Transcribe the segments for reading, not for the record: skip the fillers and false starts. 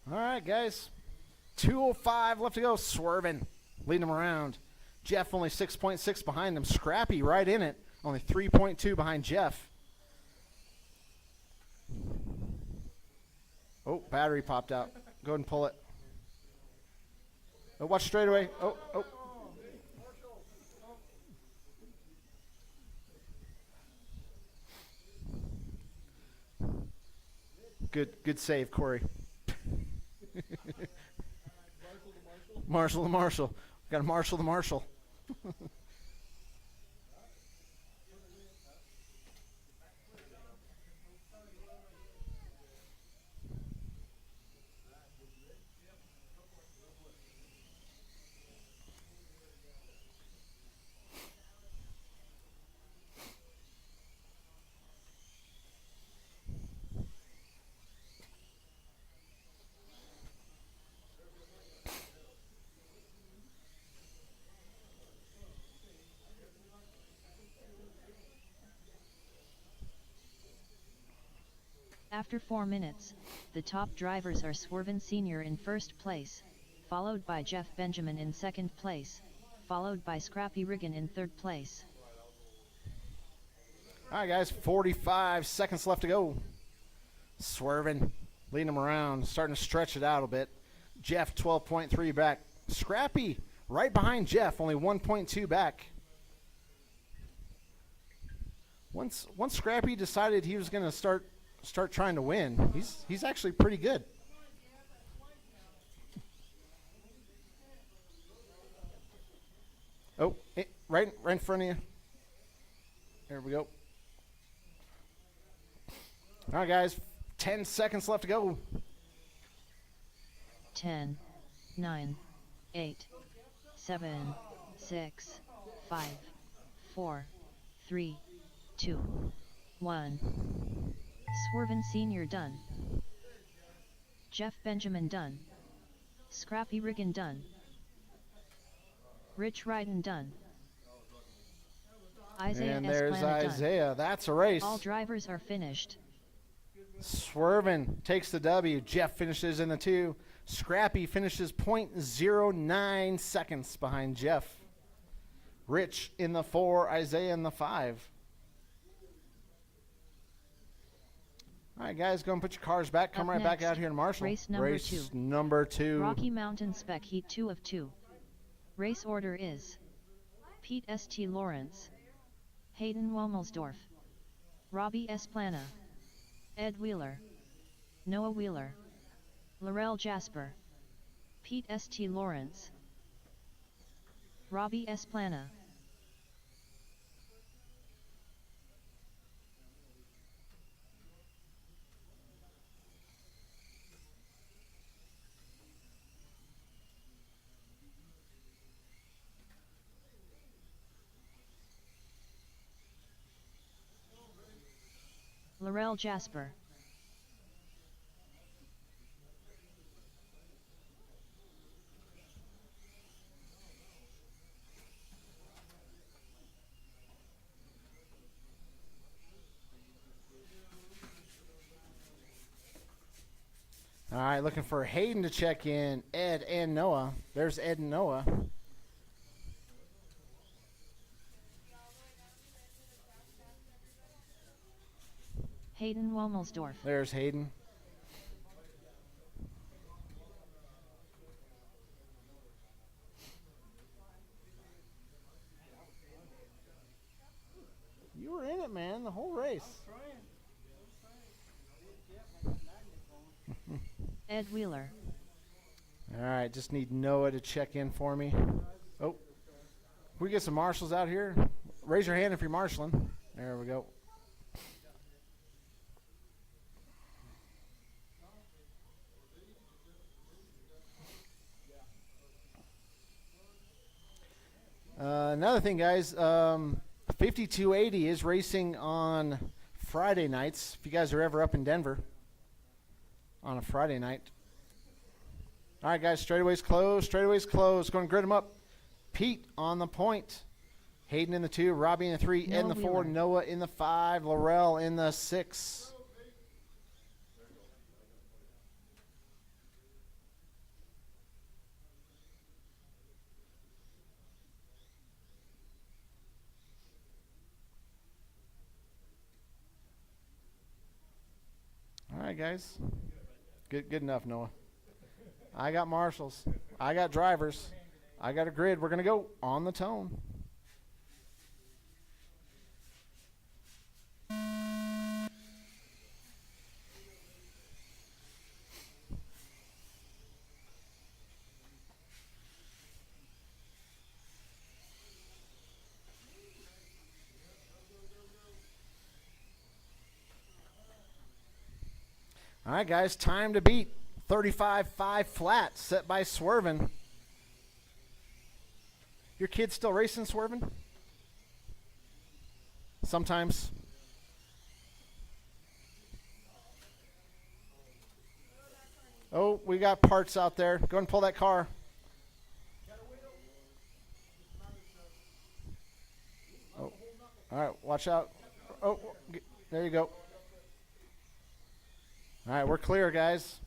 All right, guys. 2:05 left to go. Swerving, leading him around. Jeff only 6.6 behind him. Scrappy right in it. Only 3.2 behind Jeff. Oh, battery popped out. Go ahead and pull it. Oh, watch straightaway. Oh. Good save, Corey. Marshall the Marshall. Got to Marshall the Marshall. After 4 minutes, the top drivers are Swervin Sr. in first place, followed by Jeff Benjamin in second place, followed by Scrappy Riggin in third place. All right, guys, 45 seconds left to go. Swerving, leading him around, starting to stretch it out a bit. Jeff, 12.3 back. Scrappy, right behind Jeff, only 1.2 back. Once Scrappy decided he was going to start trying to win, he's actually pretty good. Oh, right in front of you. There we go. All right, guys, 10 seconds left to go. 10, 9, 8, 7, 6, 5, 4, 3, 2, 1. Swervin Sr. done. Jeff Benjamin done. Scrappy Riggin done. Rich Ryden done. Isaiah And there's Esplana Isaiah. done. That's a race. All drivers are finished. Swervin takes the W. Jeff finishes in the 2. Scrappy finishes .09 seconds behind Jeff. Rich in the 4. Isaiah in the 5. All right, guys, go and put your cars back. Come Up right next, back out here in Marshall. race number 2. Rocky Mountain Spec Heat 2 of 2. Race order is Pete St. Lawrence, Hayden Womelsdorf, Robbie Esplana, Ed Wheeler, Noah Wheeler, Laurel Jasper, Pete St. Lawrence, Robbie Esplana. Laurel Jasper. All right, looking for Hayden to check in. Ed and Noah. There's Ed and Noah. Hayden Womelsdorf. There's Hayden. You were in it, man, the whole race. Ed Wheeler. All right, just need Noah to check in for me. Oh, can we get some marshals out here? Raise your hand if you're marshalling. There we go. Another thing, guys, 5280 is racing on Friday nights. If you guys are ever up in Denver on a Friday night. All right, guys, straightaways closed. Straightaways closed. Going to grid them up. Pete on the point. Hayden in the 2. Robbie in the 3. Ed in the 4. Noah in the 5. Laurel in the 6. right, guys. Good enough, Noah. I got marshals. I got drivers. I got a grid. We're going to go on the tone. All right, guys, time to beat. 35-5 flat, set by Swervin. Your kid's still racing, Swervin? Sometimes. Oh, we got parts out there. Go ahead and pull that car. Oh, all right, watch out. Oh, there you go. All right, we're clear, guys.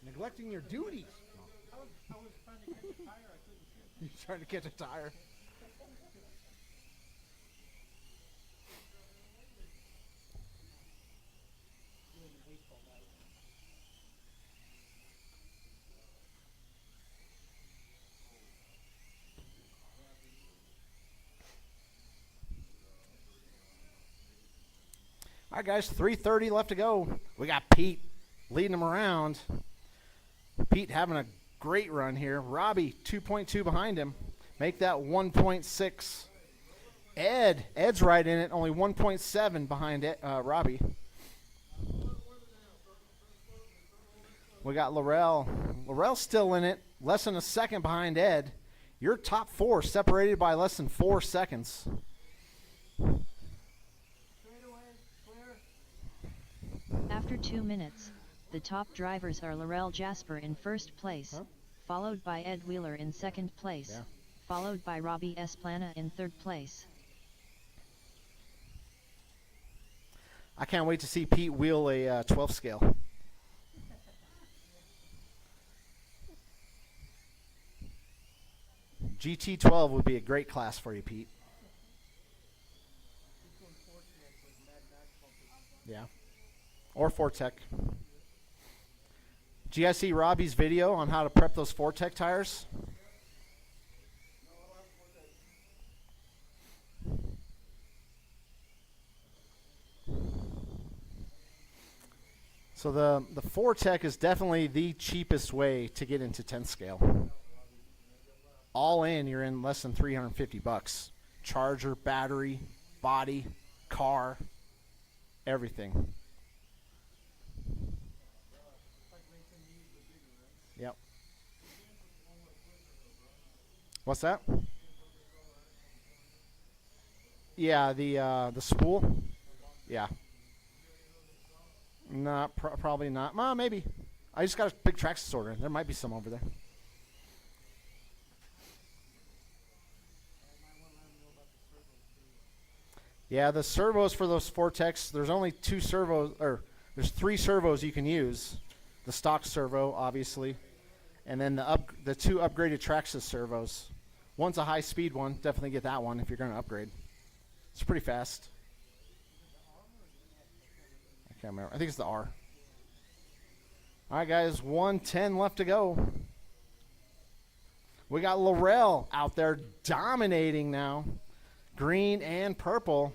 Neglecting your duties. I was trying to catch a tire. I couldn't see it. You're trying to catch a tire. All right, guys, 3:30 left to go. We got Pete leading them around. Pete having a great run here. Robbie, 2.2 behind him. Make that 1.6. Ed's right in it, only 1.7 behind Robbie. We got Laurel. Laurel's still in it, less than a second behind Ed. Your top four separated by less than 4 seconds. After 2 minutes, the top drivers are Laurel Jasper in first place, followed by Ed Wheeler in second place, followed by Robbie Esplana in third place. I can't wait to see Pete wheel a 12 scale. GT12 would be a great class for you, Pete. Yeah. Or Fortec. Do you guys see Robbie's video on how to prep those Fortec tires? So the Fortec is definitely the cheapest way to get into 10th scale. All in, you're in less than $350. Charger, battery, body, car, everything. Yep. What's that? Yeah, the spool. Yeah. Not probably not. Maybe. I just got a big Traxxas order. There might be some over there. Yeah, the servos for those Fortex, there's only 2 servos, or there's 3 servos you can use. The stock servo, obviously, and then the 2 upgraded Traxxas servos. One's a high-speed one. Definitely get that one if you're going to upgrade. It's pretty fast. I can't remember. I think it's the R. All right, guys, 1:10 left to go. We got Laurel out there dominating now. Green and purple.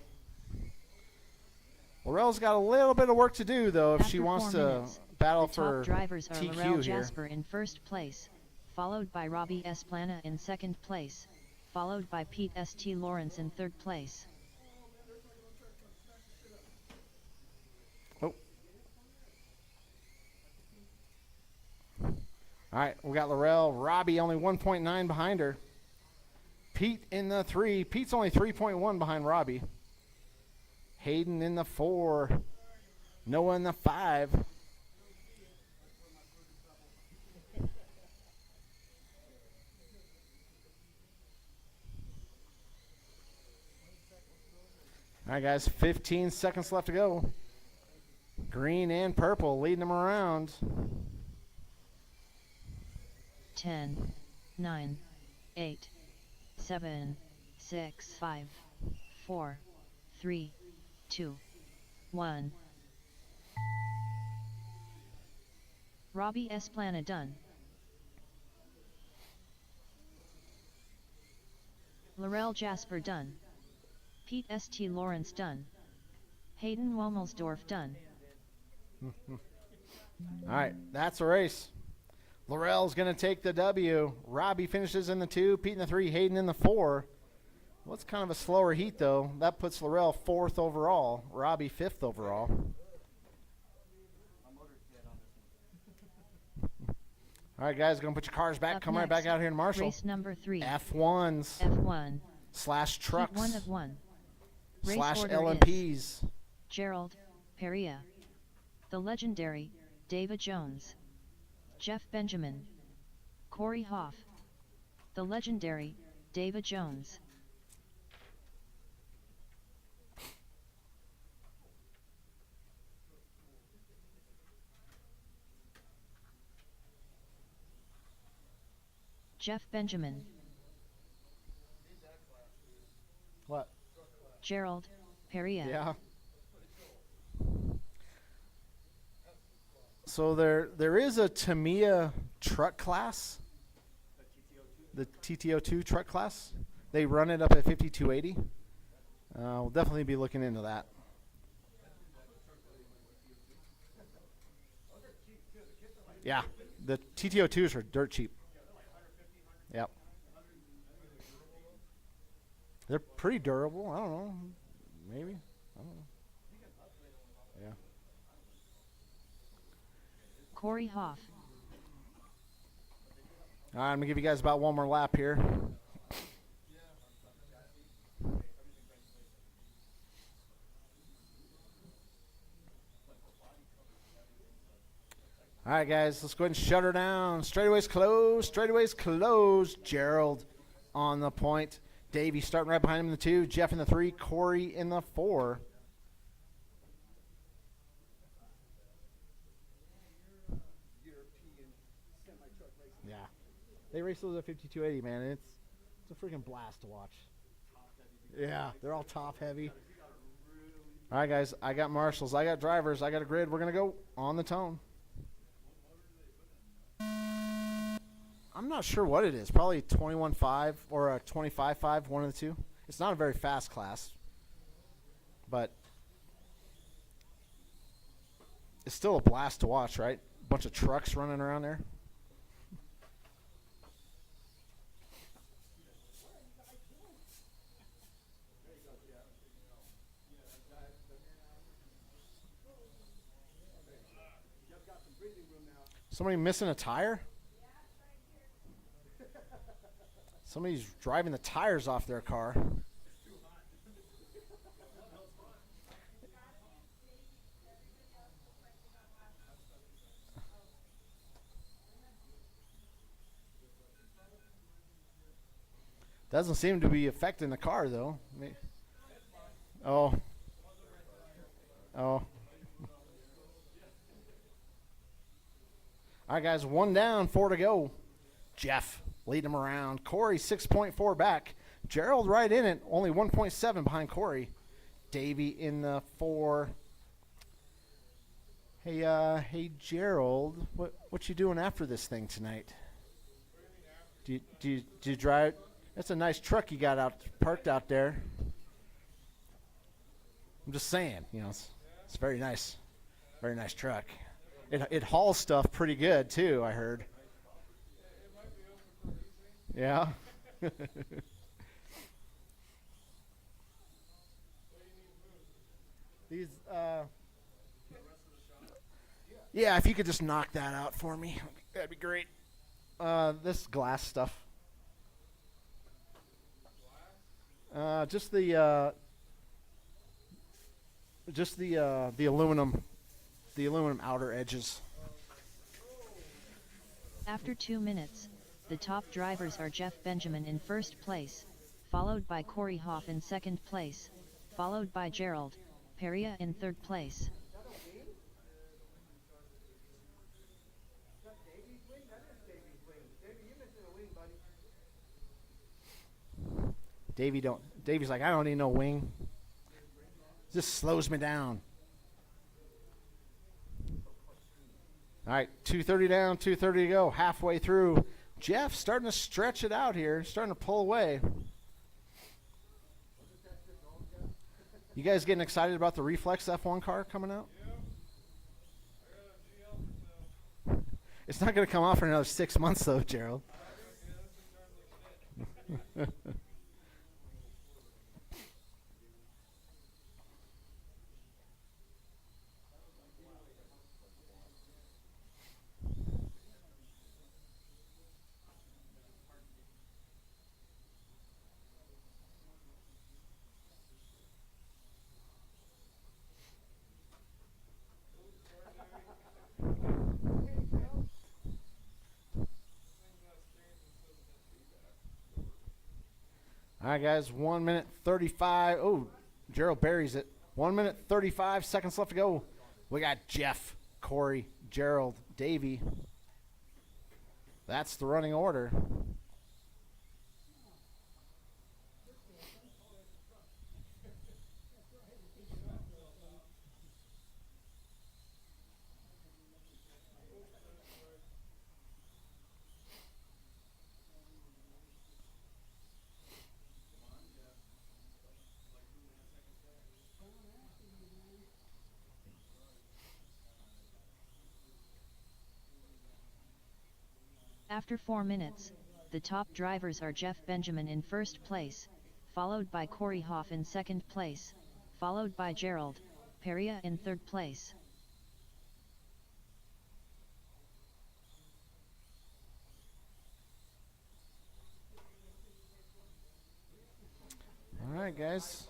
Laurel's got a little bit of work to do, though, if she wants to battle for TQ here. The top drivers are Laurel Jasper in first place, followed by Robbie Esplana in second place, followed by Pete St. Lawrence in third place. Oh. All right, we got Laurel. Robbie only 1.9 behind her. Pete in the 3. Pete's only 3.1 behind Robbie. Hayden in the 4. Noah in the 5. All right, guys, 15 seconds left to go. Green and purple leading them around. 10, 9, 8, 7, 6, 5, 4, 3, 2, 1. Robbie Esplana done. Laurel Jasper done. Pete St. Lawrence done. Hayden Womelsdorf done. All right, that's a race. Laurel's going to take the W. Robbie finishes in the 2, Pete in the 3, Hayden in the 4. Well, it's kind of a slower heat, though. That puts Laurel 4th overall, Robbie 5th overall. All right, guys, going to put your cars back. Up Come right next, back out here in Marshall. Race number 3. F1s. F1. Slash trucks. Heat 1 of 1. Race Slash order LMPs. is Gerald, Perea. The legendary, David Jones. Jeff Benjamin. Corey Hoff. The legendary, David Jones. Jeff Benjamin. What? Gerald, Perea. Yeah. So there is a Tamiya truck class. The TTO2 truck class. They run it up at 5280. We'll definitely be looking into that. Yeah, the TTO2s are dirt cheap. Yep. They're pretty durable. I don't know. Maybe. I don't know. Yeah. Corey Hoff. All right, I'm going to give you guys about one more lap here. All right, guys, let's go ahead and shut her down. Straightaways closed. Straightaways closed. Gerald on the point. Davey starting right behind him in the 2. Jeff in the 3. Corey in the 4. Yeah. They race those at 5280, man. It's a freaking blast to watch. Yeah, they're all top heavy. All right, guys, I got marshals. I got drivers. I got a grid. We're going to go on the tone. I'm not sure what it is. Probably 21.5 or a 25.5, one of the two. It's not a very fast class, but it's still a blast to watch, right? A bunch of trucks running around there. Somebody missing a tire? Somebody's driving the tires off their car. Doesn't seem to be affecting the car, though. Oh. All right, guys, 1 down, 4 to go. Jeff lead him around. Corey 6.4 back. Gerald right in it, only 1.7 behind Corey. Davey in the 4. Hey Gerald, what you doing after this thing tonight? Do you drive? That's a nice truck you got parked out there. I'm just saying, it's very nice truck. It hauls stuff pretty good too, I heard. Yeah. These yeah, if you could just knock that out for me, that'd be great. This glass stuff. Just the aluminum outer edges. After 2 minutes, the top drivers are Jeff Benjamin in first place, followed by Corey Hoff in second place, followed by Gerald, Perea in third place. Davey's like, I don't need no wing. Just slows me down. All right, 2:30 down, 2:30 to go, halfway through. Jeff starting to stretch it out here, starting to pull away. You guys getting excited about the Reflex F1 car coming out? Yeah. It's not going to come off for another 6 months, though, Gerald. All right, guys, 1 minute 35. Oh, Gerald buries it. 1 minute 35 seconds left to go. We got Jeff, Corey, Gerald, Davey. That's the running order. After 4 minutes, the top drivers are Jeff Benjamin in first place, followed by Corey Hoff in second place, followed by Gerald Peria in third place. All right, guys.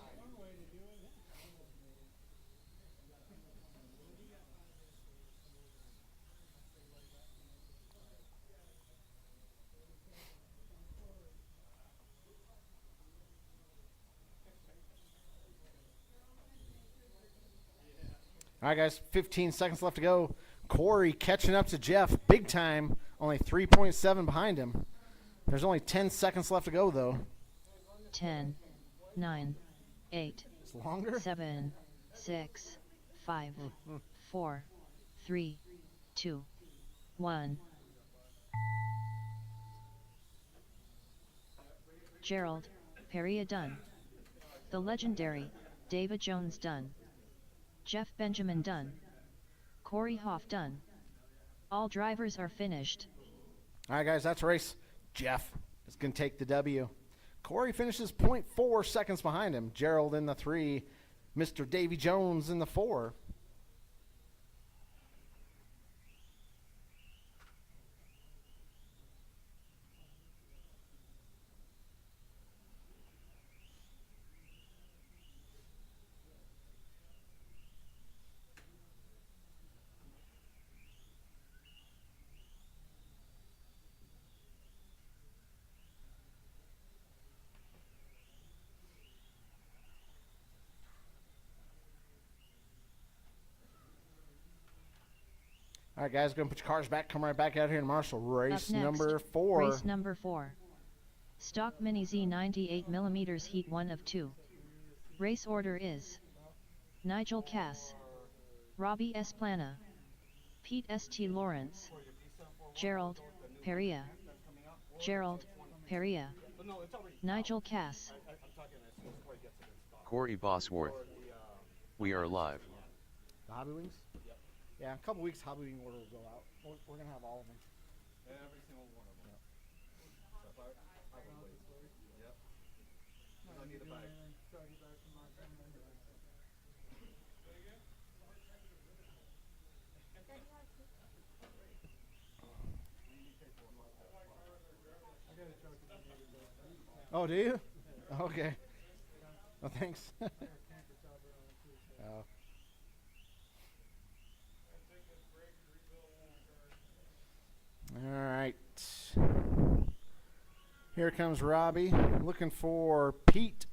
All right, guys, 15 seconds left to go. Corey catching up to Jeff big time, only 3.7 behind him. There's only 10 seconds left to go, though. 10, 9, 8, It's longer? 7, 6, 5, 4, 3, 2, 1. Gerald Peria done. The legendary David Jones done. Jeff Benjamin done. Corey Hoff done. All drivers are finished. All right, guys, that's a race. Jeff is going to take the W. Corey finishes 0.4 seconds behind him. Gerald in the 3. Mr. Davy Jones in the 4. All right, guys, going to put your cars back. Come right back out here in Marshall. Race Up next, number 4. Race number 4. Stock Mini Z 98mm Heat 1 of 2. Race order is Nigel Cass, Robbie Esplana, Pete St. Lawrence, Gerald Peria, Gerald Peria, Nigel Cass, Corey Bosworth. We are live. The Hobby Wings? Yeah, in a couple weeks, Hobby Wing order will go out. We're going to have all of them. Every single one of them. Yep. I need a bag. Oh, do you? Okay. Well, thanks. Oh. All right. Here comes Robbie looking for Pete.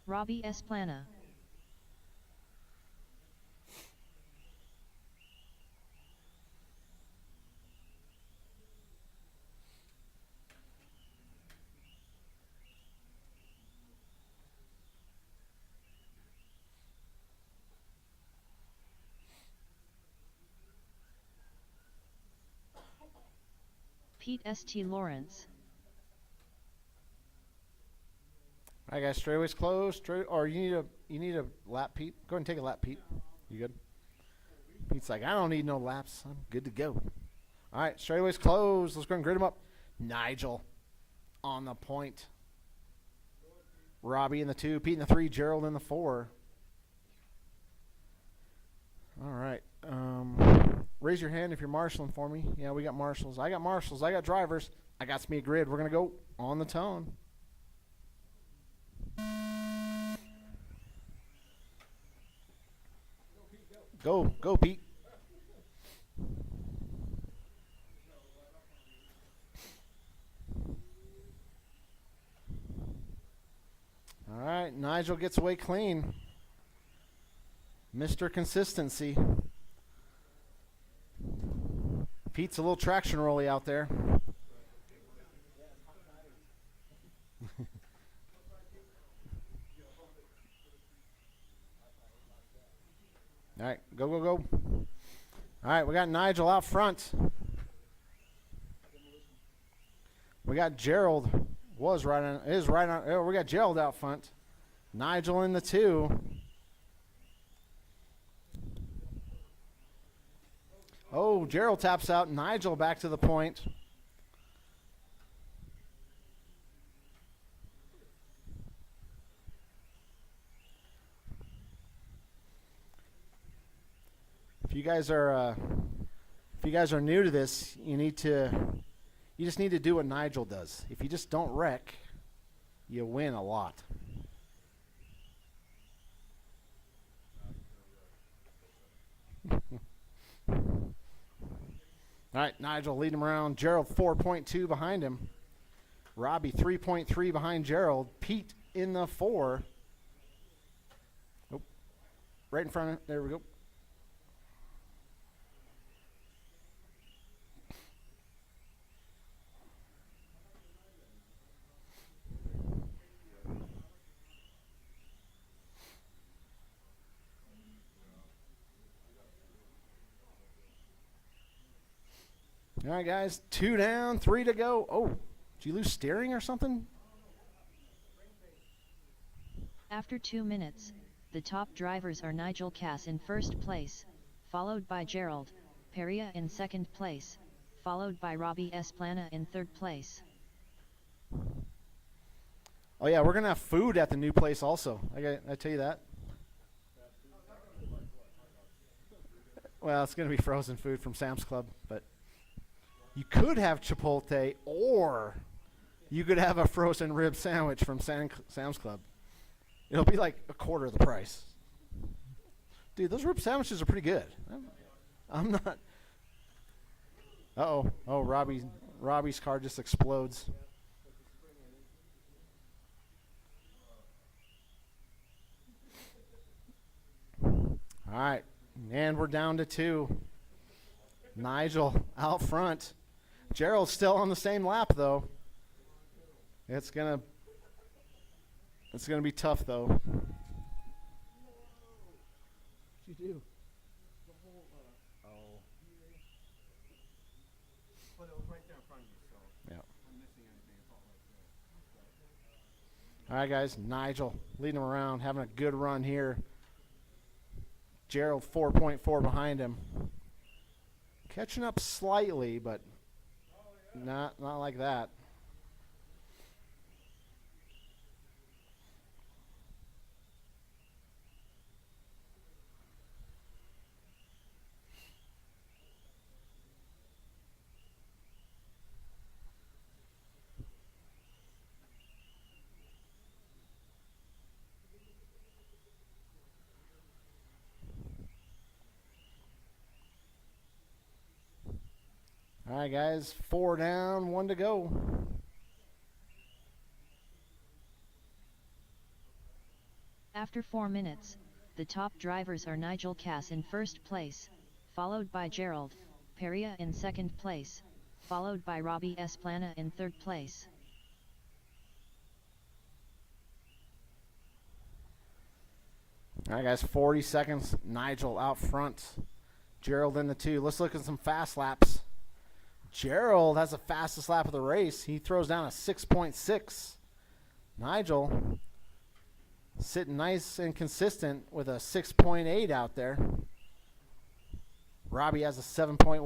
Robbie Esplana. Pete St. Lawrence. All right, guys, straightaways closed. Or you need a lap, Pete. Go ahead and take a lap, Pete. You good? Pete's like, I don't need no laps. I'm good to go. All right, straightaways closed. Let's go and grid them up. Nigel on the point. Robbie in the 2, Pete in the 3, Gerald in the 4. All right. Raise your hand if you're marshalling for me. Yeah, we got marshals. I got marshals. I got drivers. I got me a grid. We're going to go on the tone. Go, Pete. All right, Nigel gets away clean. Mr. Consistency. Pete's a little traction rolly out there. All right, go. All right, we got Nigel out front. We got Gerald. We got Gerald out front. Nigel in the 2. Oh, Gerald taps out. Nigel back to the point. If you guys are new to this, you just need to do what Nigel does. If you just don't wreck, you win a lot. All right, Nigel leading him around. Gerald 4.2 behind him. Robbie 3.3 behind Gerald. Pete in the 4. Oh, right in front of it. There we go. All right, guys, 2 down, 3 to go. Oh, did you lose steering or something? After 2 minutes, the top drivers are Nigel Cass in first place, followed by Gerald Peria in second place, followed by Robbie Esplana in third place. Oh, yeah, we're going to have food at the new place also. I tell you that. Well, it's going to be frozen food from Sam's Club, but you could have Chipotle, or you could have a frozen rib sandwich from Sam's Club. It'll be like a quarter of the price. Dude, those rib sandwiches are pretty good. I'm not. Uh-oh. Oh, Robbie's car just explodes. All right, and we're down to 2. Nigel out front. Gerald's still on the same lap, though. It's gonna be tough, though. What'd you do? Oh. But it was right there in front of you, so Yeah. I'm missing anything. It's all right there. All right, guys. Nigel leading him around, having a good run here. Gerald 4.4 behind him. Catching up slightly, but not like that. All right, guys. 4 down, 1 to go. After 4 minutes, the top drivers are Nigel Cass in first place, followed by Gerald Peria in second place, followed by Robbie Esplana in third place. All right, guys, 40 seconds. Nigel out front. Gerald in the 2. Let's look at some fast laps. Gerald has the fastest lap of the race. He throws down a 6.6. Nigel sitting nice and consistent with a 6.8 out there. Robbie has a 7.1.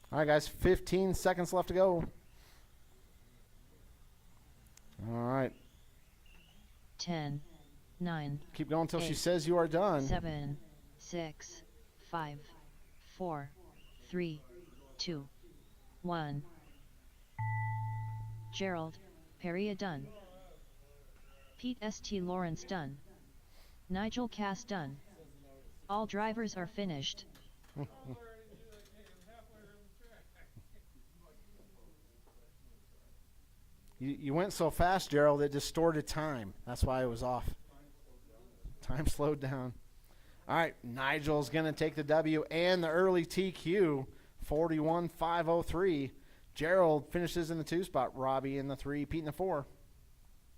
All right, guys, 15 seconds left to go. All right. 10, 9. Keep going until she 8, says you are done. 7, 6, 5, 4, 3, 2, 1. Gerald Peria done. Pete St. Lawrence done. Nigel Cass done. All drivers are finished. You went so fast, Gerald, it distorted time. That's why it was off. Time slowed down. All right, Nigel's going to take the W and the early TQ, 41.503. Gerald finishes in the 2 spot. Robbie in the 3, Pete in the 4.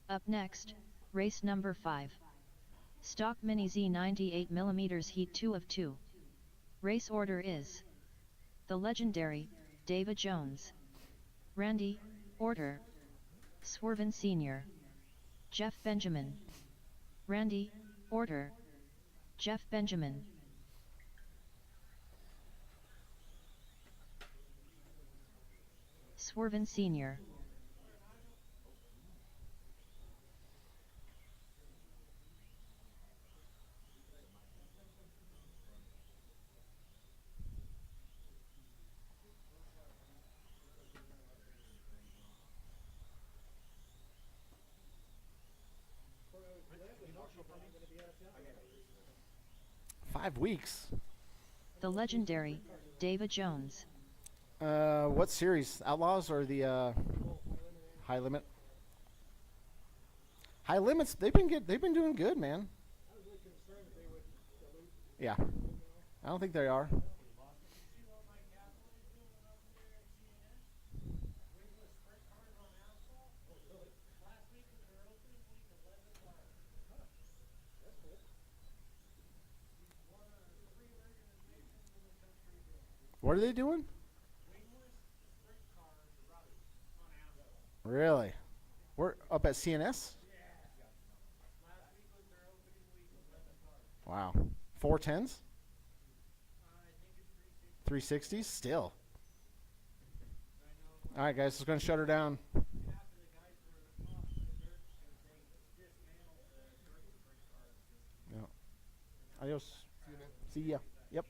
Up next, race number 5. Stock Mini Z 98mm Heat 2 of 2. Race order is the legendary David Jones, Randy Order, Swerven Sr., Jeff Benjamin, Randy Order, Jeff Benjamin. Swerven Sr. Five weeks. The legendary David Jones. What series? Outlaws or the High Limit? High Limits. They've been doing good, man. Yeah, I don't think they are. What are they doing? Really? We're up at CNS? Wow. 410s? 360s? Still. All right, guys, it's going to shut her down. Yeah. Adios. See ya. Yep.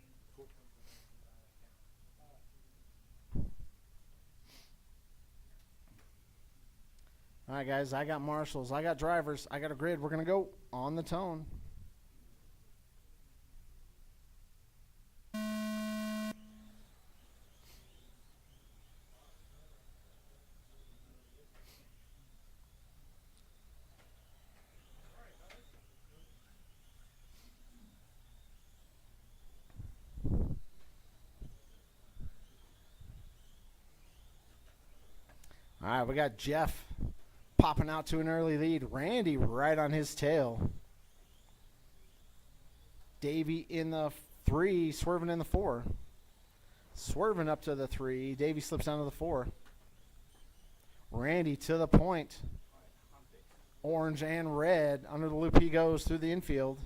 All right, guys, I got marshals. I got drivers. I got a grid. We're going to go on the tone. All right, we got Jeff popping out to an early lead. Randy right on his tail. Davey in the 3, Swerving in the 4. Swerving up to the 3. Davey slips down to the 4. Randy to the point. Orange and red. Under the loop he goes through the infield.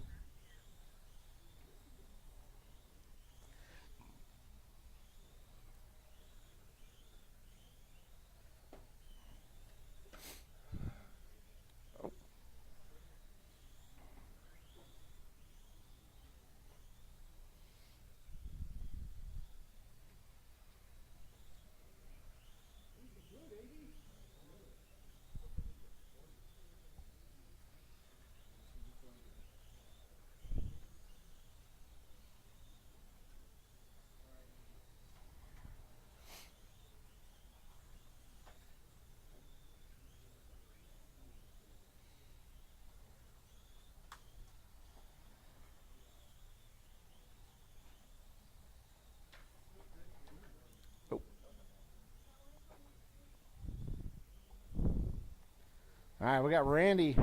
All right, we got Randy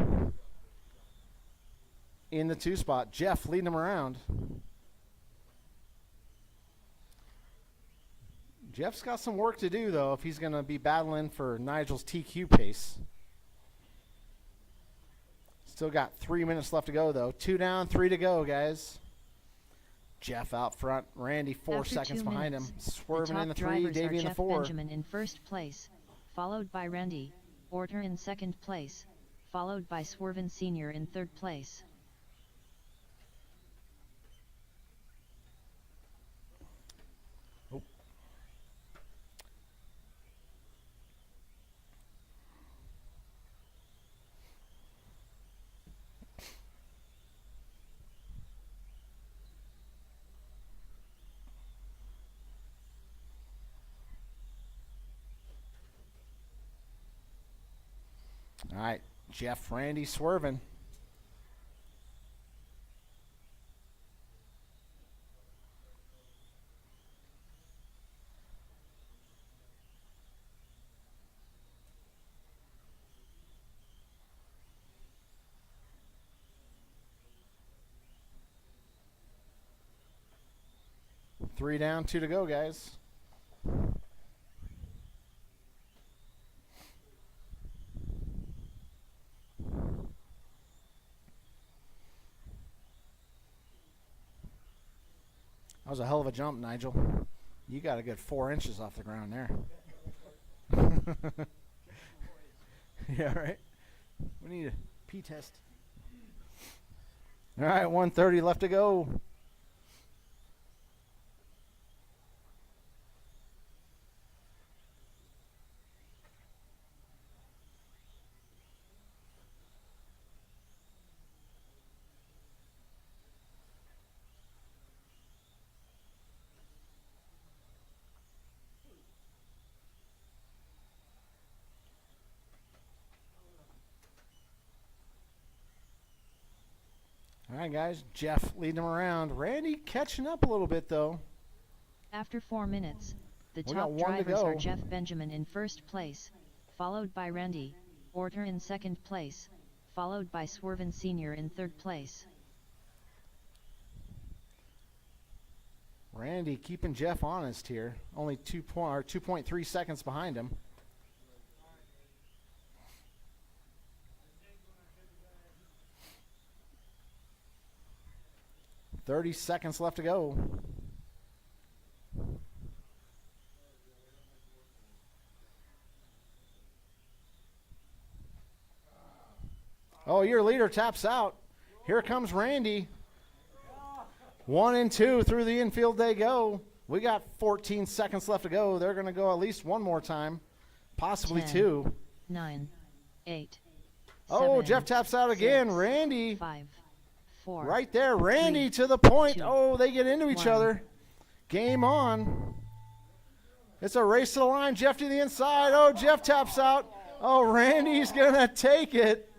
in the 2 spot. Jeff leading him around. Jeff's got some work to do, though, if he's going to be battling for Nigel's TQ pace. Still got 3 minutes left to go, though. 2 down, 3 to go, guys. Jeff out front. Randy 4 seconds behind him. Swerving in the 3, Davey in the 4. Benjamin in first place, followed by Randy Orter in second place, followed by Swerven Sr. in third place. All right, Jeff, Randy swerving. Three down, 2 to go, guys. That was a hell of a jump, Nigel. You got a good 4 inches off the ground there. Yeah, right? We need a P test. All right, 1:30 left to go. All right, guys. Jeff leading them around. Randy catching up a little bit, though. After 4 minutes, the We got top 1 to drivers go. are Jeff Benjamin in first place, followed by Randy Orter in second place, followed by Swerven Sr. in third place. Randy keeping Jeff honest here. Only 2.3 seconds behind him. $30 seconds left to go. Oh, your leader taps out. Here comes Randy. 1 and 2 through the infield they go. We got 14 seconds left to go. They're going to go at least one more time, possibly 10, 2. 9, 8. Oh, 7, Jeff taps out again. 6, Randy. 5, 4. Right there, Randy 3, to the point. 2, Oh, they get into each 1. other. Game on. It's a race to the line. Jeff to the inside. Oh, Jeff taps out. Oh, Randy's going to take it.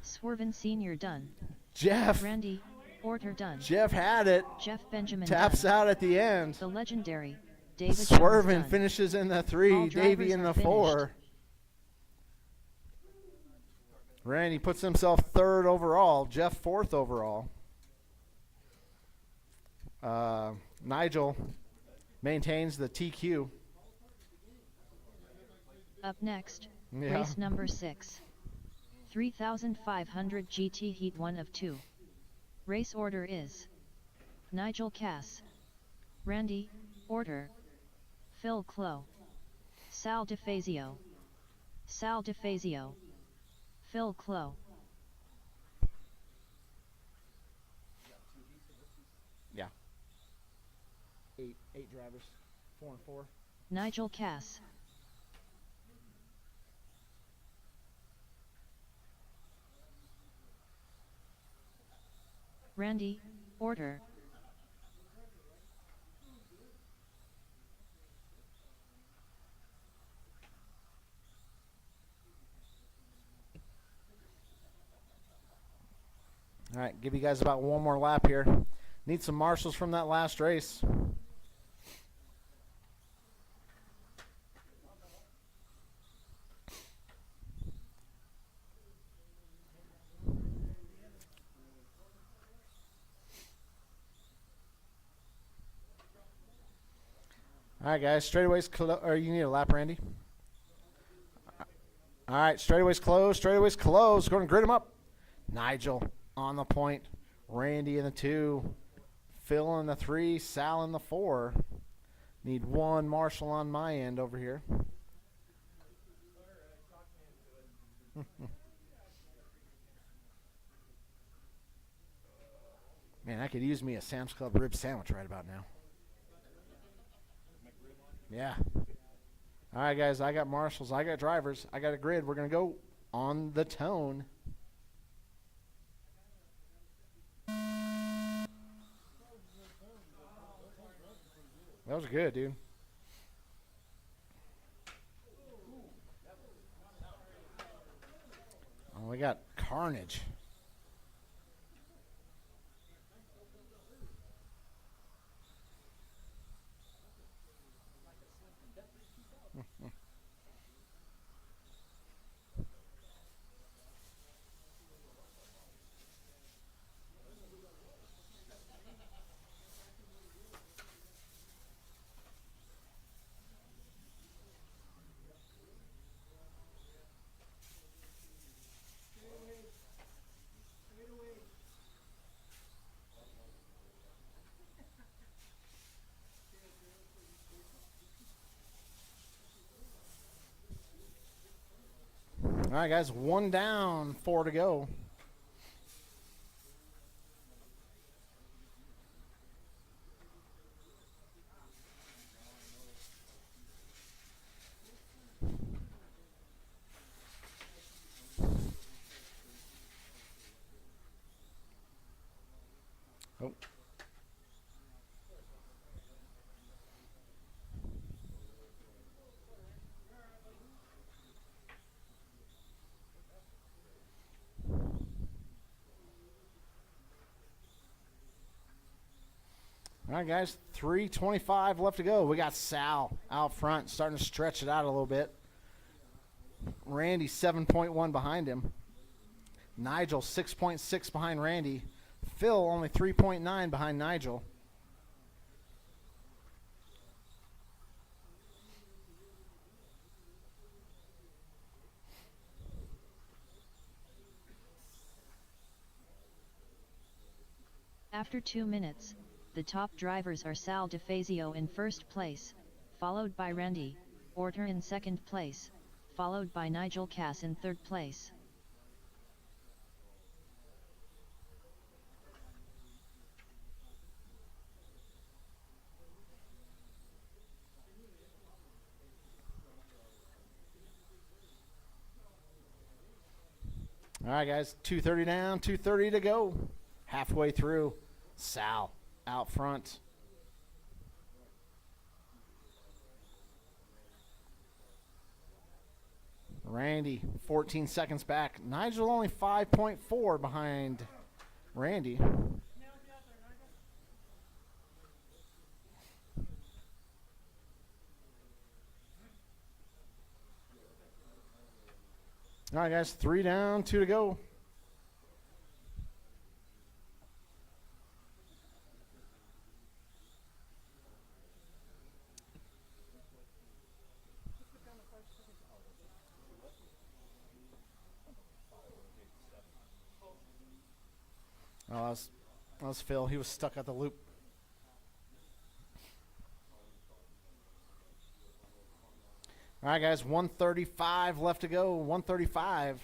Swerven Sr. done. Jeff. Randy Orter done. Jeff had it. Jeff Benjamin Taps done. out at the end. The legendary David Swervin Jones done. finishes in the 3. All Davey drivers in are the 4. Randy puts himself 3rd overall. Jeff 4th overall. Nigel maintains the TQ. Up next, Yeah. race number 6. 3,500 GT Heat 1 of 2. Race order is Nigel Cass, Randy Orter, Phil Clow, Sal DeFazio, Phil Clow. Yeah. 8 drivers. 4 and 4. Nigel Cass, Randy Orter, All right, give you guys about one more lap here. Need some marshals from that last race. All right, guys. Straightaways or you need a lap, Randy? All right, straightaways closed. Straightaways closed. Going to grid them up. Nigel on the point. Randy in the 2. Phil in the 3. Sal in the 4. Need 1 Marshall on my end over here. Man, I could use me a Sam's Club rib sandwich right about now. Yeah. All right, guys. I got marshals. I got drivers. I got a grid. We're going to go on the tone. That was good, dude. Oh, we got carnage. All right, guys. 1 down, 4 to go. Oh. All right, guys, 3:25 left to go. We got Sal out front, starting to stretch it out a little bit. Randy 7.1 behind him. Nigel 6.6 behind Randy. Phil only 3.9 behind Nigel. After 2 minutes, the top drivers are Sal DeFazio in first place, followed by Randy Orter in second place, followed by Nigel Cass in third place. All right, guys, 2:30 down, 2:30 to go. Halfway through, Sal out front. Randy 14 seconds back. Nigel only 5.4 behind Randy. All right, guys, 3 down, 2 to go. Oh, that was Phil. He was stuck at the loop. All right, guys, 1:35 left to go. 1:35.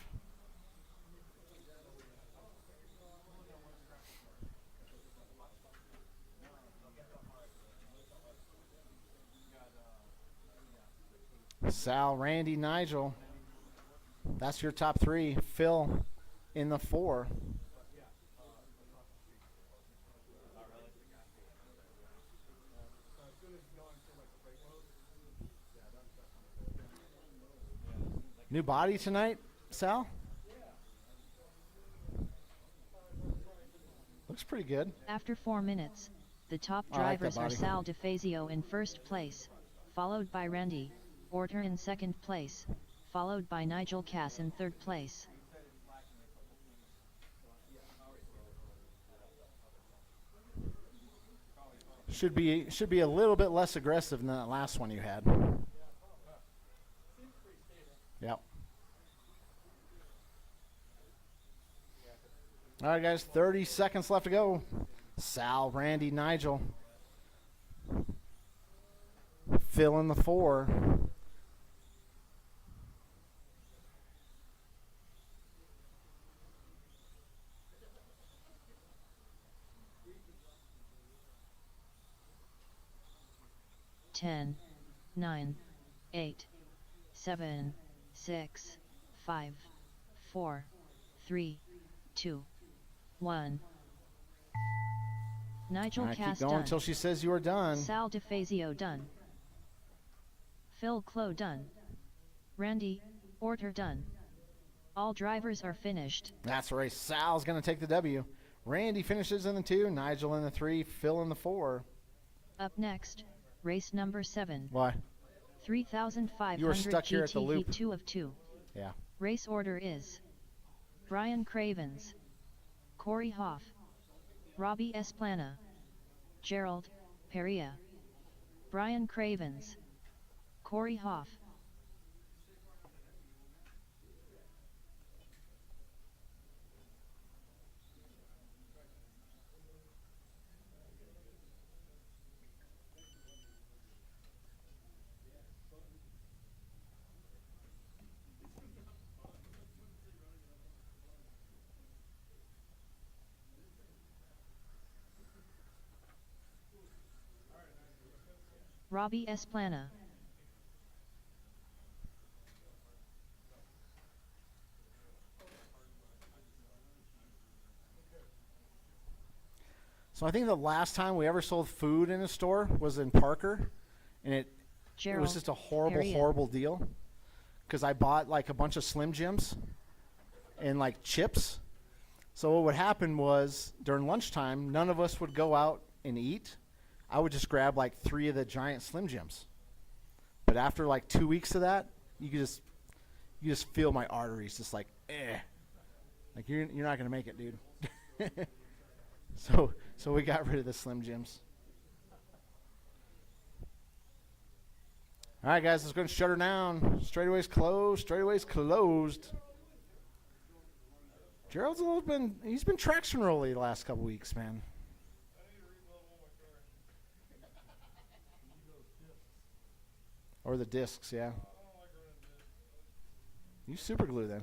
Sal, Randy, Nigel. That's your top 3. Phil in the 4. New body tonight, Sal? Looks pretty good. After 4 minutes, the top I like that drivers are body. Sal DeFazio in first place, followed by Randy Orter in second place, followed by Nigel Cass in third place. Should be a little bit less aggressive than that last one you had. Yep. All right, guys, 30 seconds left to go. Sal, Randy, Nigel. Fill in the 4. Ten, 9, 8, 7, 6, 5, 4, 3, 2, 1. Nigel Keep Cass going done. until she says you are done. Sal DeFazio done. Phil Clo done. Randy Orter done. All drivers are finished. That's right. Sal's going to take the W. Randy finishes in the 2, Nigel in the 3, Phil in the 4. Up next, race number 7. Why? 3,500 You were stuck here at the GT loop. Heat 2 of 2. Yeah. Race order is Brian Cravens, Corey Hoff, Robbie Esplana, Gerald Perea, Brian Cravens, Corey Hoff. Robbie Esplana. So I think the last time we ever sold food in a store was in Parker, and it was just a horrible deal, because I bought like a bunch of Slim Jims and like chips. So what would happen was during lunchtime, none of us would go out and eat. I would just grab like 3 of the giant Slim Jims. But after like 2 weeks of that, you just feel my arteries just like, like you're not gonna make it, dude. So we got rid of the Slim Jims. All right, guys, let's go and shut her down. Straightaway's closed. Straightaway's closed. Gerald's he's been traction rolly the last couple weeks, man. Or the discs, yeah. You super glue then.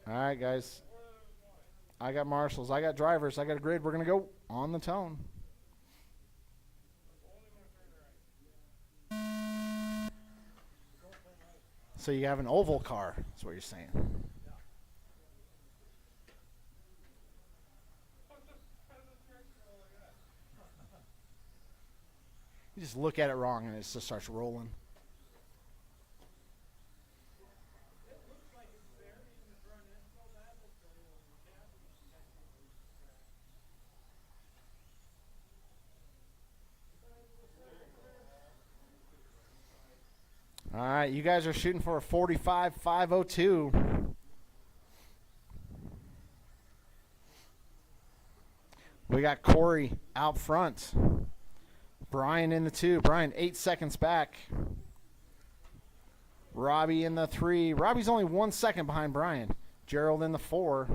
All right, guys. I got marshals. I got drivers. I got a grid. We're going to go on the tone. So you have an oval car. That's what you're saying. You just look at it wrong and it just starts rolling. All right, you guys are shooting for a 45.502. We got Corey out front. Brian in the 2. Brian 8 seconds back. Robbie in the 3. Robbie's only 1 second behind Brian. Gerald in the 4.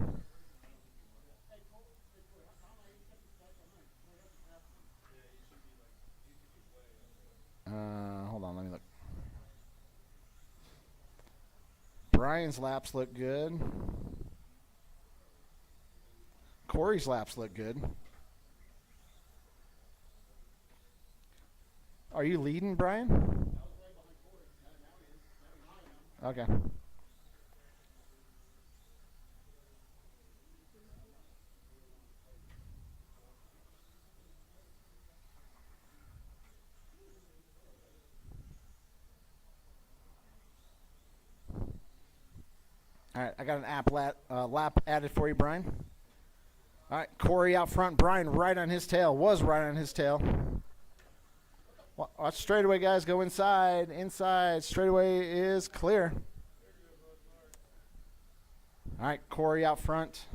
Hold on, let me look. Brian's laps look good. Corey's laps look good. Are you leading, Brian? Okay. All right, I got an lap added for you, Brian. All right, Corey out front. Brian right on his tail. Was right on his tail. Watch straightaway, guys. Go inside. Inside. Straightaway is clear. All right, Corey out front.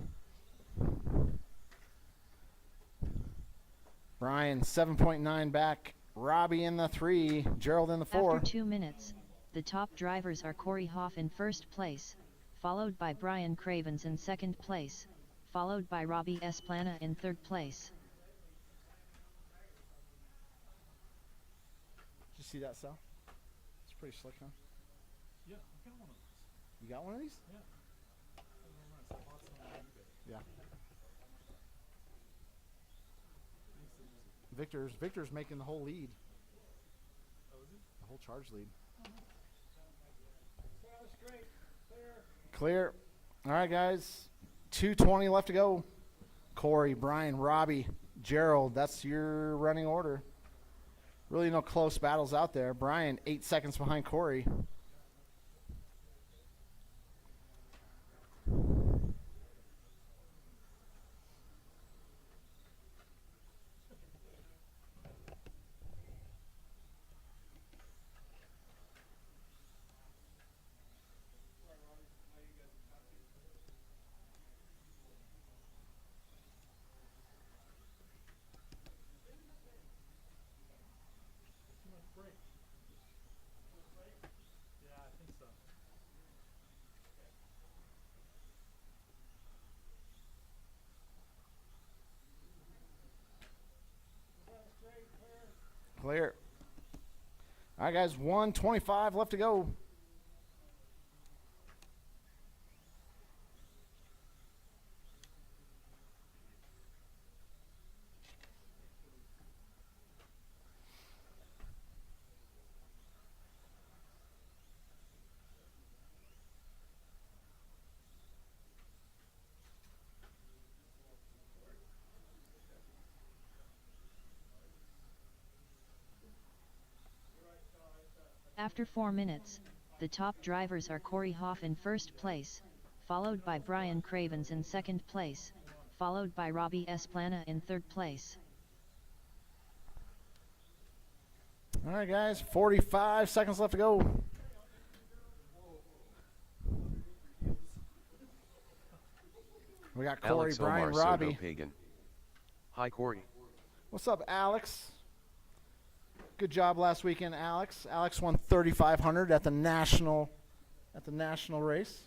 Brian 7.9 back. Robbie in the 3. Gerald in the 4. After 2 minutes, the top drivers are Corey Hoff in first place, followed by Brian Cravens in second place, followed by Robbie Esplana in third place. Did you see that, Sal? It's pretty slick, huh? Yeah, I got one of those. You got one of these? Yeah. I don't know when I bought some on eBay. Yeah. Makes it easy. Victor's making the whole lead. Oh, is it? The whole charge lead. Straight, clear. Clear. All right, guys. 2:20 left to go. Corey, Brian, Robbie, Gerald. That's your running order. Really no close battles out there. Brian, 8 seconds behind Corey. Too much break. Yeah, I think so. Clear. All right, guys. 1:25 left to go. After 4 minutes, the top drivers are Corey Hoff in first place, followed by Brian Cravens in second place, followed by Robbie Esplana in third place. All right, guys. 45 seconds left to go. We got Corey, Alex Brian, Omar Robbie. Soto Pagan. Hi Corey. What's up, Alex? Good job last weekend, Alex. Alex won 3,500 at the national race.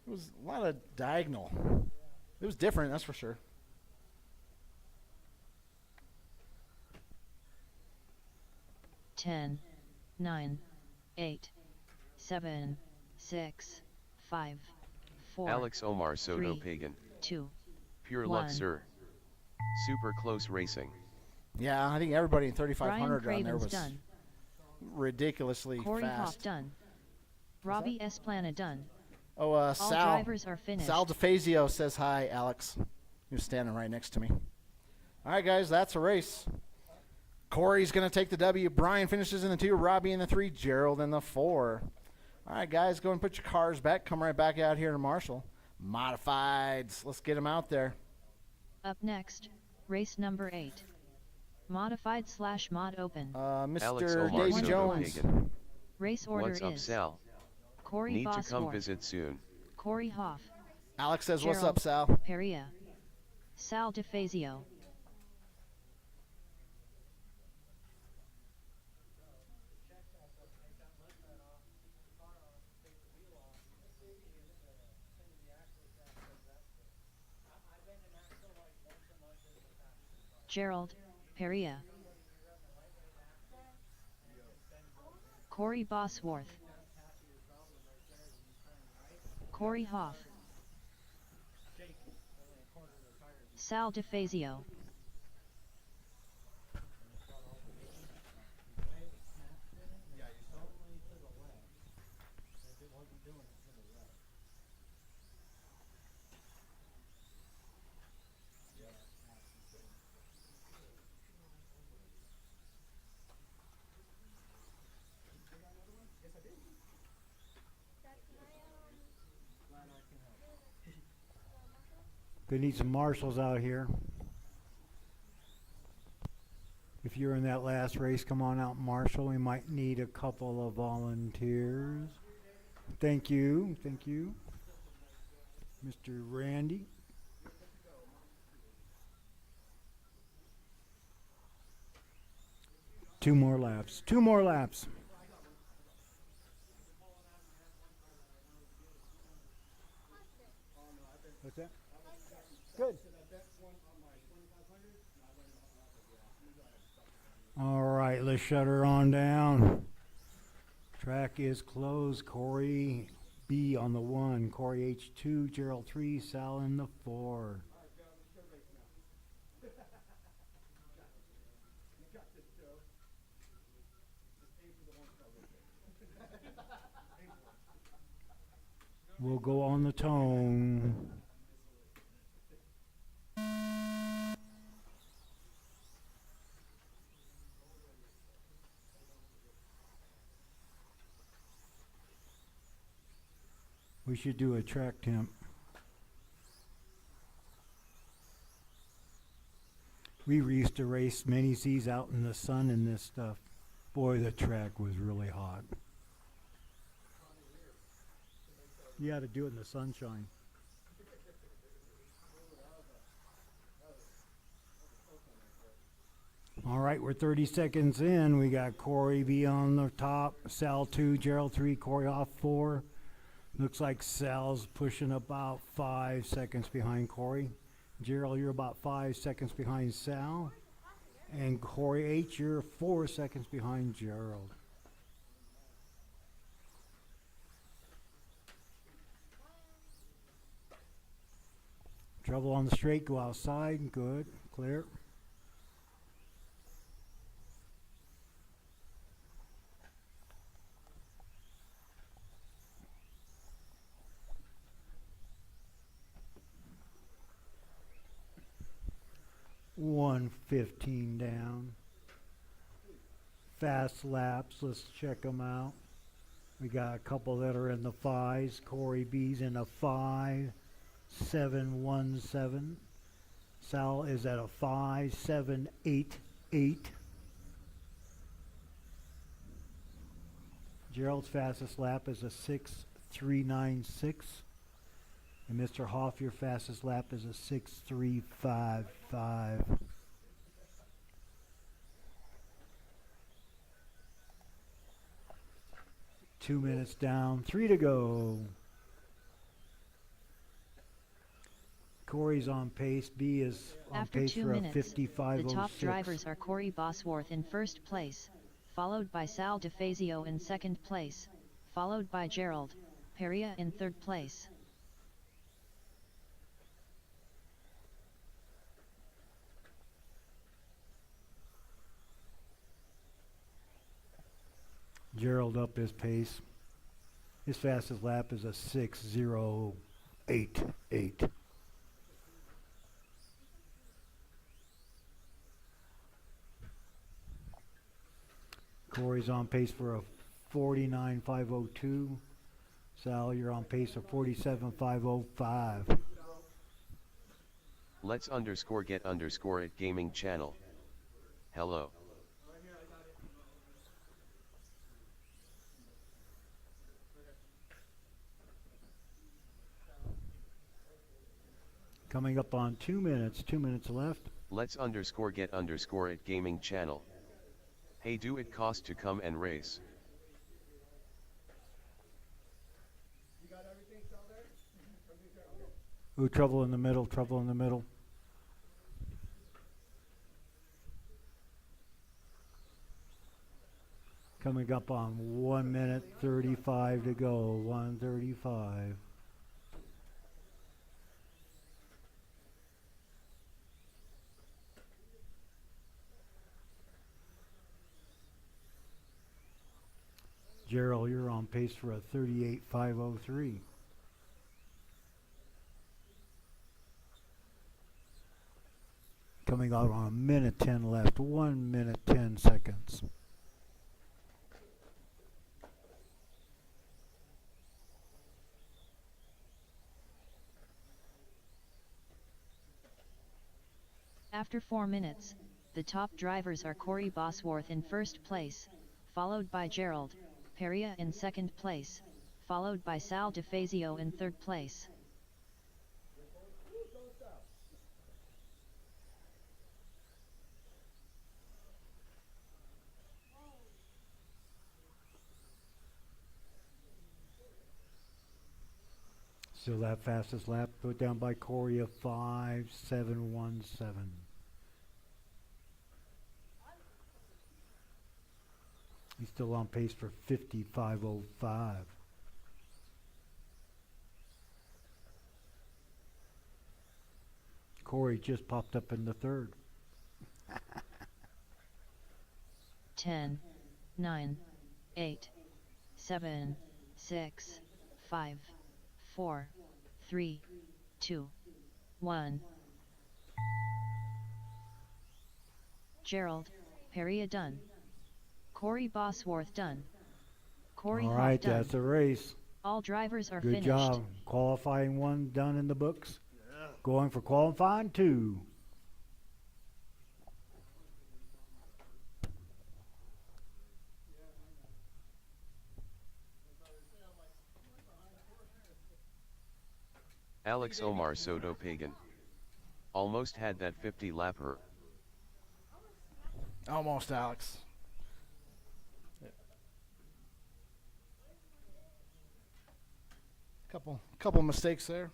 It was a lot of diagonal. It was different, that's for sure. Ten, 9, 8, 7, 6, 5, 4, Alex Omar Soto 3, Pagan. 2. Pure One. luck, sir. Super close racing. Yeah, I think everybody in Brian 3,500 on there Cravens was done. ridiculously Corey Hoff fast. done. Robbie Esplana done. Oh, All Sal. drivers are finished. Sal DeFazio says hi, Alex. He was standing right next to me. All right, guys, that's a race. Corey's going to take the W. Brian finishes in the 2. Robbie in the 3. Gerald in the 4. All right, guys, go and put your cars back. Come right back out here to Marshall. Modifieds. Let's get them out there. Up next, race number 8. Modified/mod open. Alex Mr. Omar Davy Soto Jones. Pagan. Race order What's up, is Sal? Corey Need to come Bosworth, visit soon. Corey Hoff, Alex says, what's Gerald up, Sal? Perea, Sal DeFazio. Gerald Perea, Corey Bosworth, Corey Hoff, Sal DeFazio. They need some marshals out here. If you're in that last race, come on out, Marshall. We might need a couple of volunteers. Thank you. Thank you. Mr. Randy. Two more laps. Two more laps. What's that? Good. All right, let's shut her on down. Track is closed. Corey B on the 1, Corey H2, Gerald 3, Sal in the 4. We'll go on the tone. We should do a track temp. We used to race many Z's out in the sun and this stuff. Boy, the track was really hot. You had to do it in the sunshine. All right, we're 30 seconds in. We got Corey B on the top, Sal 2, Gerald 3, Corey off 4. Looks like Sal's pushing about 5 seconds behind Corey. Gerald, you're about 5 seconds behind Sal. And Corey H, you're 4 seconds behind Gerald. Trouble on the straight, go outside. Good, clear. $1:15 down. Fast laps, let's check them out. We got a couple that are in the 5s. Corey B's in a 5.717. Sal is at a 5.788. Gerald's fastest lap is a 6.396. And Mr. Hoff, your fastest lap is a 6.355. Two minutes down, 3 to go. Corey's on pace. B is on After pace 2 for minutes, a 55.06. the top drivers are Corey Bosworth in first place, followed by Sal DeFazio in second place, followed by Gerald Peria in third place. Gerald up his pace. His fastest lap is a 6.088. Corey's on pace for a 49.502. Sal, you're on pace for 47.505. Let's underscore get underscore it gaming channel. Hello. Coming up on 2 minutes, 2 minutes left. Let's underscore get underscore it gaming channel. Hey, do it cost to come and race? Ooh, trouble in the middle, trouble in the middle. Coming up on 1 minute 35 to go, 1:35. Gerald, you're on pace for a 38.503. Coming out on a minute 10 left, 1 minute 10 seconds. After 4 minutes, The top drivers are Corey Bosworth in first place, followed by Gerald Peria in second place, followed by Sal DeFazio in third place. Still that fastest lap put down by Corey of 5.717. He's still on pace for 55.05. Corey just popped up in the third. 10, 9, 8, 7, 6, 5, 4, 3, 2, 1. Gerald Peria done. Corey Bosworth done. Corey All Hoff right, done. that's a race. All drivers are Good finished. job. Qualifying 1 done in the books. Going for qualifying 2. Alex Omar Soto Pagan. Almost had that 50 lapper. Almost, Alex. Couple mistakes there.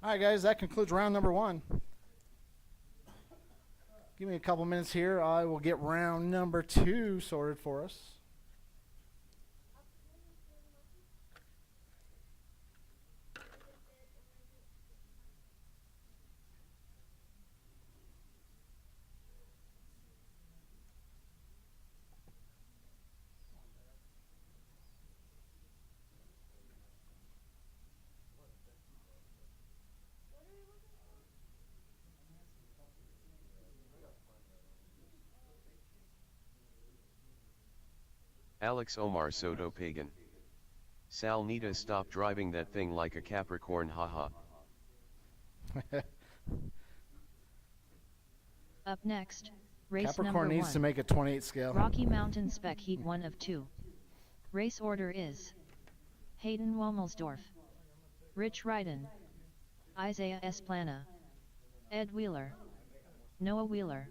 All right, guys, that concludes round number 1. Give me a couple minutes here. I will get round number 2 sorted for us. Alex Omar Soto Pagan. Sal need to stop driving that thing like a Capricorn, haha. Up next, race Capricorn number needs 1. to make a 28 scale. Rocky Mountain Spec Heat 1 of 2. Race order is Hayden Womelsdorf, Rich Ryden, Isaiah Esplana, Ed Wheeler, Noah Wheeler.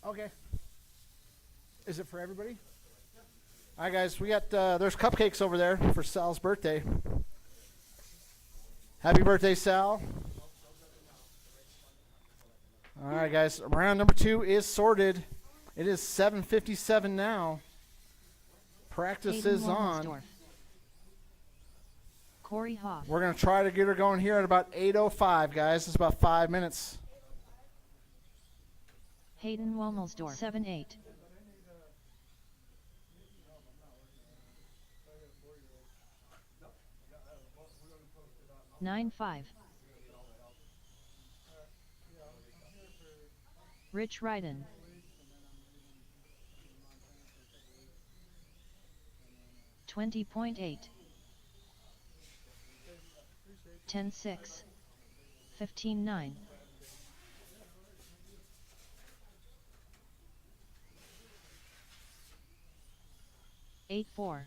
Okay. Is it for everybody? All right, guys. We got there's cupcakes over there for Sal's birthday. Happy birthday, Sal. All right, guys. Round number 2 is sorted. It is 7:57 now. Practice Hayden is on. Womelsdorf, Corey Hoff, We're going to try to get her going here at about 8:05, guys. It's about 5 minutes. Hayden Womelsdorf 7-8. Nine 5. Rich Ryden. 20.8. 10-6. 15-9. 8-4.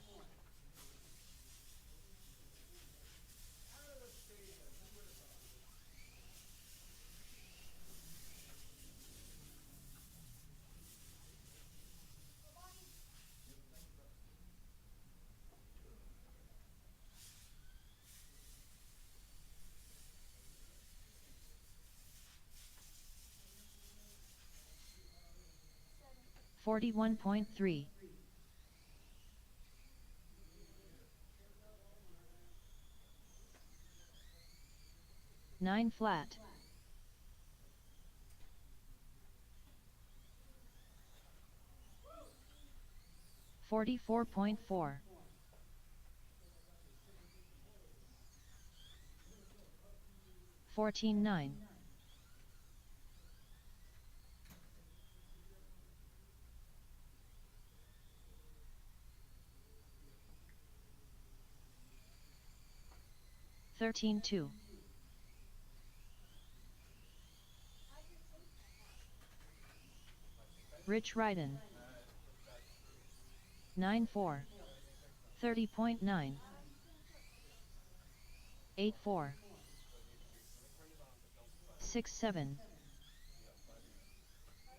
41.3. 9 flat. 44.4. 14-9. 13-2. Rich Ryden. 9-4. 30.9. 8-4. 6-7.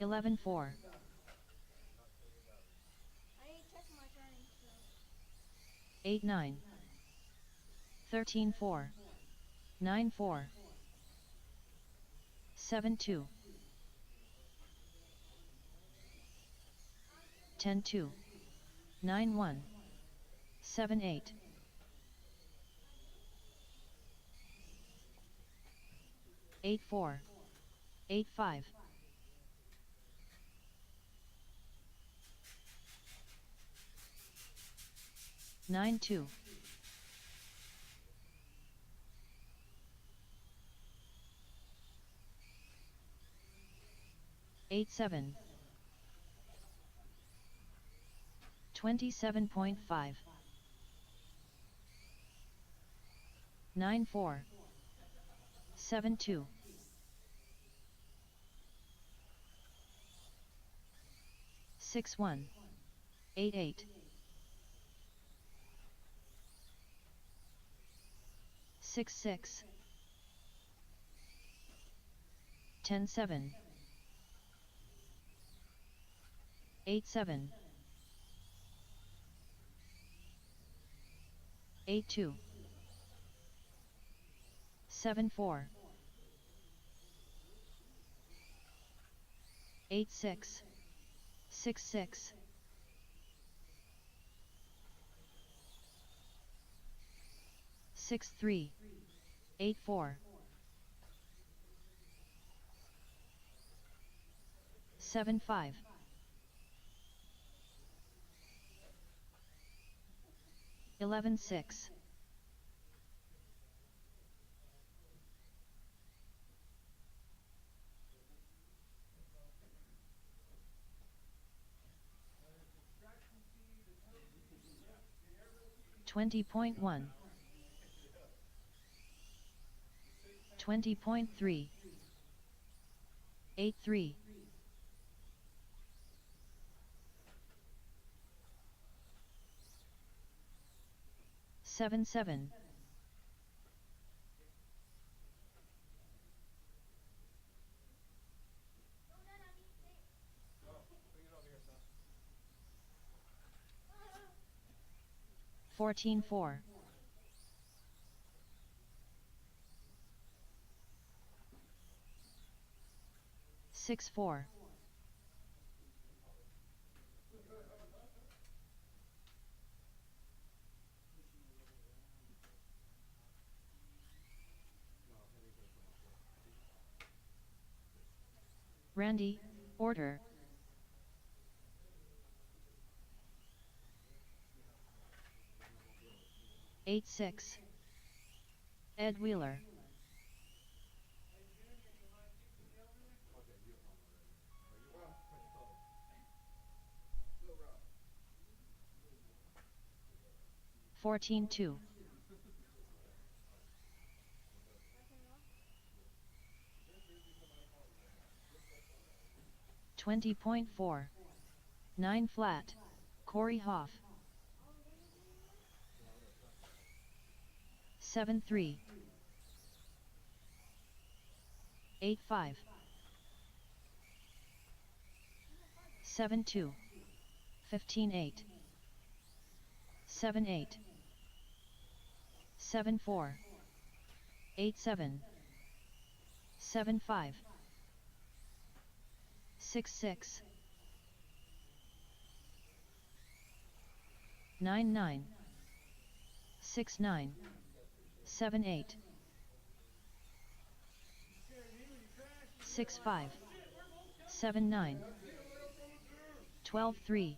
11-4. 8-9. 13-4. 9-4. 7-2. 10-2. 9-1. 7-8. 8-4. 8-5. 9-2. 8-7. 27.5. 9-4. 7-2. 6-1. 8-8. 6-6. 10-7. 8-7. 8-2. 7-4. 8-6. 6-6. 6-3. 8-4. 7-5. 11-6. 20.1. 20.3. 8-3. 7-7. 14-4. 6-4. 'Randy, order. 8-6. Ed Wheeler. 14-2. 20.4. 9 flat. Corey Hoff. 7-3. 8-5. 7-2. 15-8. 7-8. 7-4. 8-7. 7-5. 6-6. 9-9. 6-9. 7-8. 6-5. 7-9. 12-3.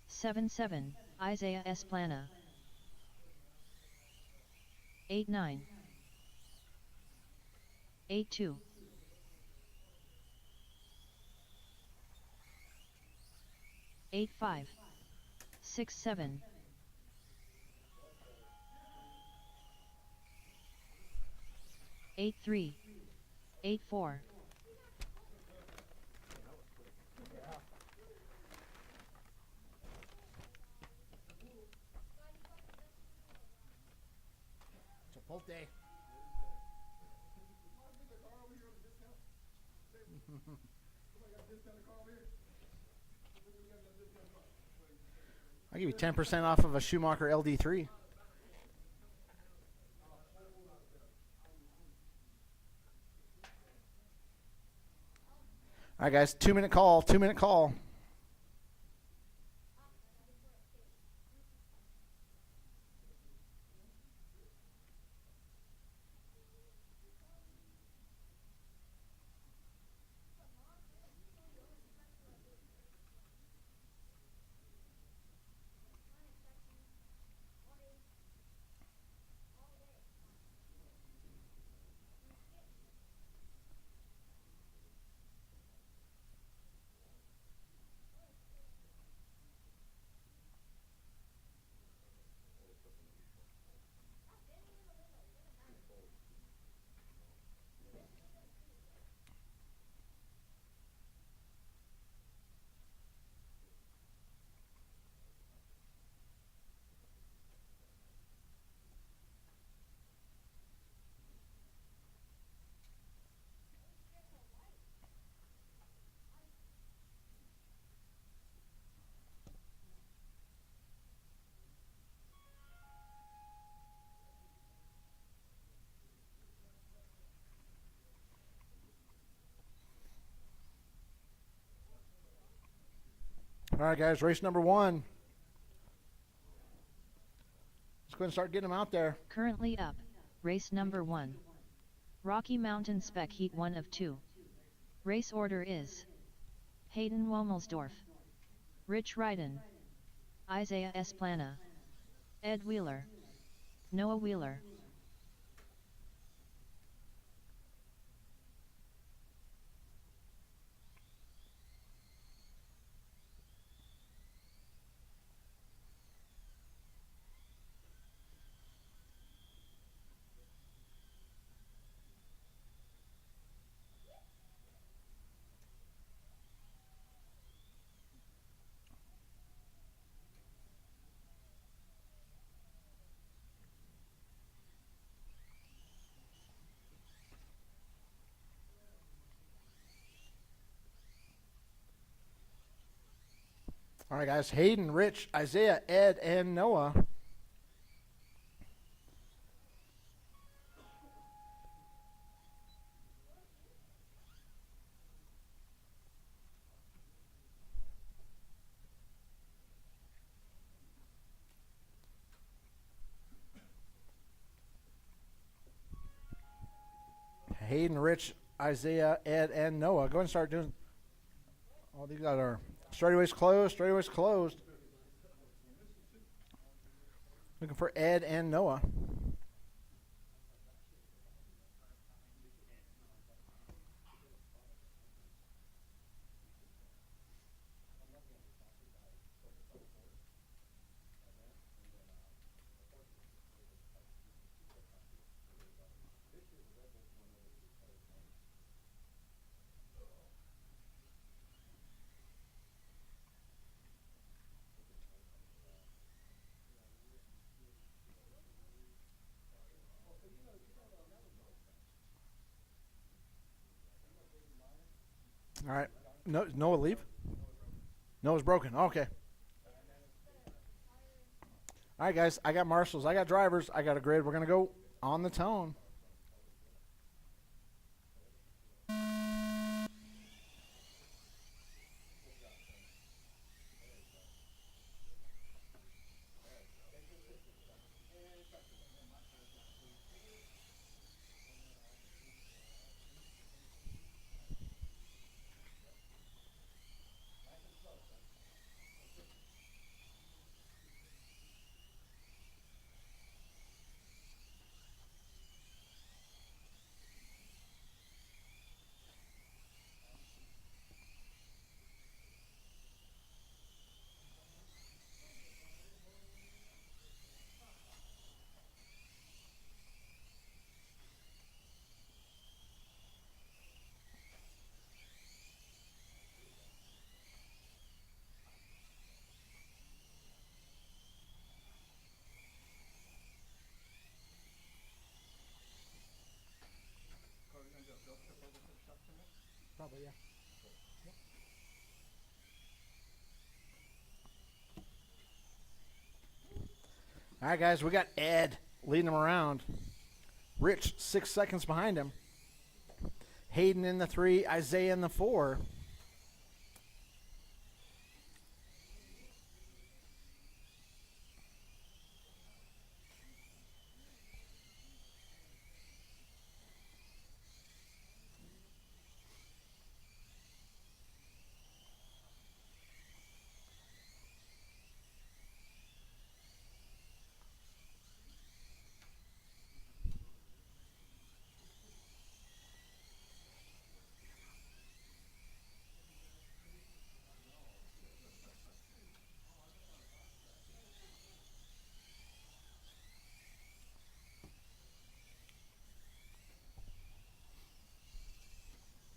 7-7, Isaiah Esplana. 8-9. 8-2. 8-5. 6-7. 8-3. 8-4. Chipotle. I'll give you 10% off of a Schumacher LD3. All right, guys, 2-minute call, 2-minute call. All right, guys, race number 1. Let's go ahead and start getting them out there. Currently up, race number 1. Rocky Mountain Spec Heat 1 of 2. Race order is Hayden Womelsdorf, Rich Ryden, Isaiah Esplana, Ed Wheeler, Noah Wheeler. All right, guys, Hayden, Rich, Isaiah, Ed, and Noah. Hayden, Rich, Isaiah, Ed, and Noah. Go ahead and start doing. Oh, these guys are straightaways closed. Straightaways closed. Looking for Ed and Noah. All right. No, Noah leave? Noah's broken. Okay. All right, guys. I got marshals. I got drivers. I got a grid. We're going to go on the tone. Probably, yeah. All right, guys, we got Ed leading him around. Rich 6 seconds behind him. Hayden in the 3, Isaiah in the 4.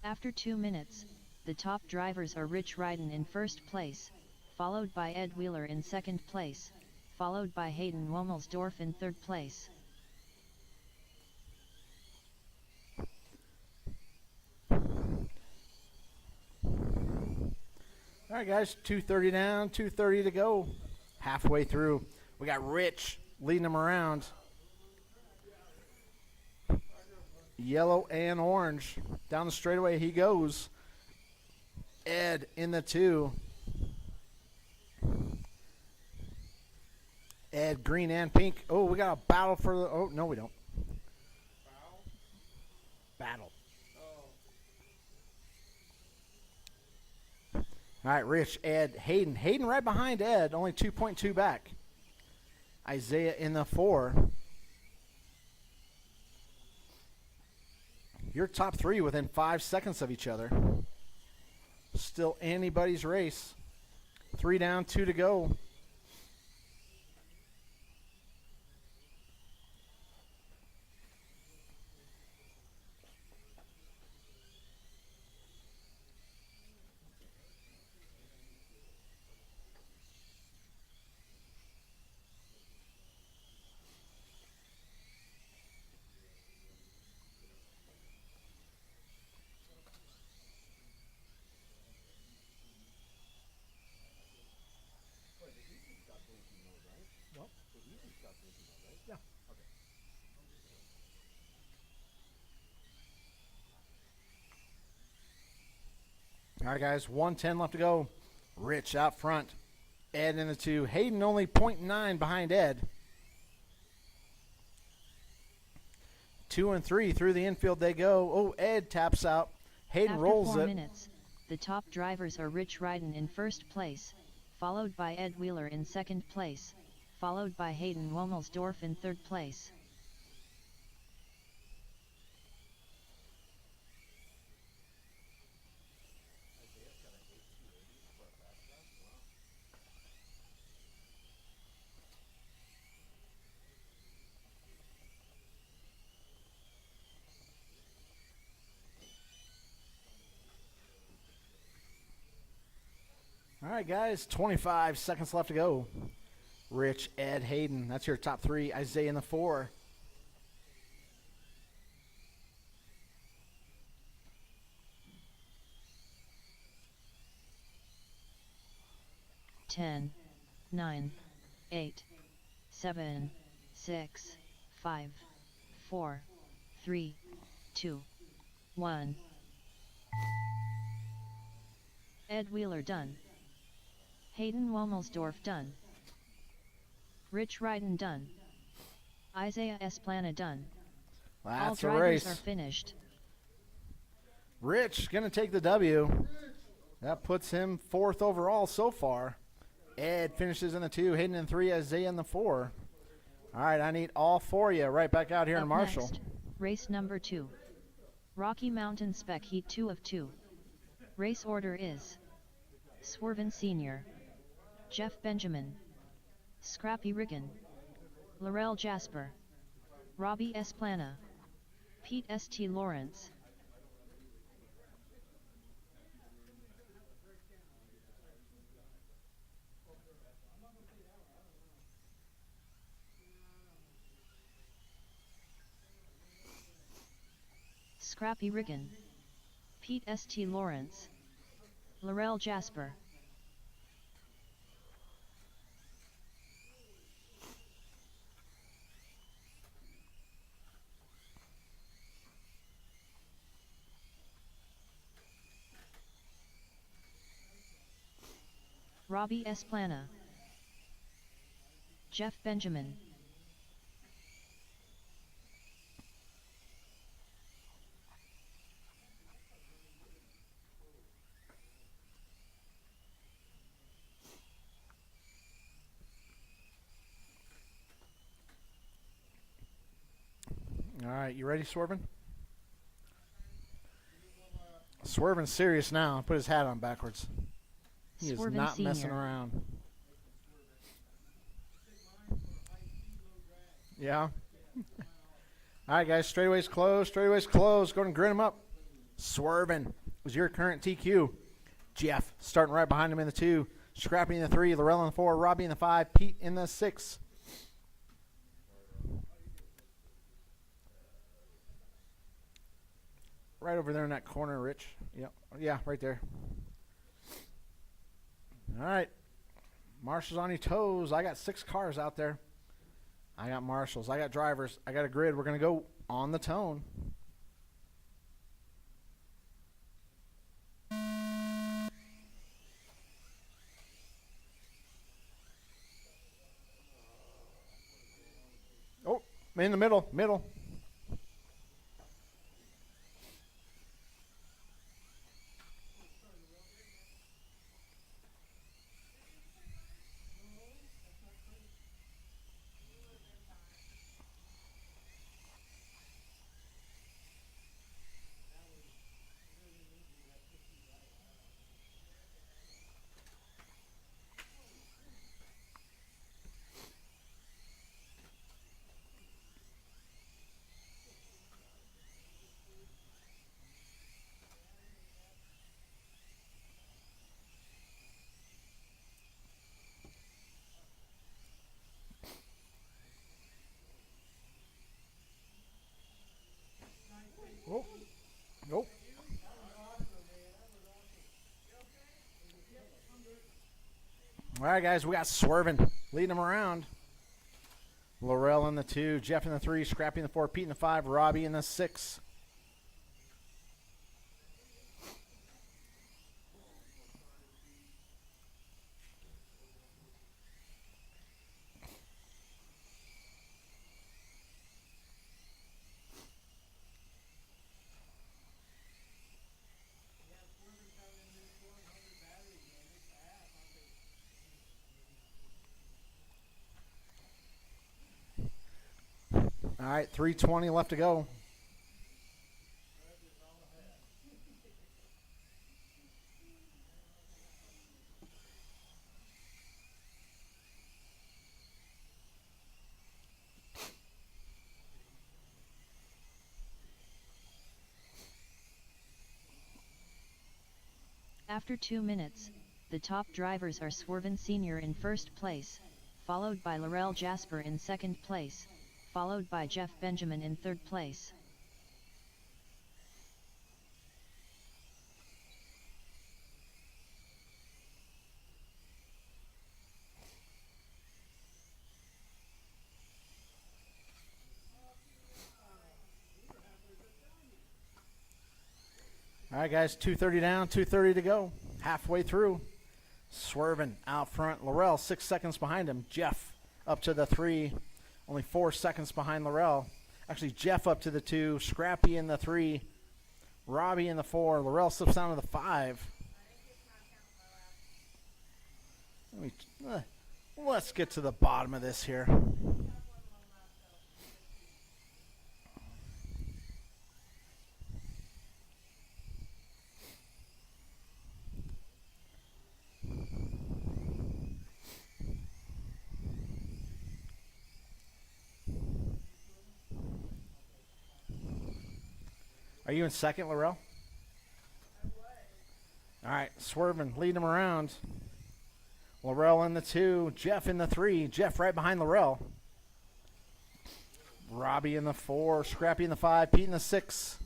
After 2 minutes, the top drivers are Rich Ryden in first place, followed by Ed Wheeler in second place, followed by Hayden Womelsdorf in third place. All right, guys, 2:30 down, 2:30 to go. Halfway through. We got Rich leading them around. Yellow and orange. Down the straightaway he goes. Ed in the 2. Ed, green and pink. Oh, we got a battle for the... Oh, no, we don't. Battle. All right, Rich, Ed, Hayden. Hayden right behind Ed, only 2.2 back. Isaiah in the 4. Your top 3 within 5 seconds of each other. Still anybody's race. 3 down, 2 to go. All right, guys, 1:10 left to go. Rich out front. Ed in the 2. Hayden only 0.9 behind Ed. 2 and 3 through the infield they go. Oh, Ed taps out. Hayden After rolls 4 it. minutes, the top drivers are Rich Ryden in first place, followed by Ed Wheeler in second place, followed by Hayden Womelsdorf in third place. All right, guys, 25 seconds left to go. Rich, Ed, Hayden. That's your top 3. Isaiah in the 4. 10, 9, 8, 7, 6, 5, 4, 3, 2, 1. Ed Wheeler done. Hayden Womelsdorf done. Rich Ryden done. Isaiah Esplana done. All That's a drivers race. are finished. Rich going to take the W. That puts him 4th overall so far. Ed finishes in the 2, Hayden in 3, Isaiah in the 4. All right, I need all 4 of you right back out here in Up Marshall. next, race number 2. Rocky Mountain Spec Heat 2 of 2. Race order is Swerven Sr., Jeff Benjamin, Scrappy Riggin, Laurel Jasper, Robbie Esplana, Pete St. Lawrence. Scrappy Riggin, Pete St. Lawrence, Laurel Jasper. Robbie Esplana, Jeff Benjamin. All right, you ready, Swervin? Swervin's serious now. Put his hat on backwards. He is Swerven not messing Sr., around. Yeah. All right, guys, straightaways closed. Straightaways closed. Go and grin him up. Swervin was your current TQ. Jeff starting right behind him in the 2. Scrappy in the 3. Laurel in the 4. Robbie in the 5. Pete in the 6. Right over there in that corner, Rich. Yep. Yeah, right there. All right. Marshall's on your toes. I got 6 cars out there. I got marshals. I got drivers. I got a grid. We're going to go on the tone. Oh, in the middle. Middle. Oh, nope. All right, guys, we got Swervin leading him around. Laurel in the 2, Jeff in the 3, Scrappy in the 4, Pete in the 5, Robbie in the 6. All right, 3:20 left to go. After 2 minutes, the top drivers are Swerven Sr. in first place, followed by Laurel Jasper in second place, followed by Jeff Benjamin in third place. All right, guys, 2:30 down, 2:30 to go. Halfway through. Swerving out front. Laurel, 6 seconds behind him. Jeff up to the 3, only 4 seconds behind Laurel. Actually, Jeff up to the 2, Scrappy in the 3, Robbie in the 4. Laurel slips down to the 5. Let's get to the bottom of this here. Are you in second, Laurel? All right, swerving, leading him around. Laurel in the 2, Jeff in the 3. Jeff right behind Laurel. Robbie in the 4, Scrappy in the 5, Pete in the 6.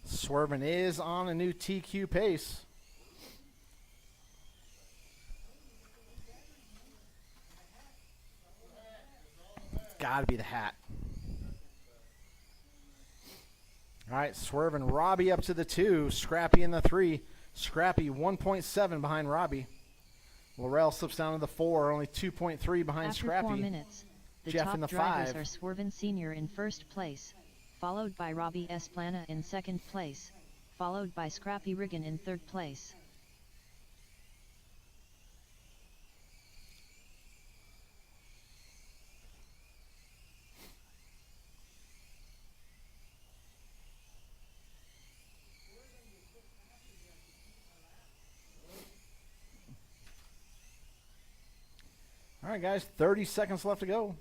Swerving is on a new TQ pace. Got to be the hat. All right, swerving. Robbie up to the 2. Scrappy in the 3. Scrappy 1.7 behind Robbie. Laurel slips down to the 4, only 2.3 behind After Scrappy. 4 minutes, the Jeff top in the drivers 5. are Swervin Sr. in first place, followed by Robbie Esplana in second place, followed by Scrappy Riggin in third place. All right, guys, 30 seconds left to go.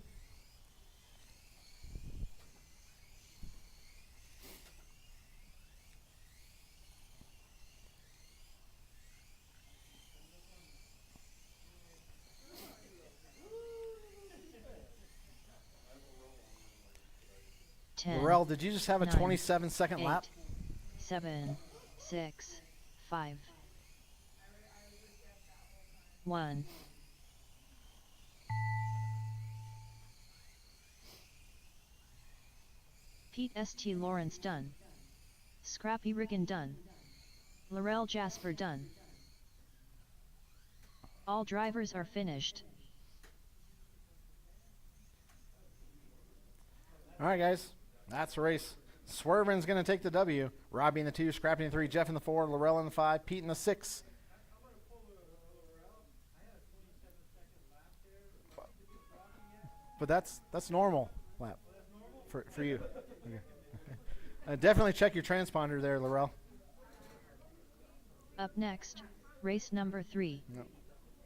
Laurel, did you just have a 27-second lap? 7, 6, 5, 1. Pete St. Lawrence done. Scrappy Riggin done. Laurel Jasper done. All drivers are finished. All right, guys, that's the race. Swervin's going to take the W. Robbie in the 2, Scrappy in the 3, Jeff in the 4, Laurel in the 5, Pete in the 6. But that's normal lap for you. Okay. Definitely check your transponder there, Laurel. Up next, race number 3.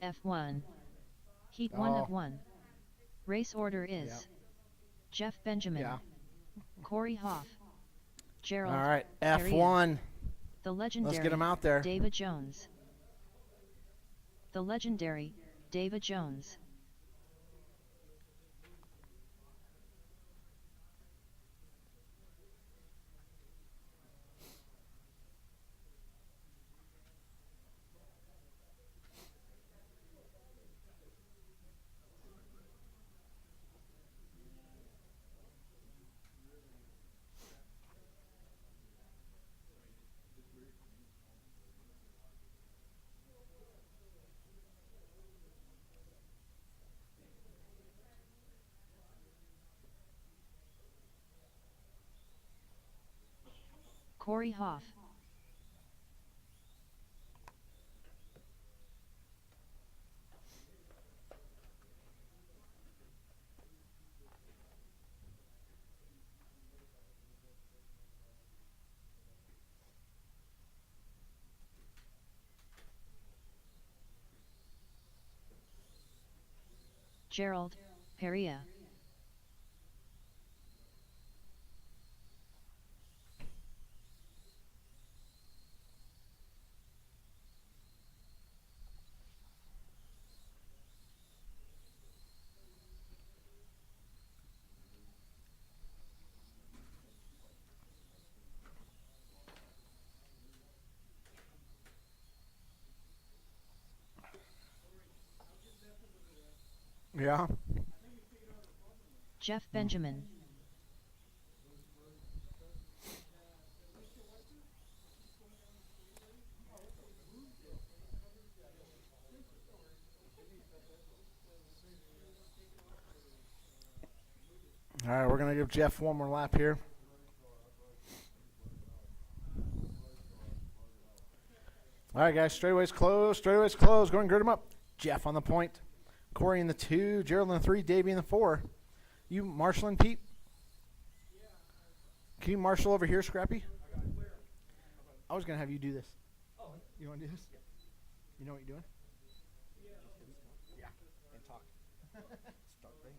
Yep. F1. Heat 1 of 1. Race order is Jeff Benjamin, Corey Hoff, Gerald. All right, Perea, F1. the legendary Let's get him out there. David Jones. The legendary David Jones. Corey Hoff. Gerald Perea. Yeah. Jeff Benjamin. All right, we're going to give Jeff one more lap here. All right, guys, straightaways closed, straightaways closed. Go and gird him up. Jeff on the point. Corey in the 2, Gerald in the 3, Davey in the 4. You marshalling, Pete? Can you marshal over here, Scrappy? I was going to have you do this. You want to do this? You know what you're doing? Yeah, and talk. Start things.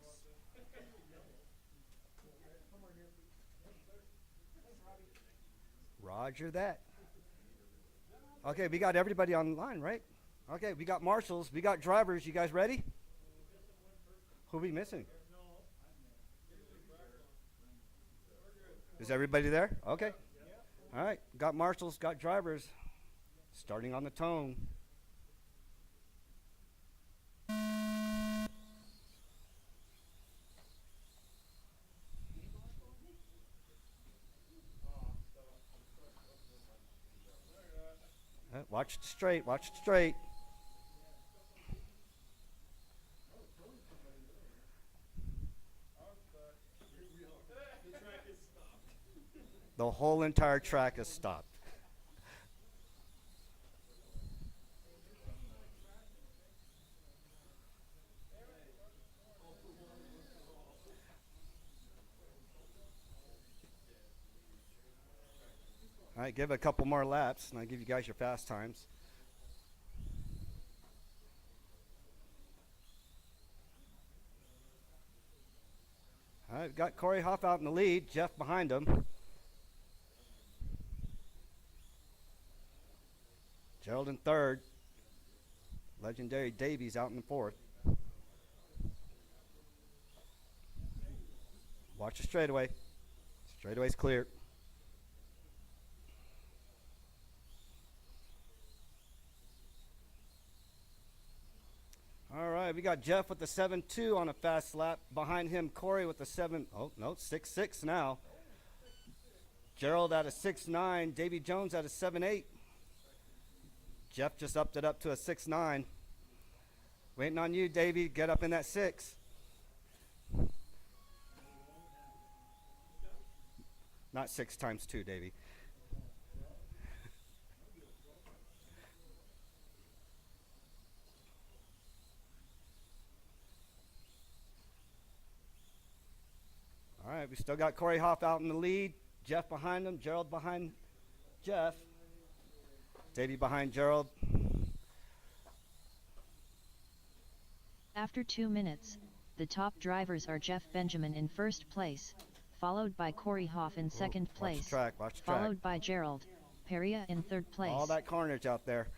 Roger that. Okay, we got everybody online, right? Okay, we got marshals, we got drivers. You guys ready? Who are we missing? Is everybody there? Okay. All right, got marshals, got drivers. Starting on the tone. Watch it straight, watch it straight. The whole entire track is stopped. All right, give it a couple more laps, and I'll give you guys your fast times. All right, we've got Corey Hoff out in the lead, Jeff behind him. Gerald in third. Legendary Davies out in the fourth. Watch the straightaway. Straightaway's clear. All right, we got Jeff with the 7.2 on a fast lap. Behind him, Corey with the 6.6 now. Gerald at a 6.9. Davy Jones at a 7.8. Jeff just upped it up to a 6.9. Waiting on you, Davy. Get up in that 6. Not 6 times 2, Davy. All right, we still got Corey Hoff out in the lead. Jeff behind him. Gerald behind Jeff. Davey behind Gerald. After 2 minutes, the top drivers are Jeff Benjamin in first place, followed by Corey Hoff in second place, Watch the track, watch the track. followed by Gerald Peria in third place. All that carnage out there.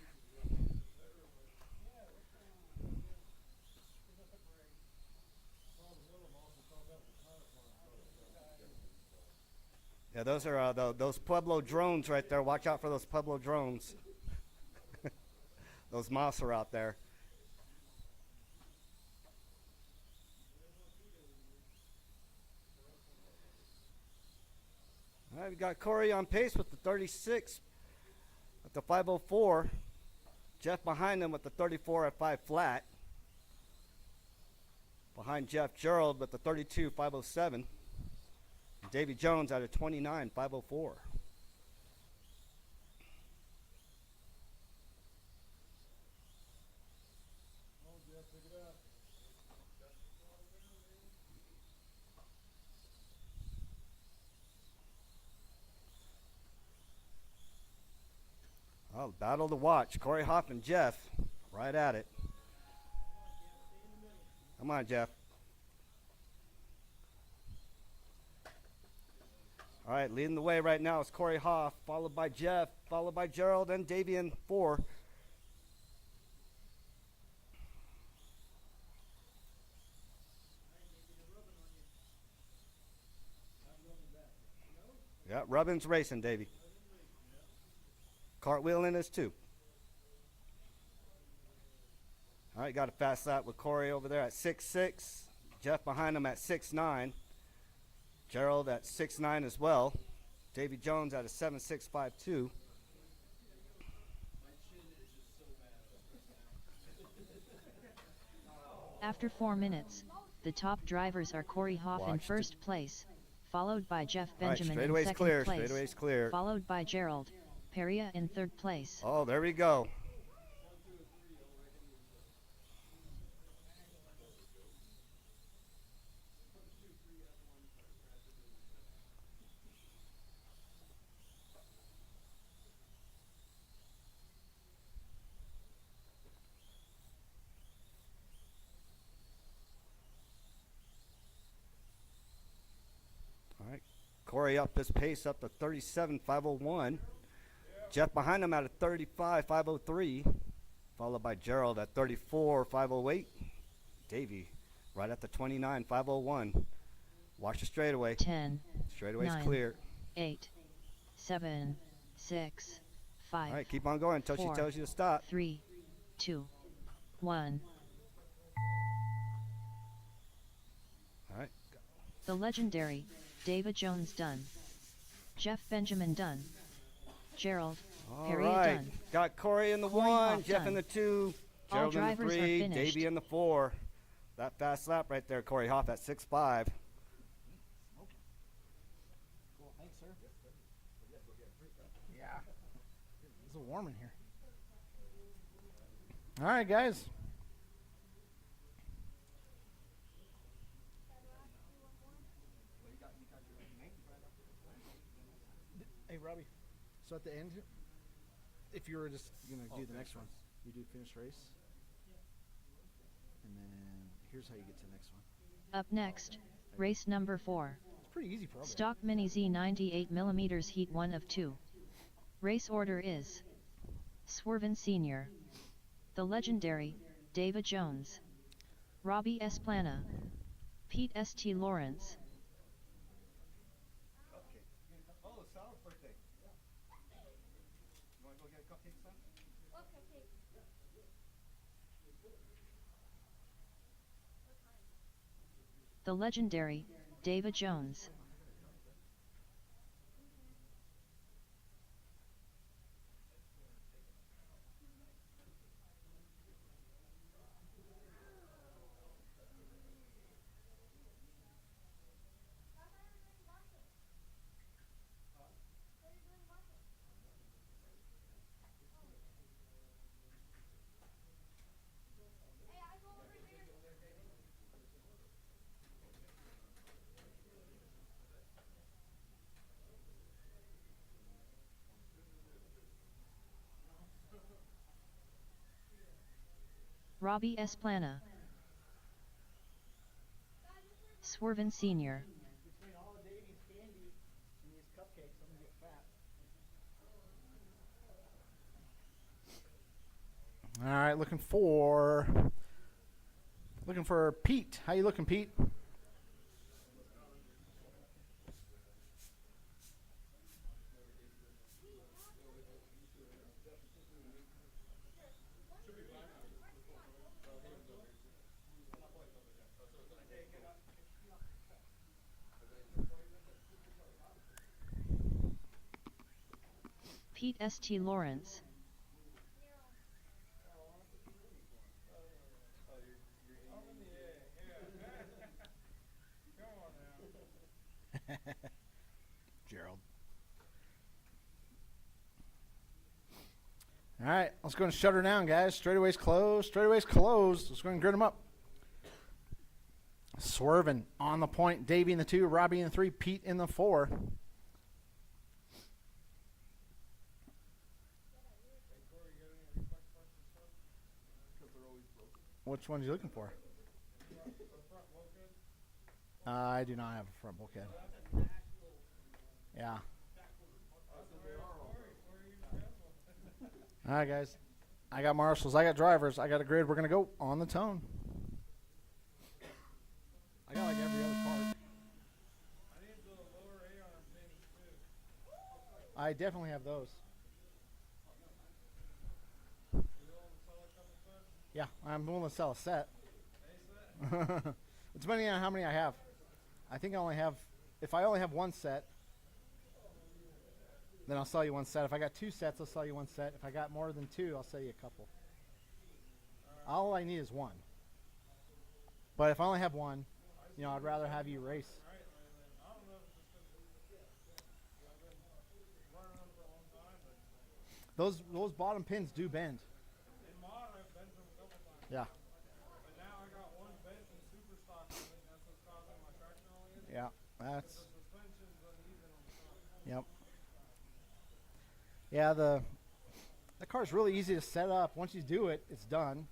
Yeah, those are those Pueblo drones right there. Watch out for those Pueblo drones. Those mouse are out there. All right, we got Corey on pace with the 36 at the 504. Jeff behind him with the 34 at 5 flat. Behind Jeff, Gerald with the 32 507. Davy Jones at a 29 504. Oh, battle to watch. Corey Hoff and Jeff right at it. Come on, Jeff. All right, leading the way right now is Corey Hoff, followed by Jeff, followed by Gerald and Davey in 4. Yeah, Rubbin's racing, Davey. Cartwheel in his 2. All right, got a fast lap with Corey over there at 6.6. Jeff behind him at 6.9. Gerald at 6.9 as well. Davy Jones at a 7.652. After 4 minutes, the top drivers are Corey Hoff in first place, followed by Jeff Benjamin in second place, Straightaway's clear. followed by Gerald Peria in third place. Oh, there we go. All right, Corey up his pace up to 37.501. Jeff behind him at a 35.503, followed by Gerald at 34.508. Davey right at the 29.501. Watch the straightaway. 10, Straightaway's 9, clear. 8, 7, 6, 5. All right, keep on going until she 4, tells you to stop. 3, 2, 1. All right. The legendary David Jones done. Jeff Benjamin done. Gerald All Peria right. done. Got Corey in the Corey 1, Hoff Jeff in done. the 2, All Gerald in the drivers are 3, finished. Davey in the 4. That fast lap right there, Corey Hoff at 6.5. Cool, thanks, sir. Yeah. It's a warm in here. All right, guys. Hey, Robbie. So at the end, if you were just gonna do the next one, you do finish race, and then here's how you get to the next one. Up next, race number 4. It's pretty easy, probably. Stock Mini Z 98mm Heat 1 of 2. Race order is Swerven Sr., the legendary David Jones, Robbie Esplana, Pete St. Lawrence. Oh, Sal's birthday. You want to go get a cupcake, son? The legendary David Jones. Robbie Esplana, Swerven Sr., Between all of Davy's candy and these cupcakes, I'm gonna get fat. All right, looking for Pete. How you looking, Pete? Pete St. Lawrence. Gerald. All right, let's go and shut her down, guys. Straightaway's closed. Straightaway's closed. Let's go and grid them up. Swerving on the point. Davey in the 2, Robbie in the 3, Pete in the 4. Which ones are you looking for? I do not have a front bulkhead. Yeah. All right, guys. I got marshals. I got drivers. I got a grid. We're going to go on the tone. I got like every other part. I need the lower A-arm things too. I definitely have those. You know the solid couple stuff? Yeah, I'm willing to sell a set. Depending on how many I have. I think I only have, if I only have one set, then I'll sell you one set. If I got two sets, I'll sell you one set. If I got more than two, I'll sell you a couple. All I need is one. But if I only have one, you know, I'd rather have you race. Those bottom pins do bend. Yeah. But now I got one bent and super stock on it, and that's what's causing my tractor only. Yeah, that's. The suspension's uneven on the front. Yep. Yeah, the car's really easy to set up. Once you do it, it's done.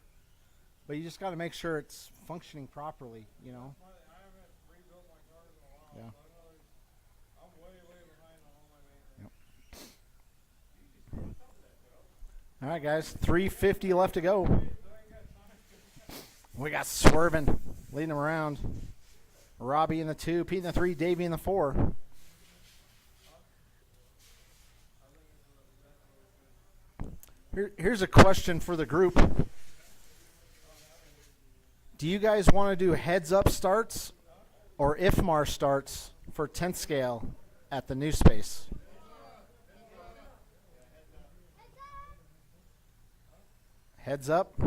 But you just got to make sure it's functioning properly, you know. I haven't rebuilt my cars in a while. Yeah. So I know I'm way behind on all my maintenance. Yep. All right, guys, 350 left to go. We got Swervin leading him around. Robbie in the 2, Pete in the 3, Davey in the 4. Here's a question for the group. Do you guys want to do heads-up starts or IFMAR starts for 10th scale at the new space? Heads up.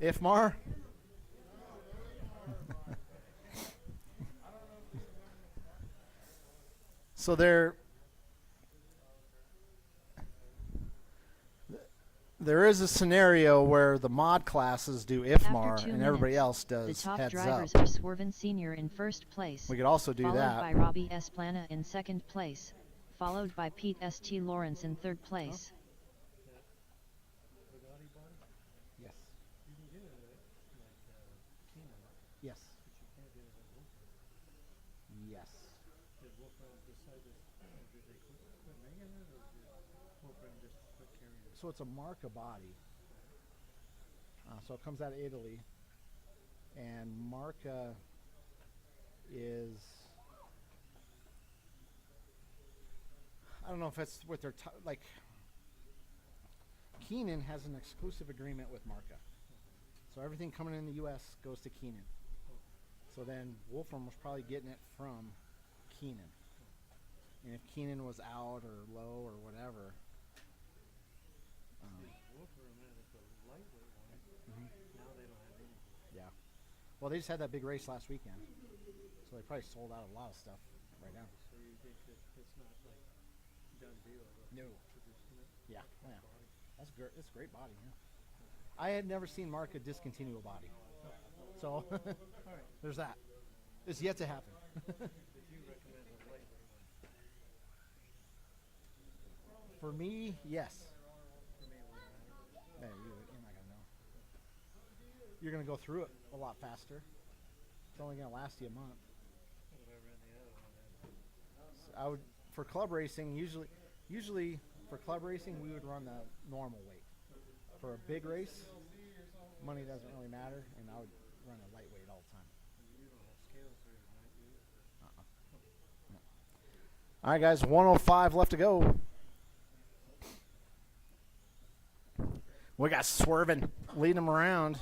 IFMAR? So there is a scenario where the mod classes do IFMAR After 2 and everybody minutes, else The does top heads drivers up. are Swervin Sr. in first place, We could also do followed that. by Robbie S. Plana in second place, followed by Pete St. Lawrence in third place. Yes. Yes. Yes. So it's a Marca body. So it comes out of Italy. And Marca is, I don't know if it's what they're, like, Keenan has an exclusive agreement with Marca. So everything coming in the U.S. goes to Keenan. So then Wolfram was probably getting it from Keenan. And if Keenan was out or low or whatever. Yeah. Well, they just had that big race last weekend. So they probably sold out a lot of stuff right now. So you think that it's not like done deal? No. Yeah. Oh, yeah. That's great. It's a great body. Yeah. I had never seen Marca discontinue a body. So there's that. It's yet to happen. For me, yes. Yeah, you're not gonna know. You're gonna go through it a lot faster. It's only gonna last you a month. So I would, for club racing, usually for club racing we would run the normal weight. For a big race, money doesn't really matter, and I would run a lightweight all the time. No. All right, guys, 105 left to go. We got Swervin leading them around.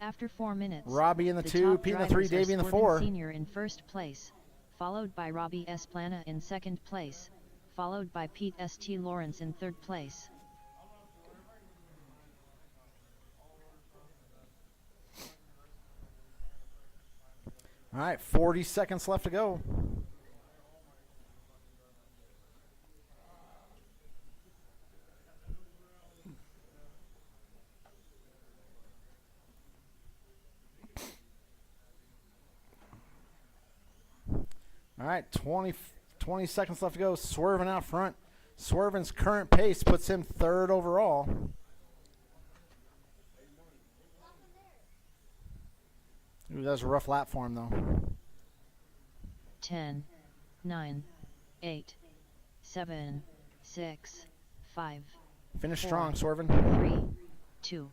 After 4 minutes, Robbie in the 2, top Pete in the 3, drivers are Davey in the Swervin 4. Sr. in first place, followed by Robbie S. Plana in second place, followed by Pete St. Lawrence in third place. All right, 40 seconds left to go. All right, 20 seconds left to go. Swervin out front. Swervin's current pace puts him third overall. Ooh, that was a rough lap for him, though. 10, 9, 8, 7, 6, 5, Finish 4, strong, Swervin. 3, 2,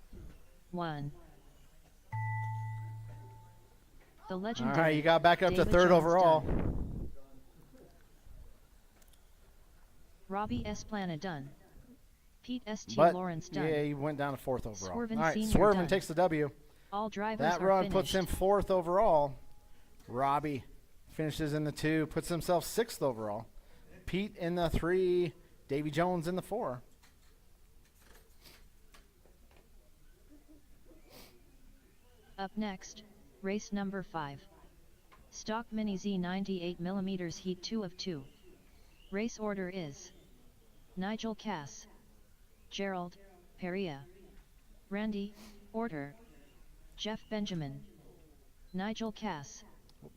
1. The All legendary right, you got back up to David third Jones overall. done. Robbie S. Plana done. Pete St. But Lawrence done. yeah, he went down to 4th overall. Swervin All right, Senior Swervin done. takes the W. All drivers That are run finished. puts him 4th overall. Robbie finishes in the 2, puts himself 6th overall. Pete in the 3, Davy Jones in the 4. Up next, race number 5. Stock Mini Z 98mm Heat 2 of 2. Race order is Nigel Cass, Gerald, Perea, Randy, Order, Jeff Benjamin, Nigel Cass,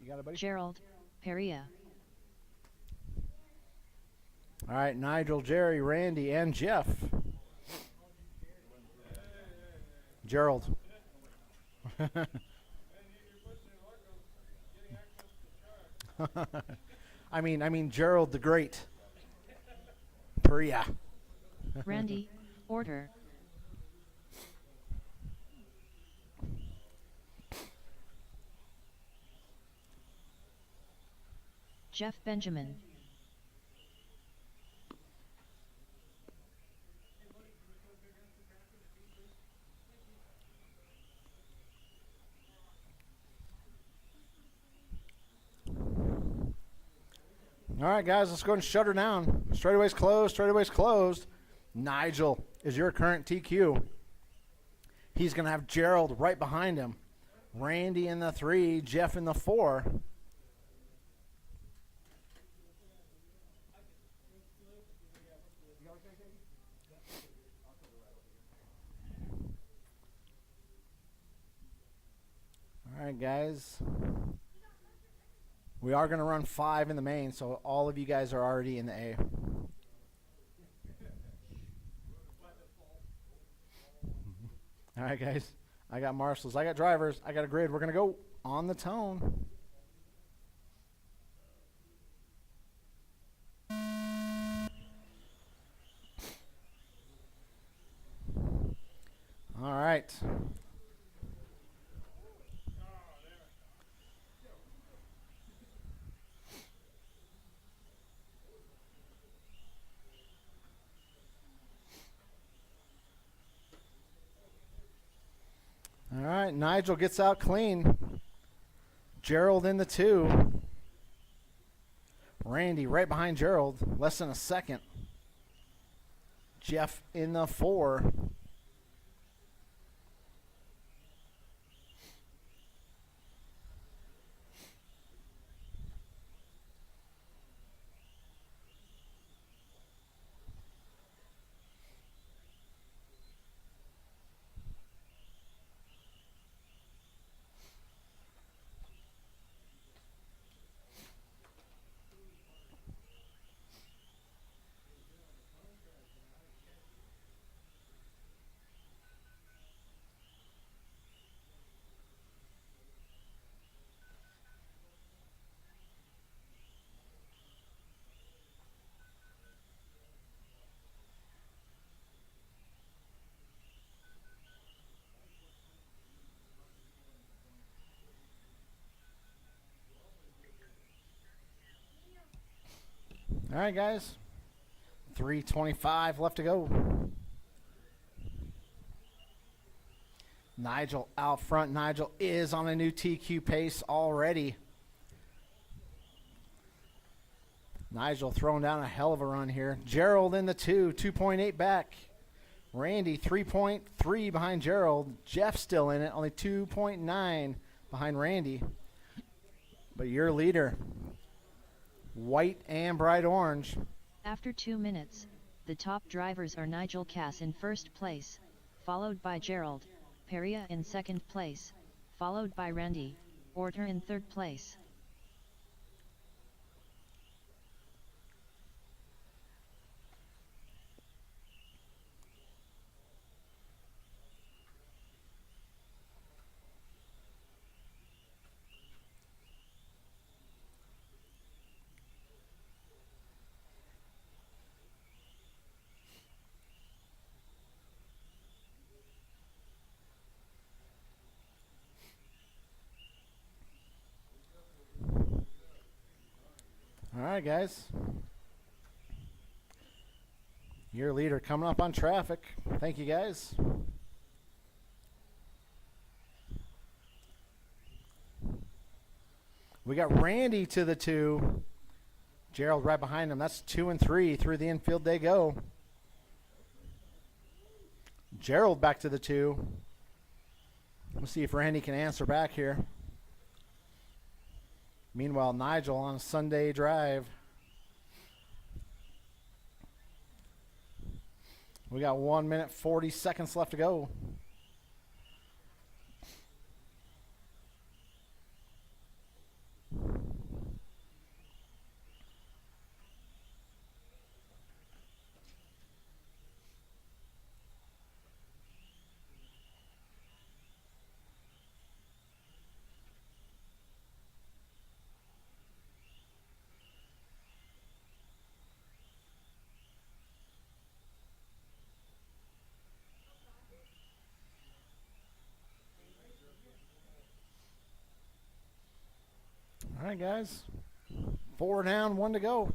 You got it, buddy? Gerald, Perea. All right, Nigel, Jerry, Randy, and Jeff. Gerald. I mean Gerald the Great. Perea. Randy, Order. Jeff Benjamin. All right, guys, let's go and shut her down. Straightaway's closed. Straightaway's closed. Nigel is your current TQ. He's going to have Gerald right behind him. Randy in the 3, Jeff in the 4. All right, guys. We are going to run 5 in the main, so all of you guys are already in the A. All right, guys. I got marshals. I got drivers. I got a grid. We're going to go on the tone. All right. All right, Nigel gets out clean. Gerald in the 2. Randy right behind Gerald, less than a second. Jeff in the 4. All right, guys. 3:25 left to go. Nigel out front. Nigel is on a new TQ pace already. Nigel throwing down a hell of a run here. Gerald in the 2, 2.8 back. Randy 3.3 behind Gerald. Jeff still in it, only 2.9 behind Randy. But your leader, white and bright orange. After 2 minutes, the top drivers are Nigel Cass in first place, followed by Gerald, Perea in second place, followed by Randy, Orter in third place. All right, guys. Your leader coming up on traffic. Thank you, guys. We got Randy to the 2. Gerald right behind him. That's 2 and 3. Through the infield they go. Gerald back to the 2. Let's see if Randy can answer back here. Meanwhile, Nigel on a Sunday drive. We got 1 minute, 40 seconds left to go. All right, guys. 4 down, 1 to go.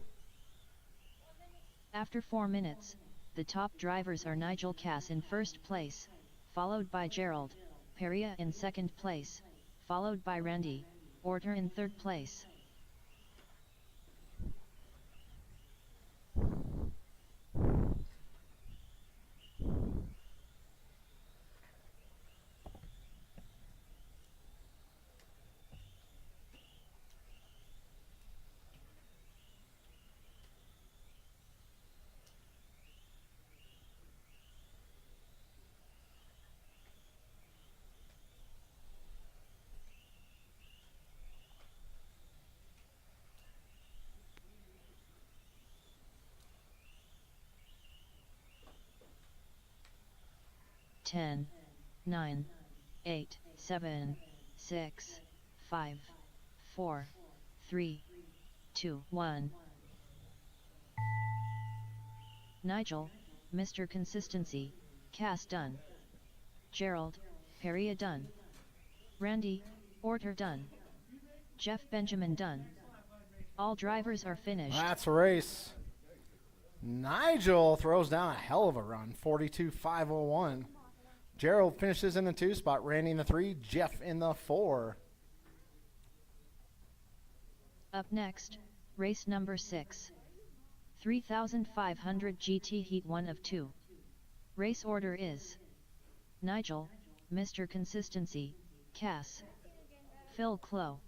After 4 minutes, the top drivers are Nigel Cass in first place, followed by Gerald Peria in second place, followed by Randy Orter in third place. Ten, 9, 8, 7, 6, 5, 4, 3, 2, 1. Nigel, Mr. Consistency, Cass done. Gerald, Peria done. Randy, Orter done. Jeff Benjamin done. All drivers are finished. That's a race. Nigel throws down a hell of a run, 42.501. Gerald finishes in the 2 spot, Randy in the 3, Jeff in the 4. Up next, race number 6. 3500 GT Heat 1 of 2. Race order is Nigel, Mr. Consistency, Cass, Phil Clow,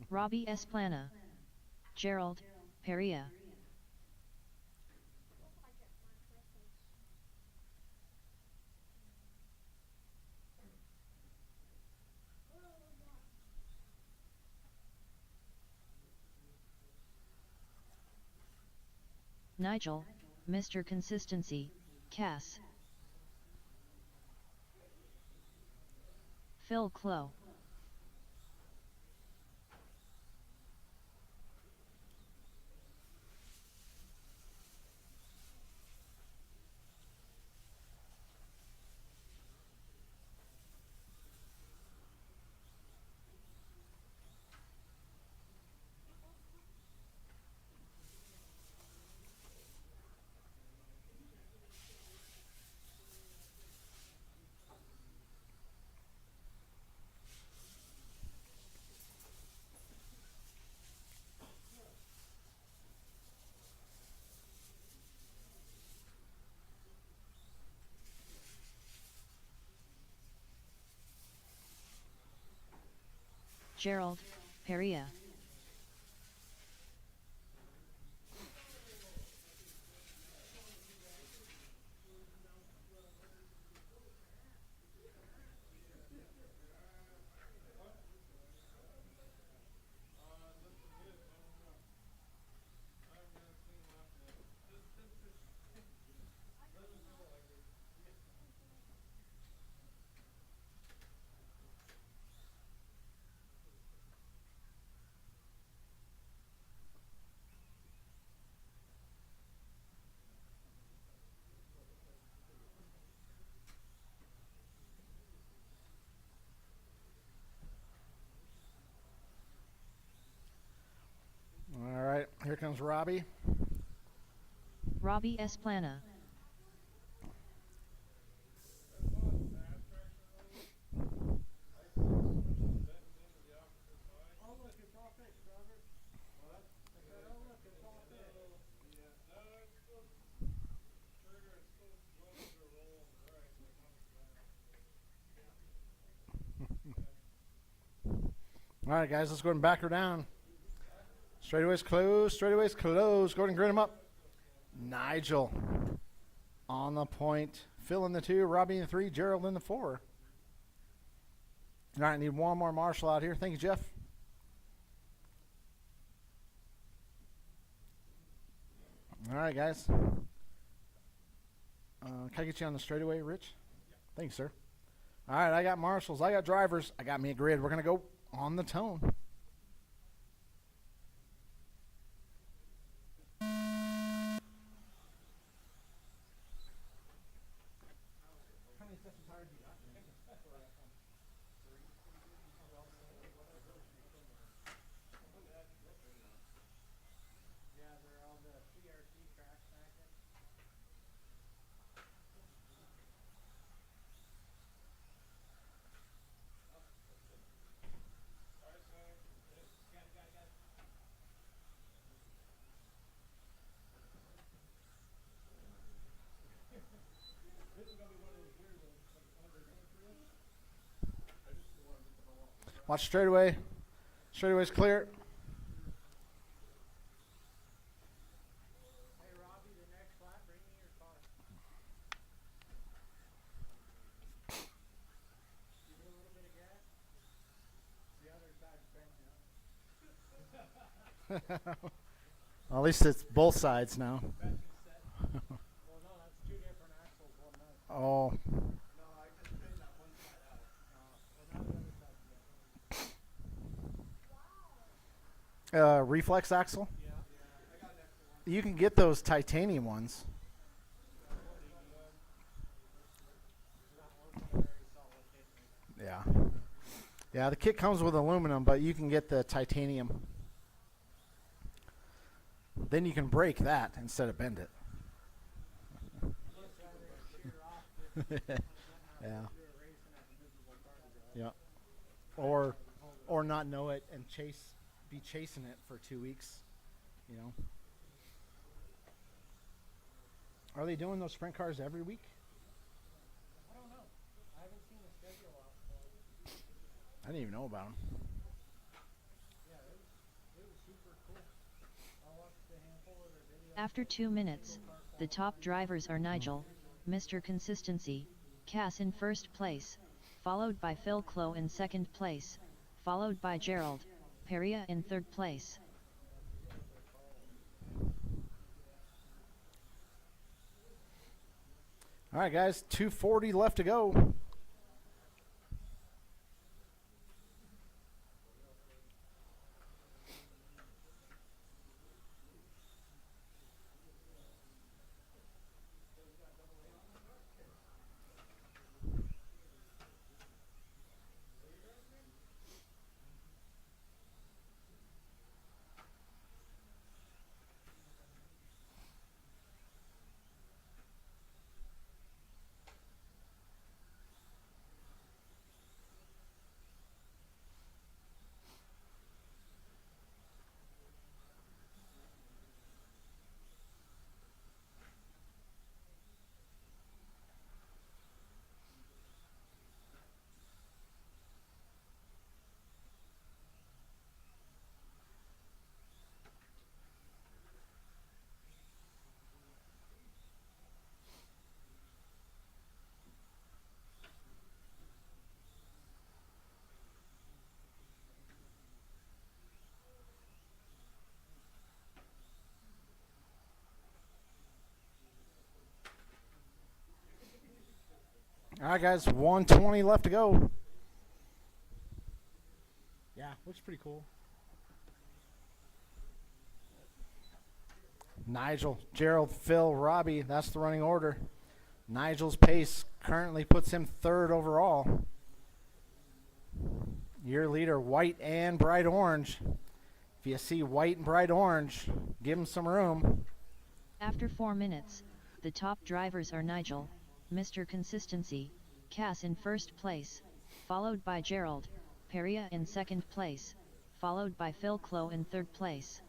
Robbie Esplana, Gerald Peria. Nigel, Mr. Consistency, Cass, Phil Clow. Gerald Peria. All right, here comes Robbie. Robbie Esplana, All right, guys, let's go ahead and back her down. Straightaway's closed. Straightaway's closed. Go ahead and grid him up. Nigel on the point. Phil in the 2. Robbie in the 3. Gerald in the 4. All right, need one more Marshall out here. Thank you, Jeff. All right, guys. Can I get you on the straightaway, Rich? Thanks, sir. All right, I got marshals. I got drivers. I got me a grid. We're going to go on the tone. Watch straightaway. Straightaway's clear. Hey, Robbie, the next lap, bring me your car. Give it a little bit of gas. The other side's bent now. Well, at least it's both sides now. Well, no, that's two different axles, one night. Oh. No, I just straightened that one side out. Well, now the other side's bent. Reflex axle. Yeah, I got an extra one. You can get those titanium ones. Yeah. Yeah, the kit comes with aluminum, but you can get the titanium. Then you can break that instead of bend it. Yeah. Yeah. Or not know it and be chasing it for 2 weeks, you know. Are they doing those sprint cars every week? I don't know. I haven't seen the schedule out. I didn't even know about them. Yeah, it was super cool. I watched a handful of their videos. After 2 minutes, the top drivers are Nigel, Mr. Consistency, Cass in first place, followed by Phil Clow in second place, followed by Gerald, Peria in third place. All right, guys, 240 left to go. All right, guys, 120 left to go. Yeah, looks pretty cool. Nigel, Gerald, Phil, Robbie, that's the running order. Nigel's pace currently puts him third overall. Your leader, white and bright orange. If you see white and bright orange, give him some room. After 4 minutes, the top drivers are Nigel, Mr. Consistency, Cass in first place, followed by Gerald, Peria in second place, followed by Phil Clow in third place.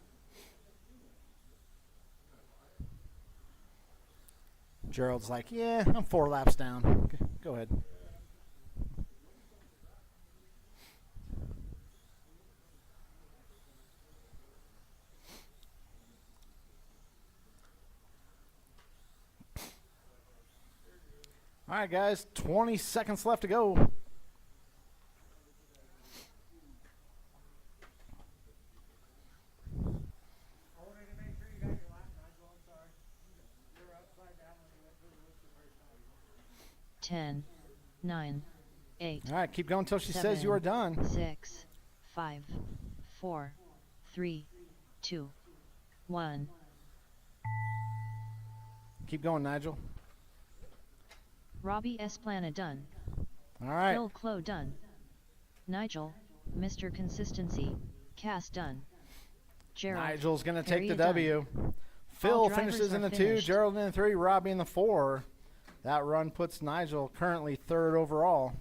Gerald's like, yeah, I'm 4 laps down. Okay, go ahead. All right, guys, 20 seconds left to go. I wanted to make sure you got your lap, Nigel. I'm sorry. You were upside down when you went through the whoops the first time. 10, 9, 8. All right, keep going until she says 7, you are done. 6, 5, 4, 3, 2, 1. Keep going, Nigel. Robbie Esplana done. All right. Phil Clo done. Nigel, Mr. Consistency, Cass done. Gerald, Nigel's going to take the area done. W. All Phil drivers finishes in are the 2, finished. Gerald in the 3, Robbie in the 4. That run puts Nigel currently 3rd overall.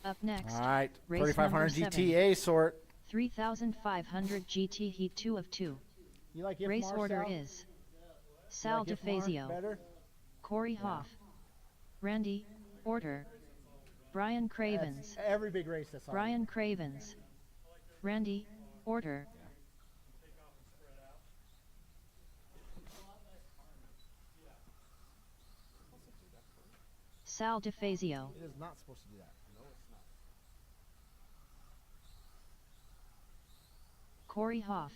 Up next, All right, race 3500 number 7. GTA sort. 3500 GT Heat 2 of 2. You like Race order is Sal DeFazio, Corey Hoff, Randy, Order, Brian Cravens, Every big race that's on. Brian Cravens, Randy, Order, Sal DeFazio, It is not supposed to do that. No, it's not. Corey Hoff,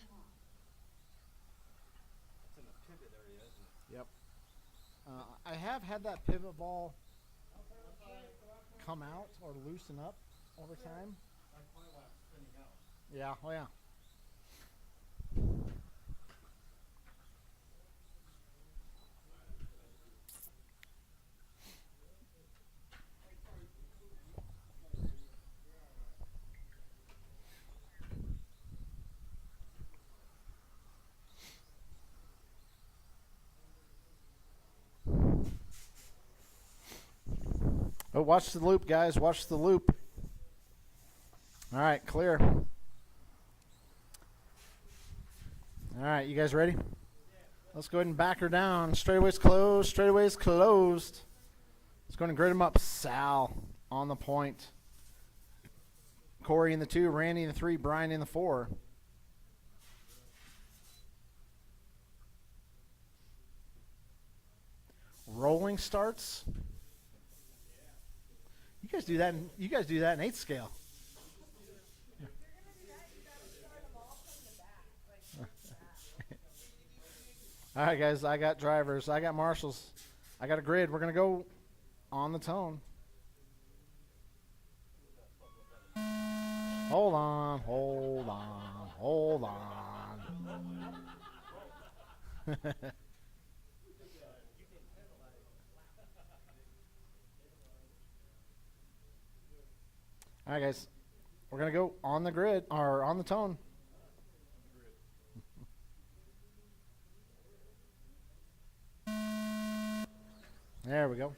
Yep. I have had that pivot ball come out or loosen up over time. Yeah, oh yeah. Oh, watch the loop, guys. Watch the loop. All right, clear. All right, you guys ready? Let's go ahead and back her down. Straightaway's closed. Straightaway's closed. Let's go ahead and grid them up. Sal on the point. Corey in the 2, Randy in the 3, Brian in the 4. Rolling starts. You guys do that. You guys do that in 8 scale. All right, guys. I got drivers. I got marshals. I got a grid. We're gonna go on the tone. Hold on. Hold on. Hold on. All right, guys. We're going to go on the grid, or on the tone. There we go.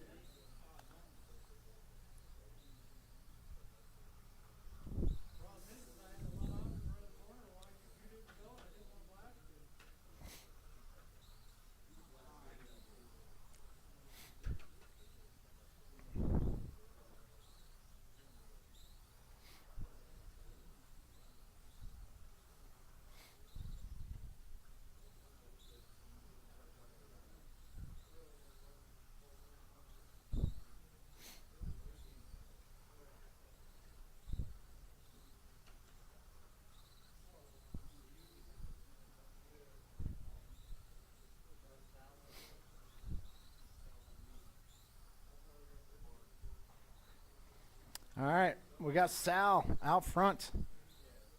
All right, we got Sal out front.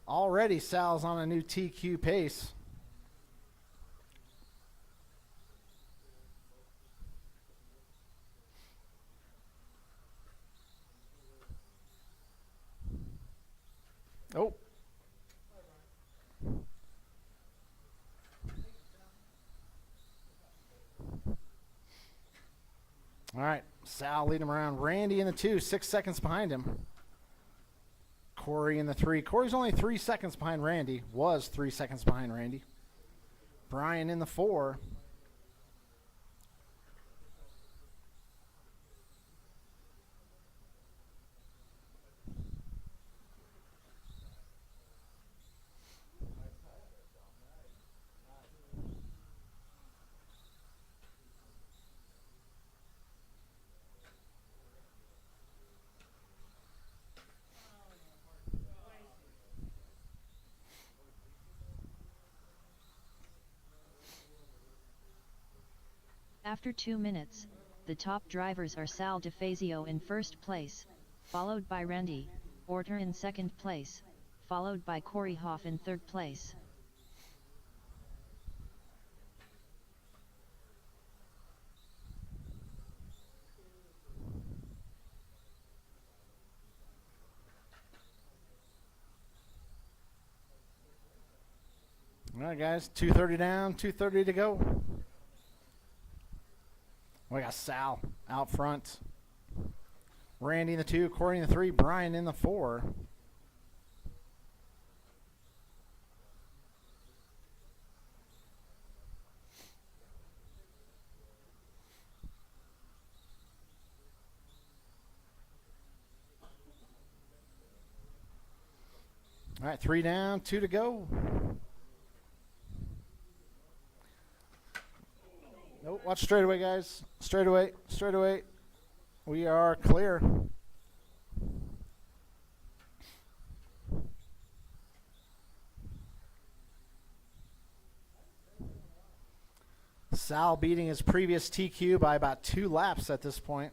Already Sal's on a new TQ pace. Oh. All right, Sal leading him around. Randy in the 2, 6 seconds behind him. Corey in the 3. Corey's only 3 seconds behind Randy. Was 3 seconds behind Randy. Brian in the 4. After 2 minutes, the top drivers are Sal DeFazio in first place, followed by Randy Orter in second place, followed by Corey Hoff in third place. All right, guys, 2:30 down, 2:30 to go. We got Sal out front. Randy in the 2, Corey in the 3, Brian in the 4. All right, 3 down, 2 to go. Nope, watch straightaway, guys. Straightaway, straightaway. We are clear. Sal beating his previous TQ by about 2 laps at this point.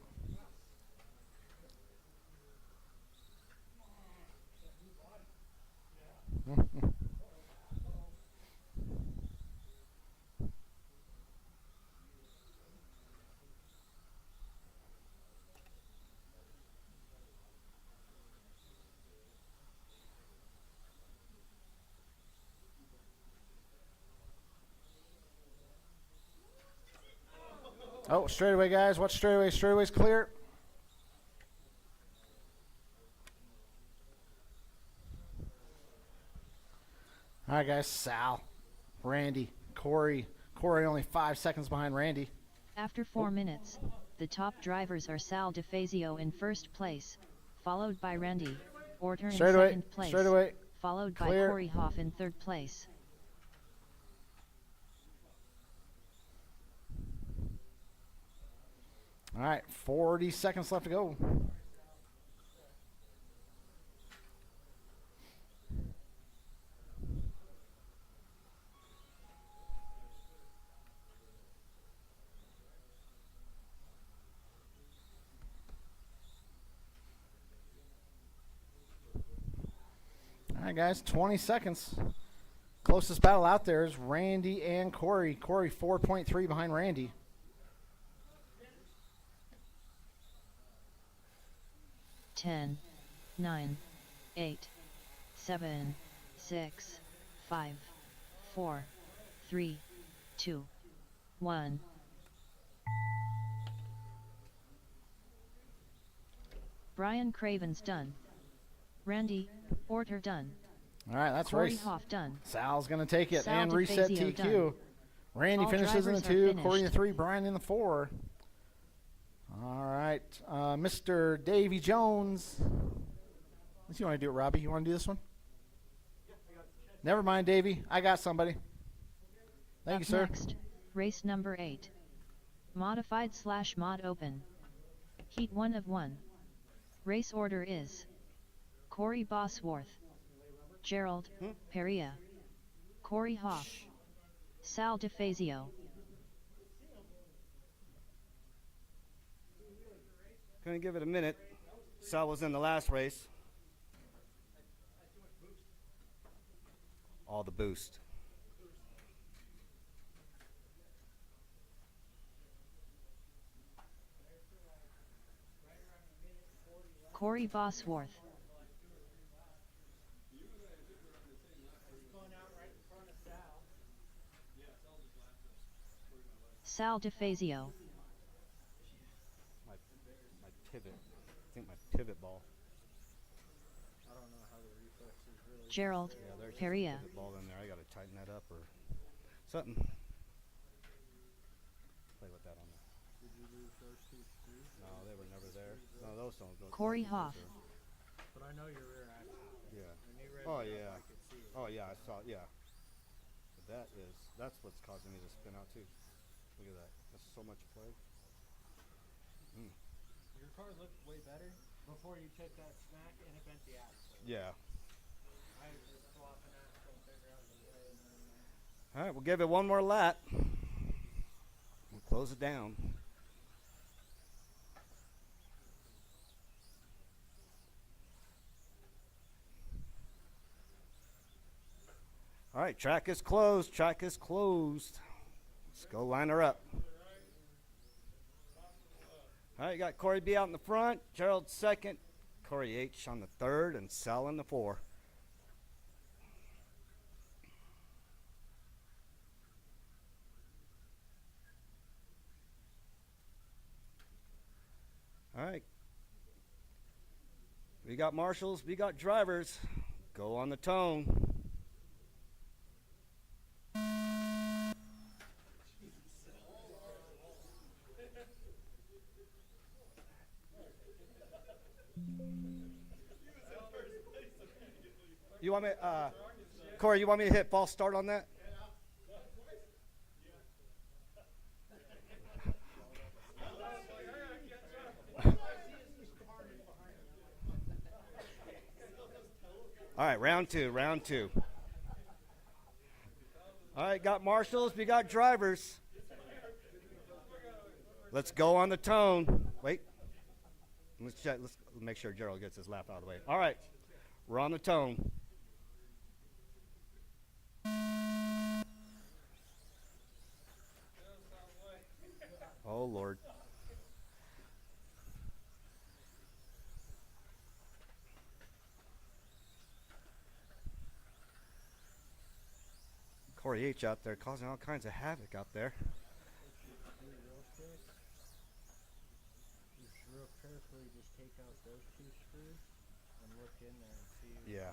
Oh, straightaway, guys. Watch straightaway. Straightaway's clear. All right, guys. Sal, Randy, Corey. Corey only 5 seconds behind Randy. After 4 minutes, the top drivers are Sal DeFazio in first place, followed by Randy Orter in second place, straightaway, followed clear. by Corey Hoff in third place. All right, 40 seconds left to go. All right, guys, 20 seconds. Closest battle out there is Randy and Corey. Corey 4.3 behind Randy. 10, 9, 8, 7, 6, 5, 4, 3, 2, 1. Brian Craven's done. Randy Orter done. All right, that's Corey race. Hoff done. Sal's going to take it Sal and reset DeFazio TQ. done. Randy All finishes in the drivers are 2, Corey in the finished. 3, Brian in the 4. All right, Mr. Davy Jones. What you want to do, Robbie? You want to do this one? Never mind, Davy. I got somebody. Thank you, sir. Next, race number 8. Modified/mod open. Heat 1 of 1. Race order is Corey Bosworth, Gerald Perea, Corey Hoff, Sal DeFazio. Gonna give it a minute. Sal was in the last race. All the boost. Corey Bosworth, Sal DeFazio, My pivot. I think my pivot ball. Gerald Yeah, there's Perea, a pivot ball in there. I gotta tighten that up or something. Play with that on there. Did you do first two? No, they were never there. No, those don't go. Corey Hoff, But I know your rear axle. Yeah. When you read Oh it, yeah. I could see it. Oh yeah, I saw. Yeah. But that's what's causing me to spin out too. Look at that. That's so much play. Your car looked way better before you took that smack and it bent the axle. Yeah. I was just swapping axle and figure out the way and then All right, we'll give it one more lap. We'll close it down. All right, track is closed. Track is closed. Let's go line her up. All right, you got Corey B out in the front, Gerald second, Corey H on the third, and Sal in the 4. All right. We got marshals, we got drivers. Go on the tone. You want me, Corey, you want me to hit false start on that? All right, round two. All right, got marshals, we got drivers. Let's go on the tone. Wait. Let's check. Let's make sure Gerald gets his lap out of the way. All right, we're on the tone. Oh, Lord. Corey H out there causing all kinds of havoc out there. Just real carefully, just take out those 2 screws and look in there and see. Yeah.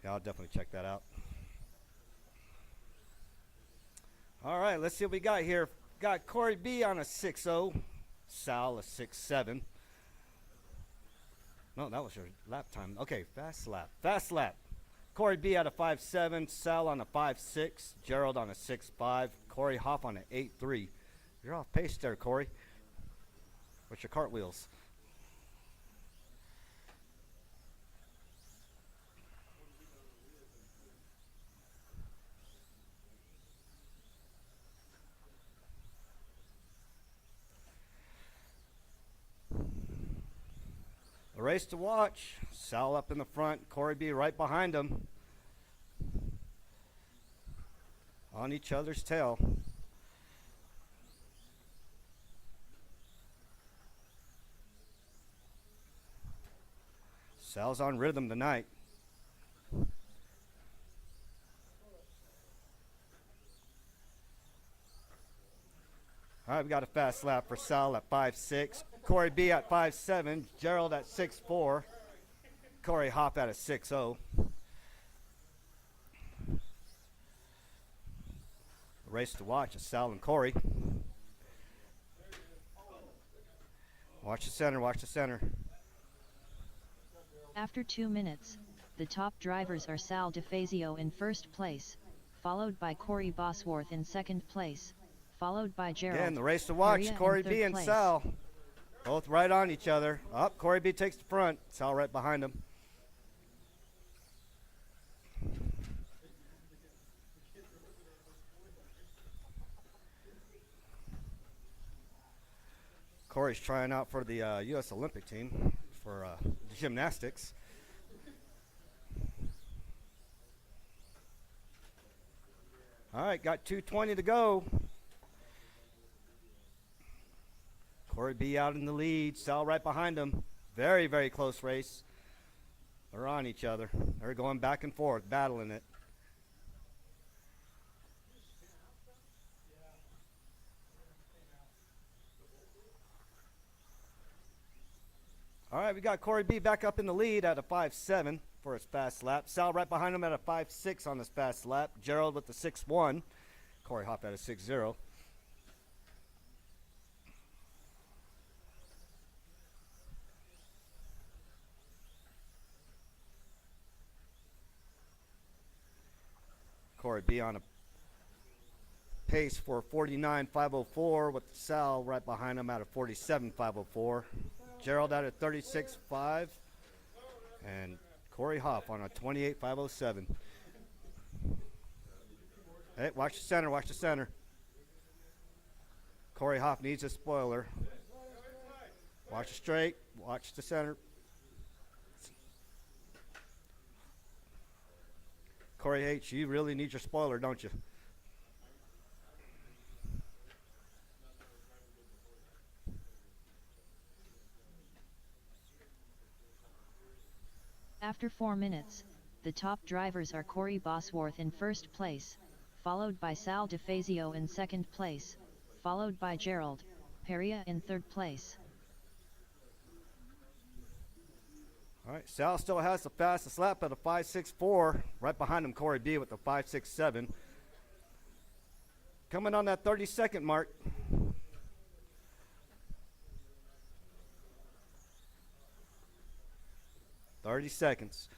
Yeah, I'll definitely check that out. All right, let's see what we got here. Got Corey B on a 6.0, Sal a 6.7. No, that was your lap time. Okay, fast lap. Corey B at a 5.7, Sal on a 5.6, Gerald on a 6.5, Corey Hoff on an 8.3. You're off pace there, Corey. What's your cartwheels? A race to watch. Sal up in the front, Corey B right behind him. On each other's tail. Sal's on rhythm tonight. All right, we got a fast lap for Sal at 5.6. Corey B at 5.7. Gerald at 6.4. Corey Hopp at a 6.0. Race to watch is Sal and Corey. Watch the center. After 2 minutes, the top drivers are Sal DeFazio in first place, followed by Corey Bosworth in second place, followed by Gerald. Again, the race to watch, Perea Corey in B third and place. Sal. Both right on each other. Up, Corey B takes the front. Sal right behind him. Corey's trying out for the U.S. Olympic team for gymnastics. All right, got 2:20 to go. Corey B out in the lead. Sal right behind him. Very, very close race. They're on each other. They're going back and forth, battling it. All right, we got Corey B back up in the lead at a 5.7 for his fast lap. Sal right behind him at a 5.6 on his fast lap. Gerald with the 6.1. Corey Hopp at a 6.0. Corey B on a pace for 49.504 with Sal right behind him at a 47.504. Gerald at a 36.5 and Corey Hoff on a 28.507. Hey, watch the center, watch the center. Corey Hoff needs a spoiler. Watch the straight, watch the center. Corey H., you really need your spoiler, don't you? After 4 minutes, the top drivers are Corey Bosworth in first place, followed by Sal DeFazio in second place, followed by Gerald Peria in third place. All right, Sal still has the fastest lap at a 5.64. Right behind him, Corey B with the 5.67. Coming on that 30-second mark. "30 seconds.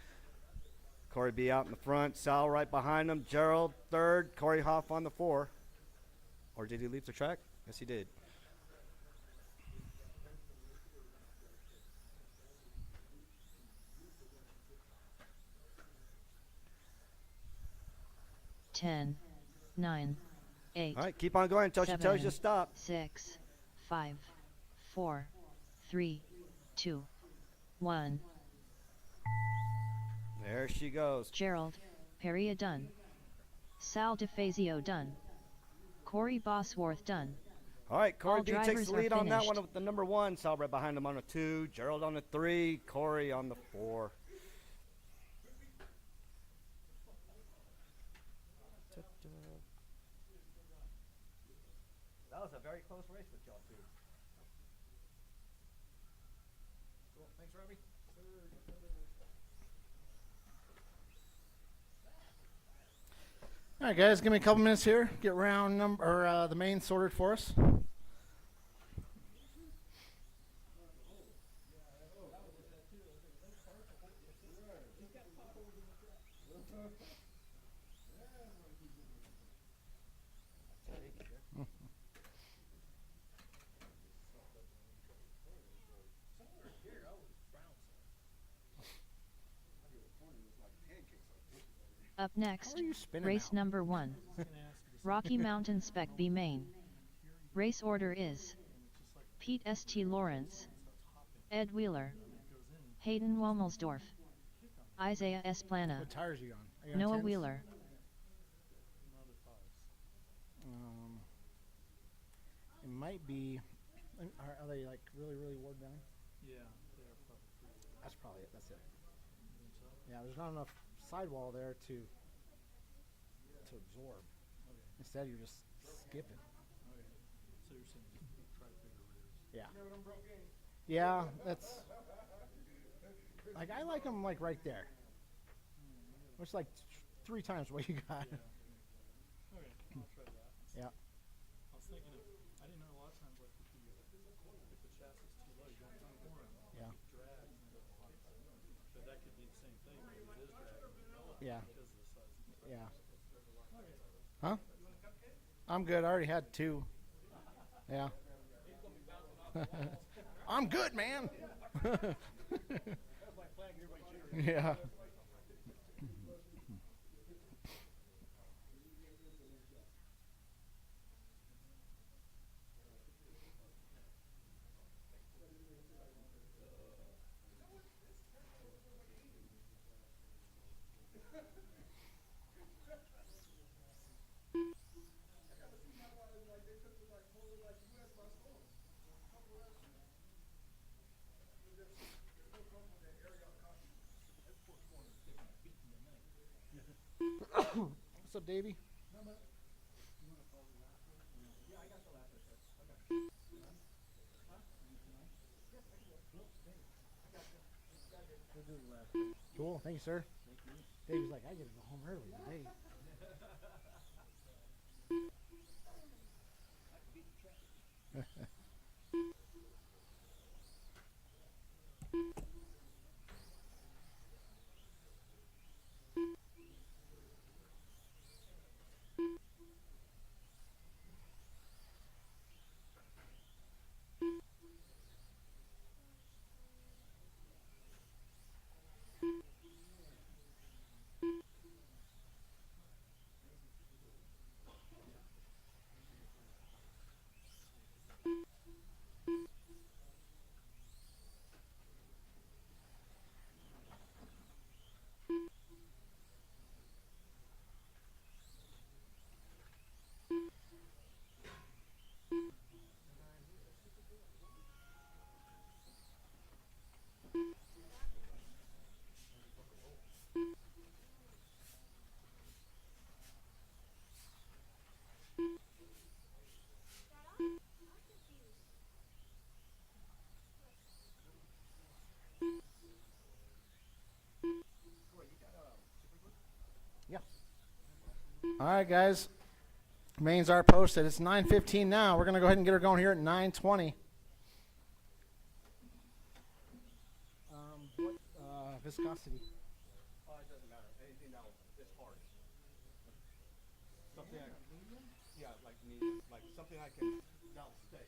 Corey B out in the front. Sal right behind him. Gerald third. Corey Hoff on the 4. Or did he leave the track? Yes, he did. Ten, 9, 8. All right, keep on going until she tells you to stop. 6, 5, 4, 3, 2, 1. There she goes. Gerald Peria done. Sal DeFazio done. Corey Bosworth done. All right, Corey All B takes drivers the are lead on that one finished. with the number 1. Sal right behind him on the 2. Gerald on the 3. Corey on the 4. That was a very close race with y'all two. Cool. Thanks, Robbie. All right, guys, give me a couple minutes here. Get round number or the main sorted for us. Up next, How are you spinning race out? number 1. Rocky Mountain Spec B main. Race order is Pete St. Lawrence, Ed Wheeler, Hayden Womelsdorf, Isaiah Esplana, What tires are you on? Are you on Noah 10s? Wheeler. It might be. Are they like really, really worn down? Yeah, they are probably. That's probably it. That's it. Yeah, there's not enough sidewall there to absorb. Instead, you're just skipping. So you're saying try bigger rears. Yeah. Yeah, that's. Like I like them like right there. Which like 3 times what you got. Okay, I'll try that. Yeah. I was thinking I didn't know a lot of times like if the chassis is too low, you don't have more Yeah. drag. But that could be the same thing. Maybe it is dragging Yeah. because of the size of the Yeah. Huh? I'm good. I already had 2. Yeah. I'm good, man. Yeah. What's up, Davey? Cool. Thank you, sir. Davey's like, I gotta go home early today. All right, guys. Mains are posted. It's 9:15 now. We're going to go ahead and get her going here at 9:20. What viscosity? It doesn't matter. Anything that is hard. Something like medium? Yeah, like medium. Like something I can that'll stay.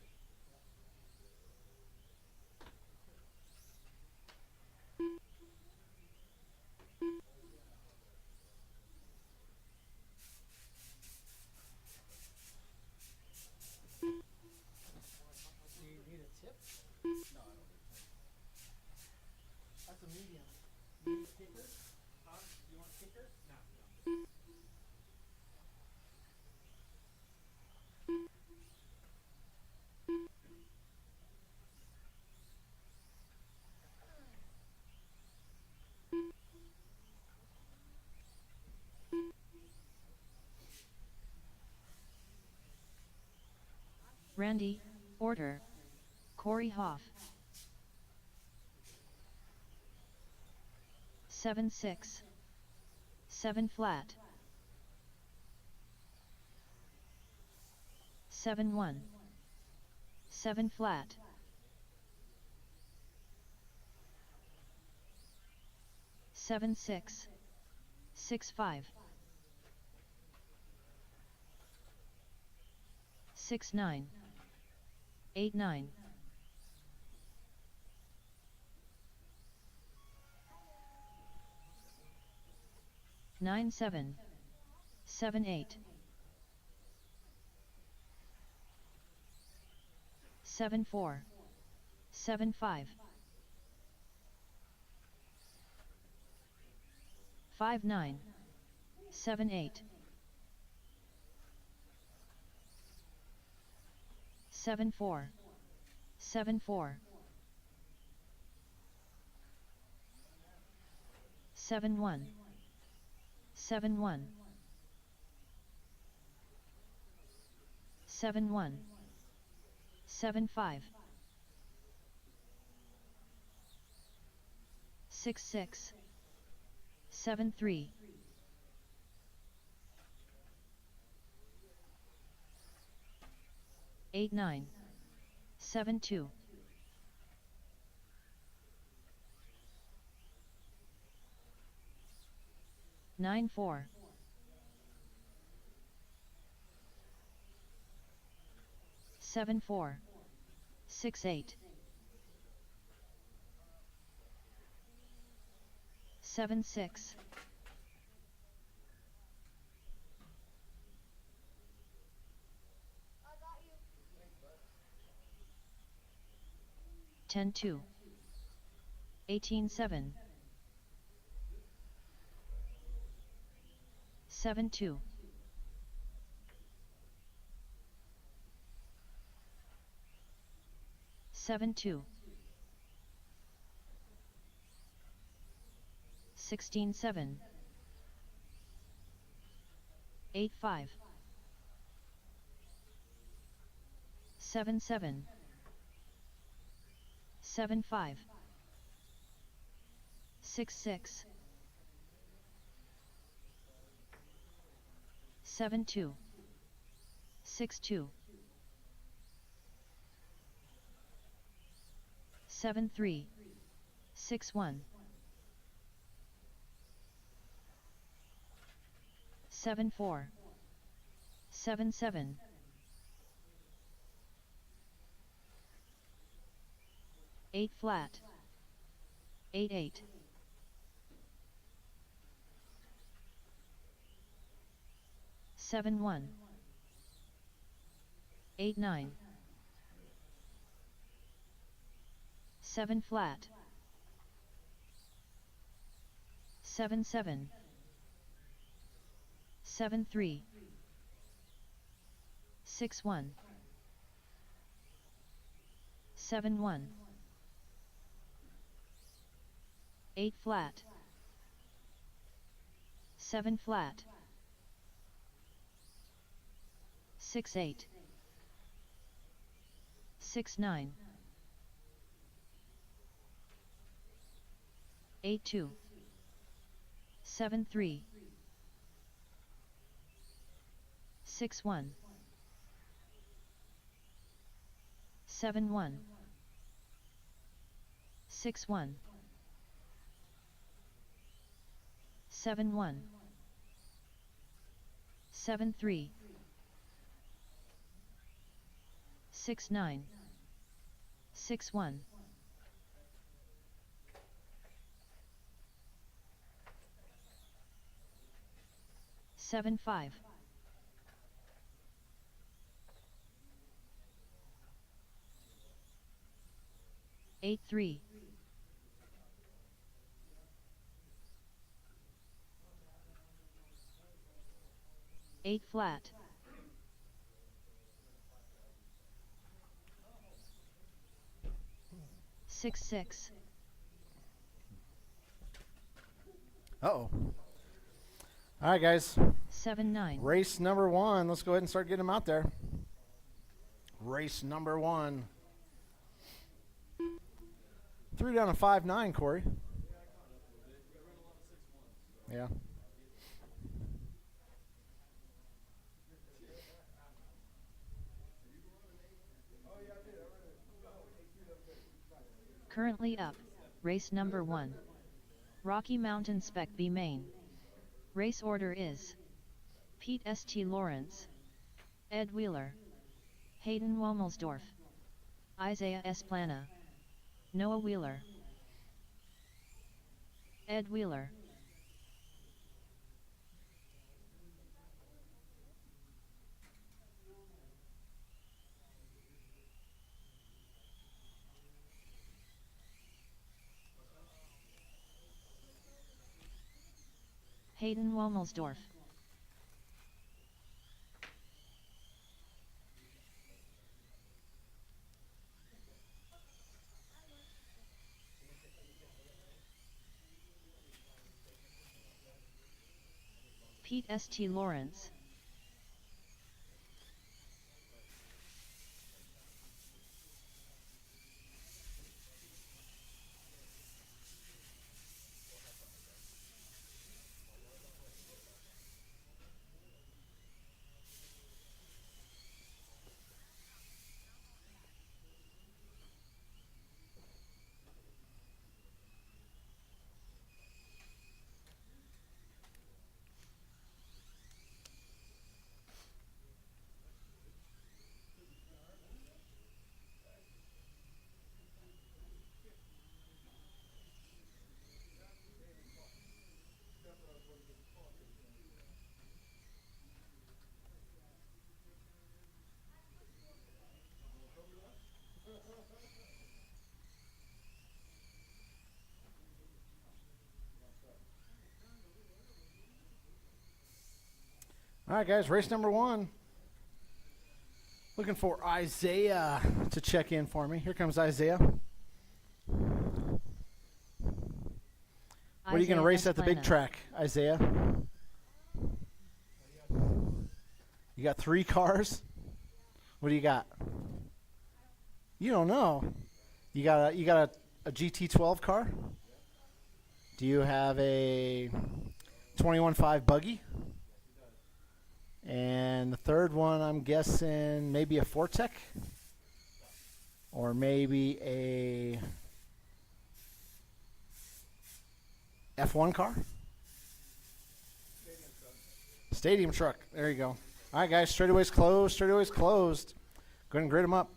Do you need a tip? No, I don't. That's a medium. You need a kicker? Huh? You want a kicker? No. Randy, order. Corey Hoff. 7-6. 7 flat. 7-1. 7 flat. 7-6. 6-5. 6-9. 8-9. 9-7. 7-8. 7-4. 7-5. 5-9. 7-8. 7-4. 7-4. 7-1. 7-1. 7-1. 7-5. 6-6. 7-3. 8-9. 7-2. 9-4. 7-4. 6-8. 7-6. 10-2. 18-7. 7-2. 7-2. 16-7. 8-5. 7-7. 7-5. 6-6. 7-2. 6-2. 7-3. 6-1. 7-4. 7-7. 8 flat. 8-8. 7-1. 8-9. 7 flat. 7-7. 7-3. 6-1. 7-1. 8 flat. 7 flat. 6-8. 6-9. 8-2. 7-3. 6-1. 7-1. 6-1. 7-1. 7-3. 6-9. 6-1. 7-5. 8-3. 8 flat. 6-6. Uh-oh. All right, guys. 7-9. Race number 1. Let's go ahead and start getting them out there. Race number 1. 3 down to 5-9, Corey. Yeah. Currently up, race number 1. Rocky Mountain Spec B main. Race order is Pete St. Lawrence, Ed Wheeler, Hayden Womelsdorf, Isaiah S. Plana, Noah Wheeler, Ed Wheeler. Hayden Womelsdorf. Pete St. Lawrence. All right, guys, race number 1. Looking for Isaiah to check in for me. Here comes Isaiah. What are you going to race at the big track, Isaiah? You got 3 cars? What do you got? You don't know. You got a GT12 car? Do you have a 21.5 buggy? And the third one, I'm guessing maybe a Fortec, or maybe a F1 car. Stadium truck. There you go. All right, guys, straightaway's closed. Straightaway's closed. Go ahead and grid them up.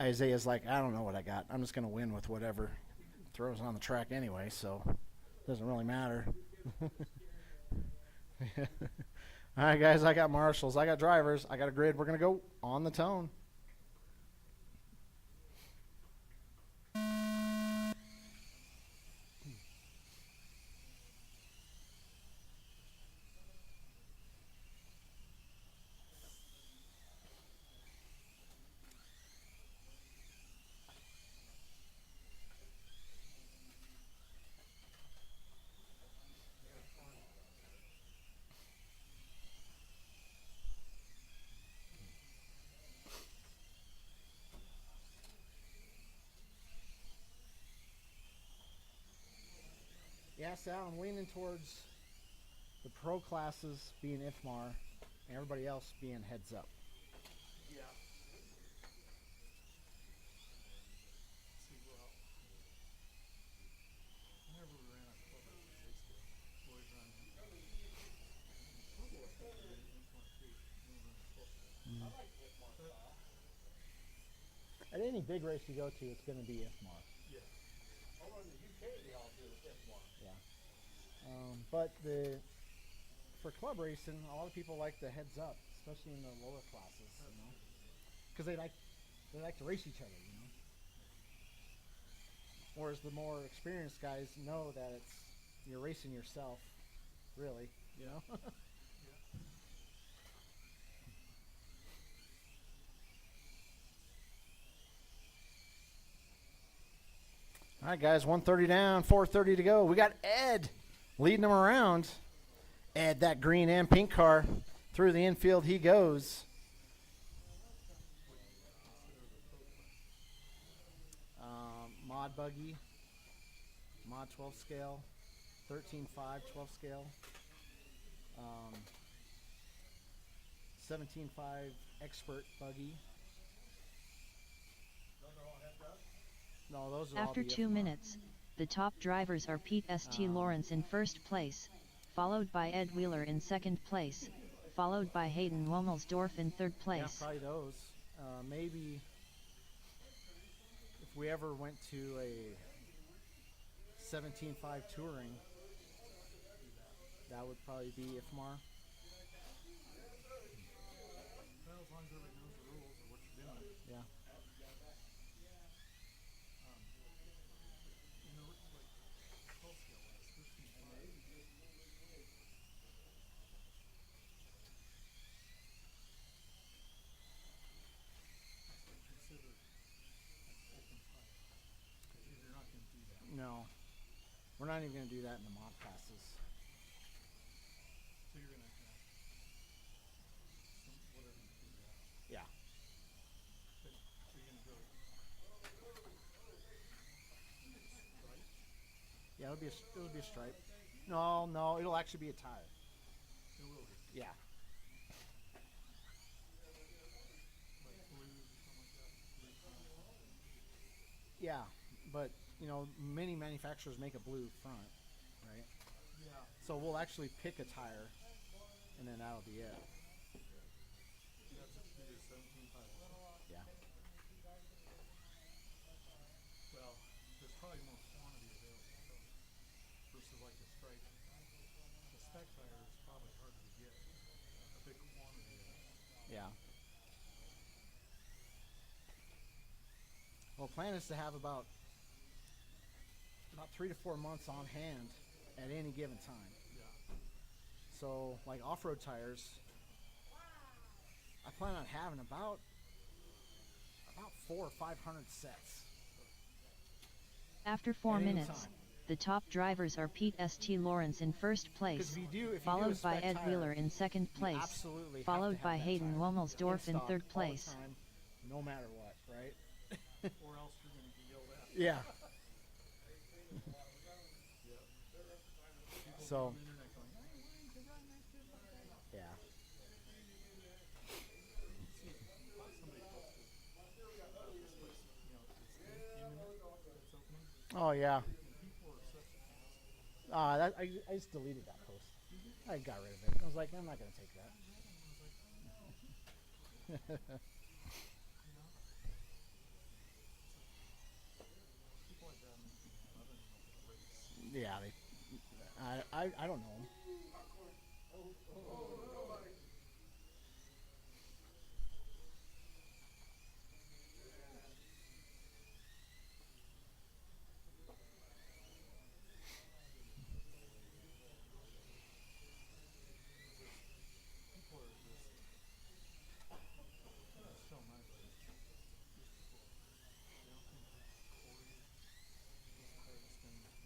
Isaiah's like, I don't know what I got. I'm just going to win with whatever throws on the track anyway, so it doesn't really matter. All right, guys, I got marshals. I got drivers. I got a grid. We're going to go on the tone. Yeah, Sal, I'm leaning towards the pro classes being IFMAR and everybody else being heads up. Yeah. See, well, whenever we ran our club race, we used to always run club race, we ran IFMAR too. We run full scale. At any big race you go to, it's going to be IFMAR. Yeah. Over in the UK, they all do IFMAR. Yeah. But for club racing, a lot of people like the heads up, especially in the lower classes, you know, because they like to race each other, you know. Whereas the more experienced guys know that you're racing yourself, really, you know. All right, guys, 130 down, 430 to go. We got Ed leading them around. Ed, that green and pink car, through the infield he goes. Mod buggy, mod 12 scale, 13.5 12 scale, 17.5 expert buggy. No, those are all After the 2 IFMAR. minutes, the top drivers are Pete St. Lawrence in first place, followed by Ed Wheeler in second place, followed by Hayden Womelsdorf in third Yeah, place. probably those. Maybe if we ever went to a 17.5 touring, that would probably be IFMAR. Well, as long as everybody knows the rules of what you're doing. Yeah. You know, it's like 12 scale wise, 13.5. Consider open fire. Because you're not going to do that. No, we're not even going to do that in the mod classes. So you're going to have some, whatever you figure out. Yeah. But so you're going to go right? Yeah, it'll be a stripe. No, it'll actually be a tire. It will be. Yeah. Like blues or something like that. Blue front. Yeah, but you know, many manufacturers make a blue front, right? Yeah. So we'll actually pick a tire, and then that'll be it. That's what you do, 17.5. Yeah. Well, there's probably more quantity available versus like a stripe. A spec tire is probably harder to get a big quantity of. Yeah. Well, plan is to have about 3 to 4 months on hand at any given time. Yeah. So, like off-road tires, I plan on having about 400 or 500 sets. After 4 At any minutes, time. the top drivers are Pete St. Lawrence in first place, If you do a followed by spec Ed tire, Wheeler in second you place, absolutely have followed to have by that Hayden tire Womelsdorf in stock third all the place. time, no matter what, right? Or else you're going to get yelled at. Yeah. People So, on the internet going, "Hey, you can run that shit like that." yeah. Somebody posted about this place, you know, it's imminent, it's opening, Oh, yeah. and people are such assholes. I just deleted that post. I got rid of it. I was like, I'm not going to take that. People like that make me mad. I don't even know if they race. Yeah, I don't know 'em. People are just, it's so nice. These people, they don't think Corey is the hardest thing, you know,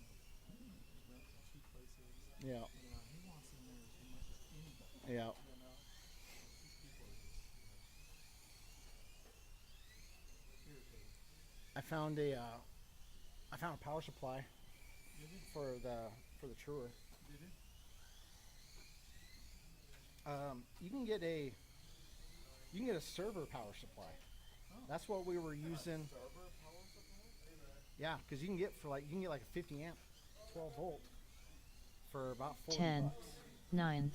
he's renting cheap places. Yeah, You know, he wants in there as much as anybody. yeah. You know, these people are just, irritating. I found a power supply for the for the truer. Did you? You can get a server power supply. Oh. That's what we were using. Server power supply? Yeah, because you can get like a 50 amp, 12 volt for about 40 10, bucks. 9,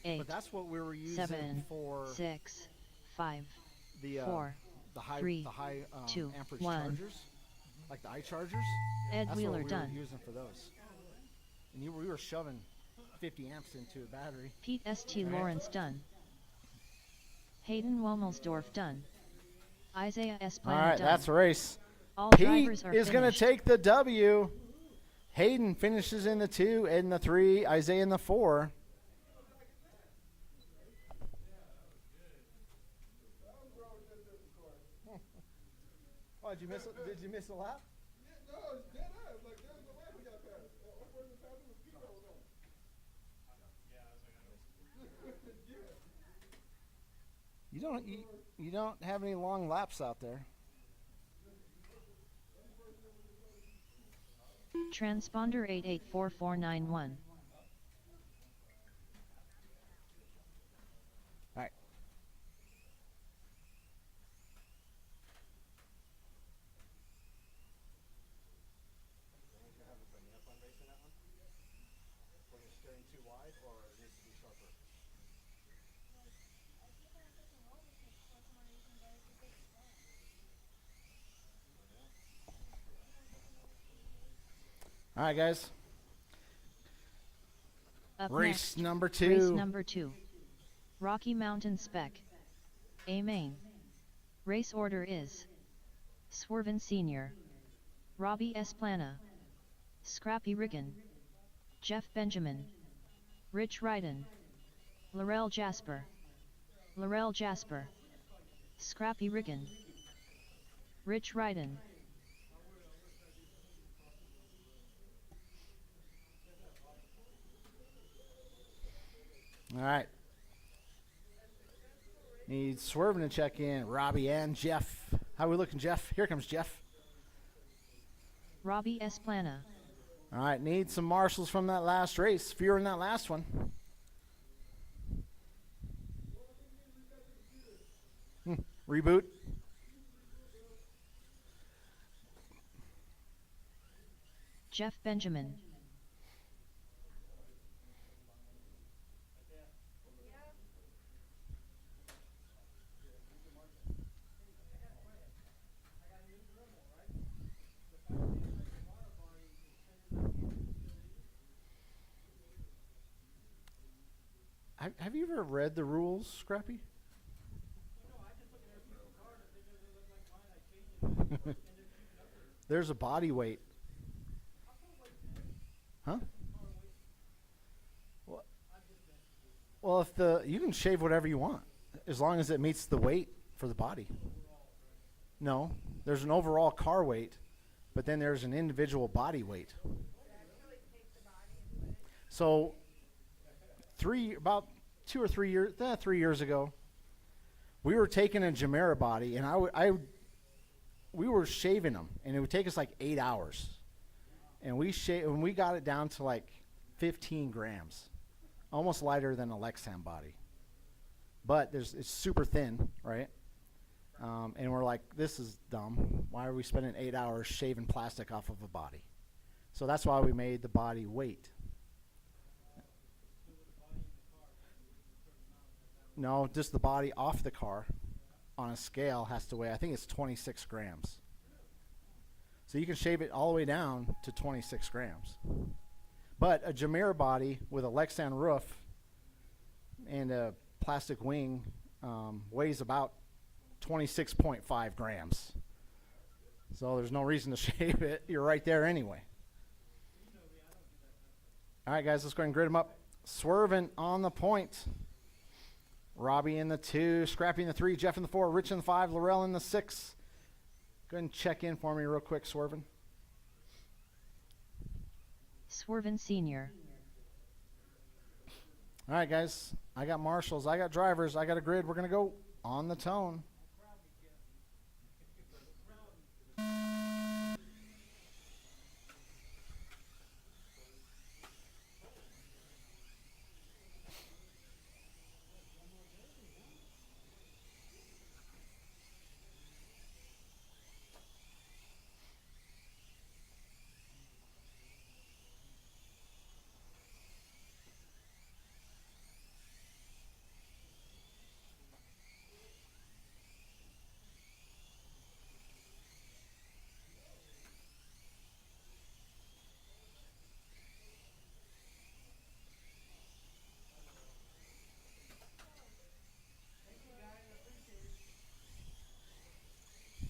8, But that's what we were using 7, for 6, 5, the 4, the high 3, the high 2, amperage 1. chargers, like the iChargers. Ed That's Wheeler what we done. were using for those. And we were shoving 50 amps into a battery. Pete St. Lawrence done. Hayden Womelsdorf done. Isaiah S. All Plana right, done. that's a race. All Pete drivers are is going to finished. take the W. Hayden finishes in the 2, Ed in the 3, Isaiah in the 4. Oh, did you miss it? Did you miss a lap? No, it's dead ass. Like, there's no way we got past. All person passing was Pete over there. You don't have any long laps out there. Transponder 884491. All right. All right, guys. Up Race next, number Race 2. number 2. Rocky Mountain Spec. A main. Race order is Swervin Sr., Robbie S. Plana, Scrappy Riggin, Jeff Benjamin, Rich Ryden, Laurel Jasper, Scrappy Riggin, Rich Ryden. All right. Need Swerving to check in. Robbie and Jeff. How we looking, Jeff? Here comes Jeff. Robbie S. Plana. All right. Need some marshals from that last race. If you were in that last one. Reboot. Jeff Benjamin. Have you ever read the rules, Scrappy? There's a body weight. Huh? Well, if you can shave whatever you want, as long as it meets the weight for the body. No, there's an overall car weight, but then there's an individual body weight. So, about 2 or 3 years, 3 years ago, we were taking a Jamera body, and we were shaving them, and it would take us like 8 hours, and we got it down to like 15 grams, almost lighter than a Lexan body, but it's super thin, right? And we're like, this is dumb. Why are we spending 8 hours shaving plastic off of a body? So that's why we made the body weight. No, just the body off the car on a scale has to weigh, I think it's 26 grams. So you can shave it all the way down to 26 grams. But a Jamera body with a Lexan roof and a plastic wing weighs about 26.5 grams. So there's no reason to shave it. You're right there anyway. All right, guys, let's go ahead and grid them up. Swerving on the point. Robbie in the 2, Scrappy in the 3, Jeff in the 4, Rich in the 5, Laurel in the 6. Go ahead and check in for me real quick, Swerving. Swervin Sr. All right, guys. I got marshals. I got drivers. I got a grid. We're going to go on the tone.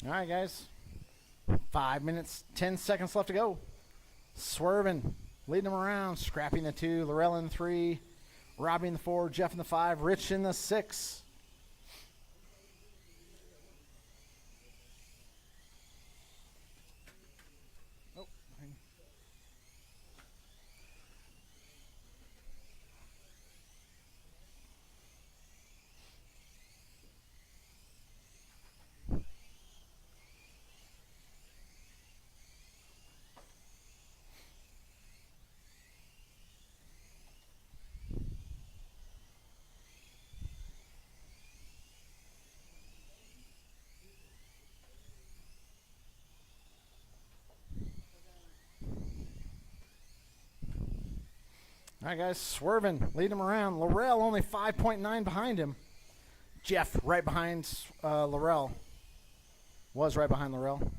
All right, guys. 5 minutes, 10 seconds left to go. Swerving, leading them around. Scrappy in the 2, Laurel in the 3, Robbie in the 4, Jeff in the 5, Rich in the 6. Oh, all right, guys, swerving, leading him around. Laurel only 5.9 behind him. Jeff right behind Laurel. Was right behind Laurel.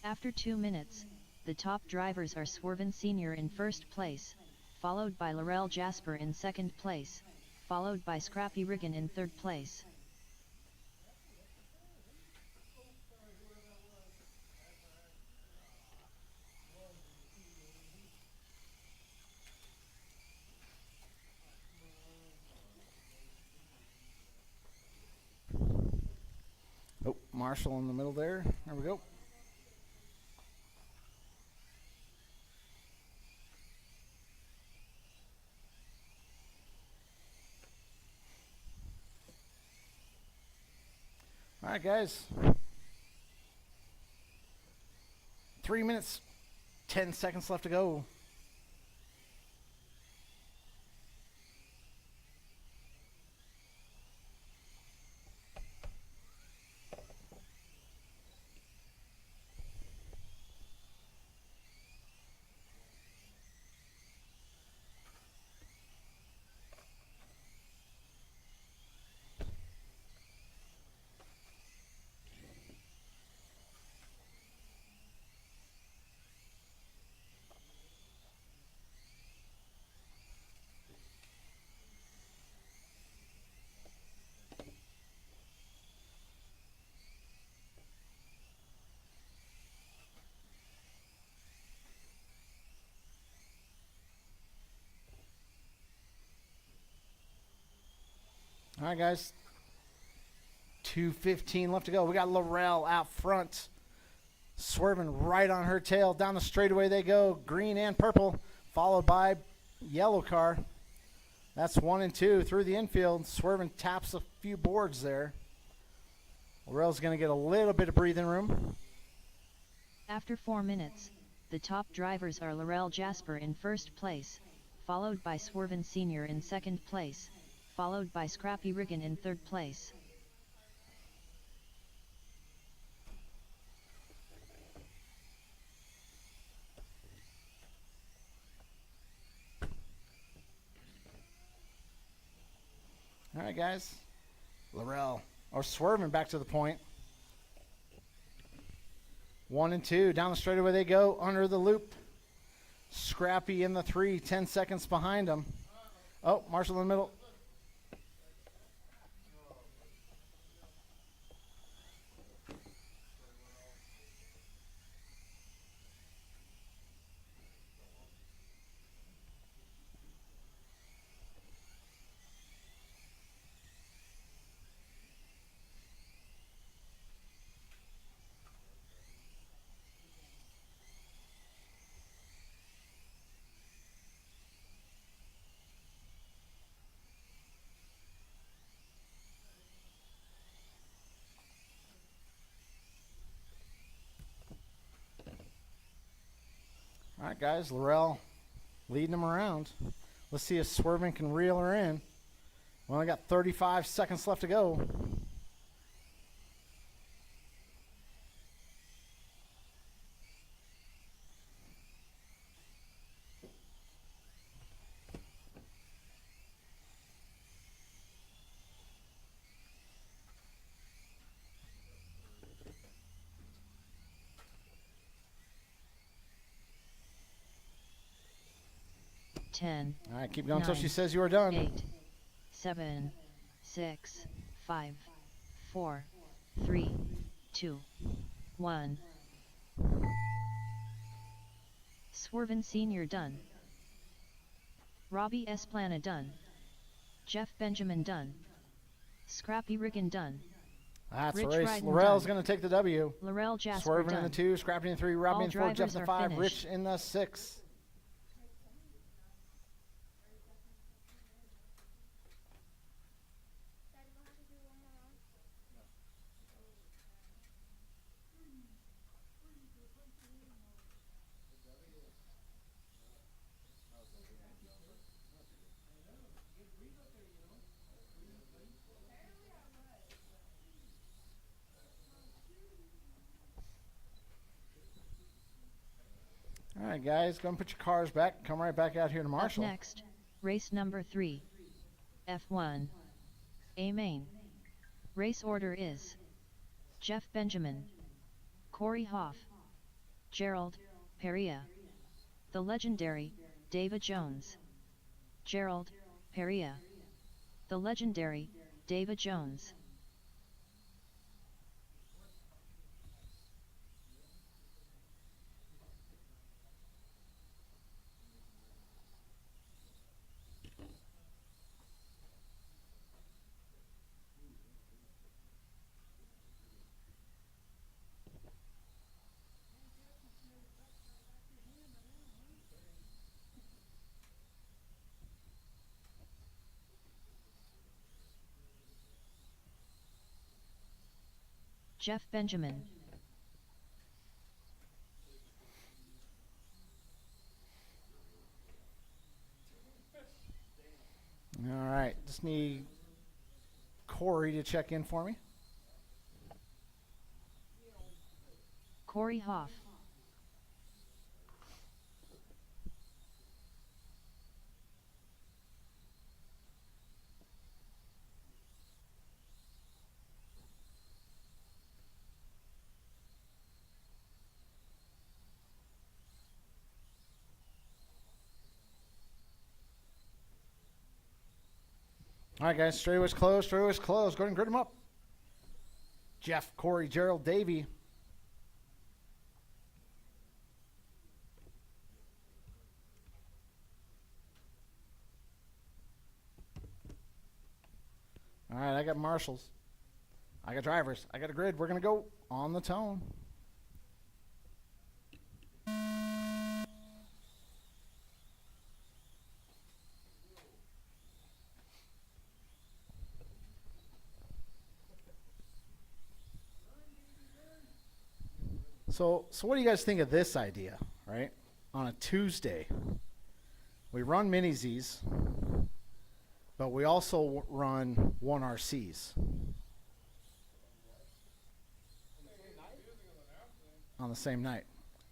After 2 minutes, the top drivers are Swerven Sr. in first place, followed by Laurel Jasper in second place, followed by Scrappy Riggin in third place. Oh, Marshall in the middle there. There we go. All right, guys. 3 minutes, 10 seconds left to go. All right, guys. 2:15 left to go. We got Laurel out front, swerving right on her tail. Down the straightaway they go, green and purple, followed by yellow car. That's 1 and 2 through the infield. Swerving taps a few boards there. Laurel's going to get a little bit of breathing room. After 4 minutes, the top drivers are Laurel Jasper in first place, followed by Swerven Sr. in second place, followed by Scrappy Riggin in third place. All right, guys. Laurel, or swerving back to the point. 1 and 2, down the straightaway they go, under the loop. Scrappy in the 3, 10 seconds behind them. Oh, Marshall in the middle. All right, guys, Laurel leading them around. Let's see if Swerving can reel her in. We only got 35 seconds left to go. 10, All right, keep going until she 9, says you are done. 8, 7, 6, 5, 4, 3, 2, 1. Swervin Sr. done. Robbie Esplana done. Jeff Benjamin done. Scrappy Riggin done. That's the Rich race. Ryden Laurel's done. going to take the W. Laurel Jasper Swerving done. in the 2, Scrappy in the 3, Robbie All in the 4, Jeff drivers in the are 5, finished. Rich in the 6. All right, guys, go and put your cars back. Come right back out here to Marshall. Up next, race number 3. F1. A main. Race order is Jeff Benjamin, Corey Hoff, Gerald Perea, the legendary David Jones. Gerald Perea, the legendary David Jones. Jeff Benjamin. All right, just need Corey to check in for me. Corey Hoff. All right, guys, straightaway's closed. Go ahead and grid them up. Jeff, Corey, Gerald, Davey. All right, I got marshals. I got drivers. I got a grid. We're going to go on the tone. So what do you guys think of this idea, right? On a Tuesday, we run mini Z's, but we also run 1RCs. On the same night.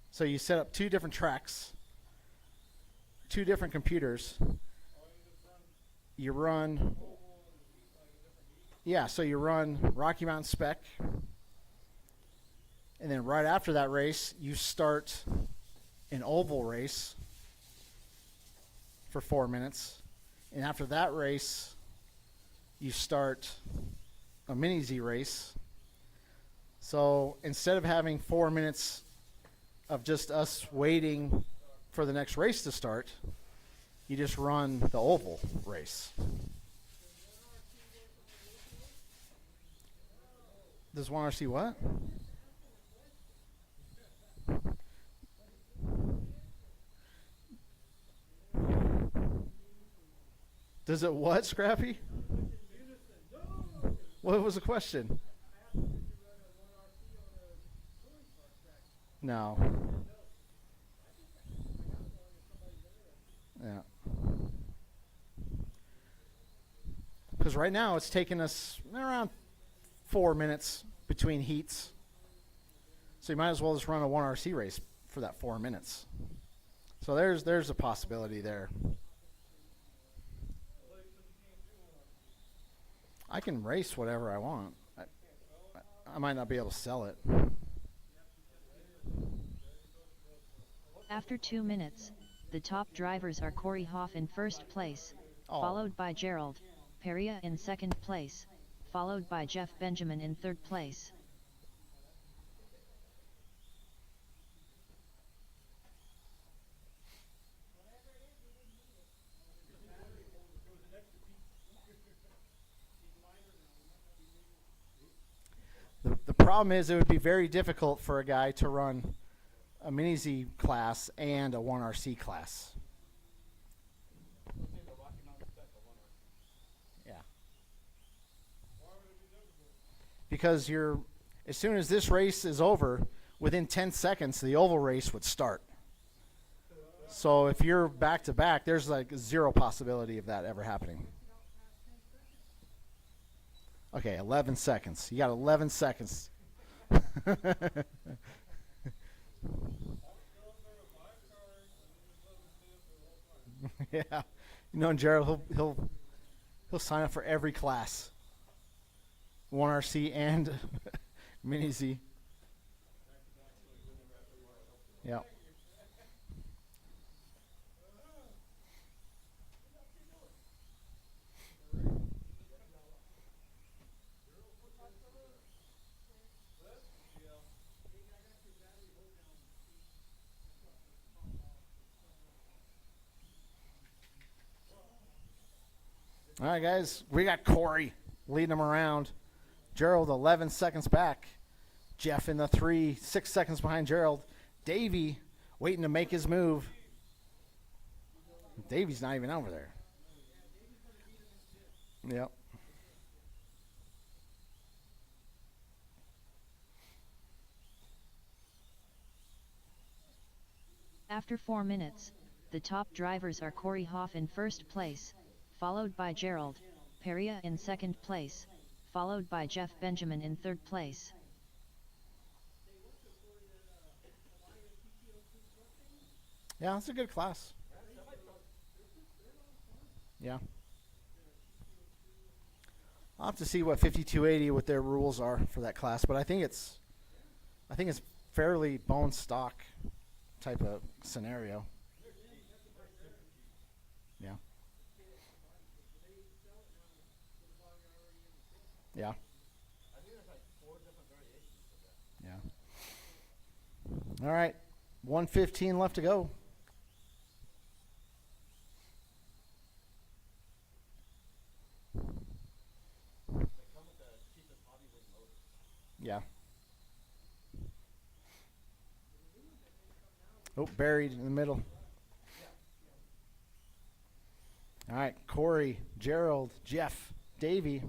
So you set up 2 different tracks, 2 different computers. You run, yeah, so you run Rocky Mountain Spec. And then right after that race, you start an oval race for 4 minutes. And after that race, you start a mini Z race. So instead of having 4 minutes of just us waiting for the next race to start, you just run the oval race. Does 1RC what? Does it what, Scrappy? What was the question? No. Yeah. Because right now it's taking us around 4 minutes between heats. So you might as well just run a 1RC race for that 4 minutes. So there's a possibility there. I can race whatever I want. I might not be able to sell it. After 2 minutes, the top drivers are Corey Hoff in first place, Oh. followed by Gerald Peria in second place, followed by Jeff Benjamin in third place. The problem is it would be very difficult for a guy to run a Mini Z class and a 1RC class. Yeah. Because as soon as this race is over, within 10 seconds, the oval race would start. So if you're back to back, there's like zero possibility of that ever happening. Okay, 11 seconds. You got 11 seconds. Yeah. You know, Gerald, he'll sign up for every class. 1RC and Mini Z. Yeah. All right, guys, we got Corey leading them around. Gerald 11 seconds back. Jeff in the 3, 6 seconds behind Gerald. Davey waiting to make his move. Davey's not even over there. Yep. After 4 minutes, the top drivers are Corey Hoff in first place, followed by Gerald Peria in second place, followed by Jeff Benjamin in third place. Yeah, it's a good class. Yeah. I'll have to see what 5280 what their rules are for that class, but I think it's fairly bone stock type of scenario. Yeah. Yeah. Yeah. All right. 1:15 left to go. Yeah. Oh, buried in the middle. All right, Corey, Gerald, Jeff, Davey.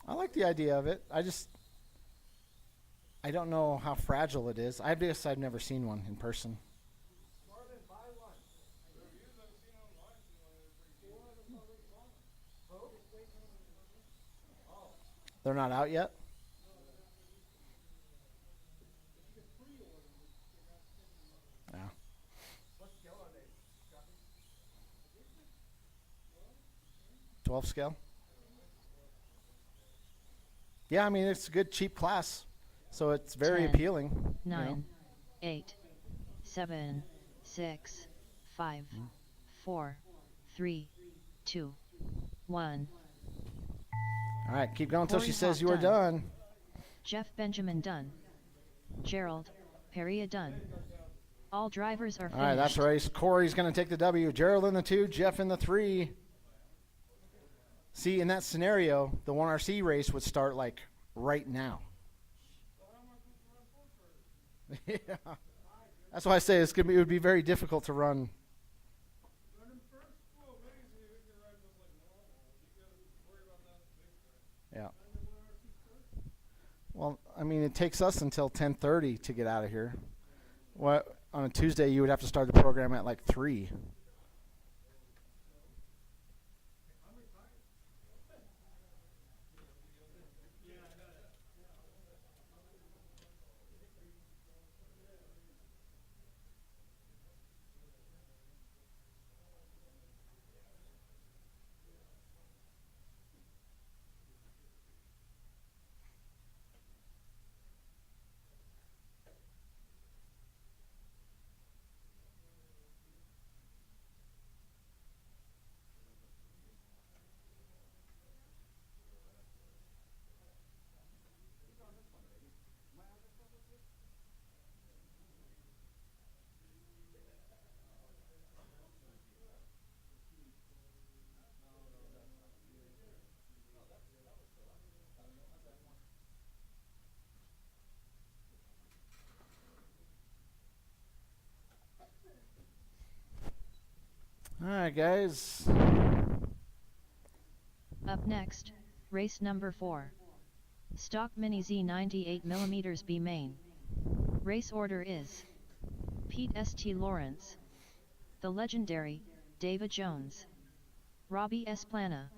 I like the idea of it. I don't know how fragile it is. I guess I've never seen one in person. They're not out yet? Yeah. 12 scale? Yeah, I mean, it's a good, cheap class. So it's very 10, appealing. 9, you know? 8, 7, 6, 5, 4, 3, 2, 1. All right, keep going until Corey she says Hoff you are done. done. Jeff Benjamin done. Gerald Peria done. All drivers are All finished. right, that's the race. Corey's going to take the W. Gerald in the 2, Jeff in the 3. See, in that scenario, the 1RC race would start like right now. Yeah. That's why I say it would be very difficult to run. Yeah. Well, I mean, it takes us until 10:30 to get out of here. What on a Tuesday you would have to start the program at like 3. All right, guys. Up next, race number 4. Stock Mini Z 98mm B main. Race order is Pete St. Lawrence, the legendary David Jones, Robbie S. Plana,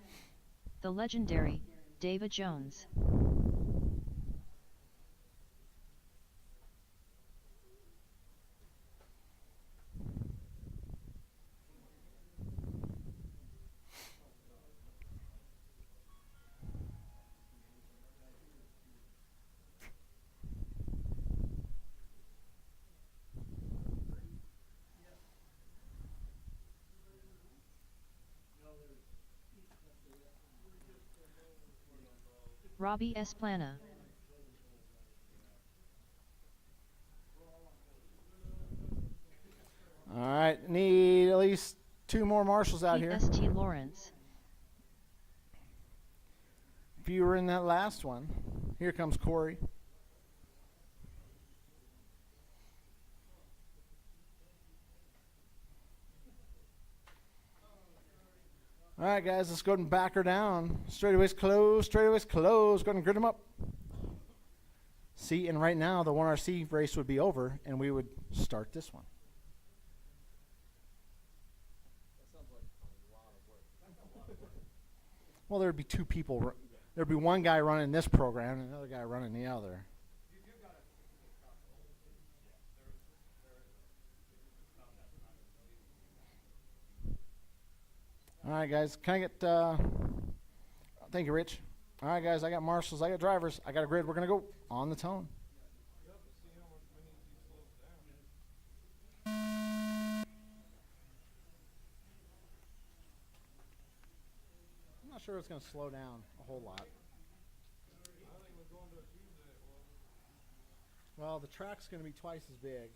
the legendary David Jones. Robbie S. Plana. All right, need at least 2 more marshals out Pete here. St. Lawrence. If you were in that last one, here comes Corey. All right, guys, let's go ahead and back her down. Straightaways close, straightaways close. Go ahead and grid them up. See, and right now the 1RC race would be over, and we would start this one. Well, there'd be 2 people. There'd be one guy running this program and another guy running the other. All right, guys. Can I get... thank you, Rich. All right, guys. I got marshals. I got drivers. I got a grid. We're going to go on the tone. I'm not sure it's going to slow down a whole lot. Well, the track's going to be twice as big.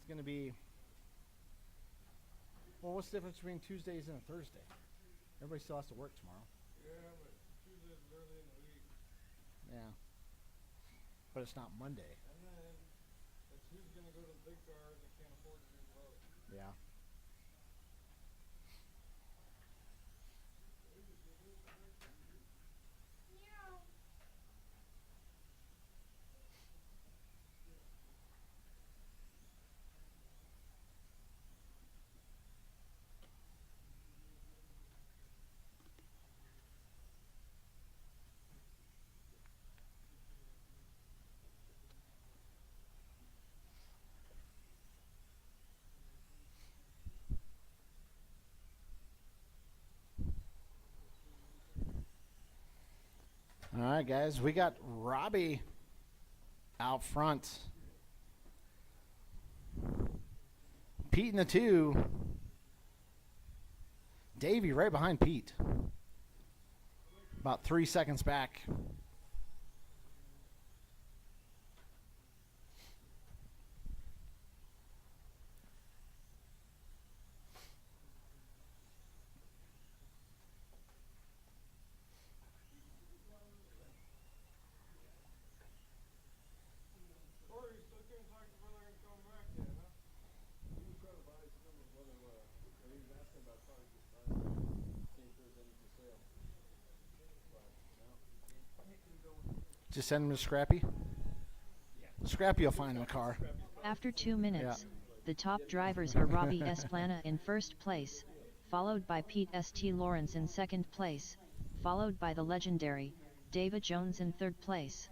It's going to be... Well, what's the difference between Tuesdays and a Thursday? Everybody still has to work tomorrow. Yeah, but Tuesday's early in the week. Yeah. But it's not Monday. And then it's who's going to go to the big cars that can't afford to do the road. Yeah. All right, guys. We got Robbie out front. Pete in the 2. Davey right behind Pete. About 3 seconds back. Or you still couldn't talk to brother and come back yet, huh? He was trying to buy some of whether, he was asking about cars this last time, see if there's any for sale. But, no. Just send him to Scrappy. Scrappy will find him a car. After 2 minutes, the top drivers are Robbie S. Plana in first place, followed by Pete St. Lawrence in second place, followed by the legendary David Jones in third place.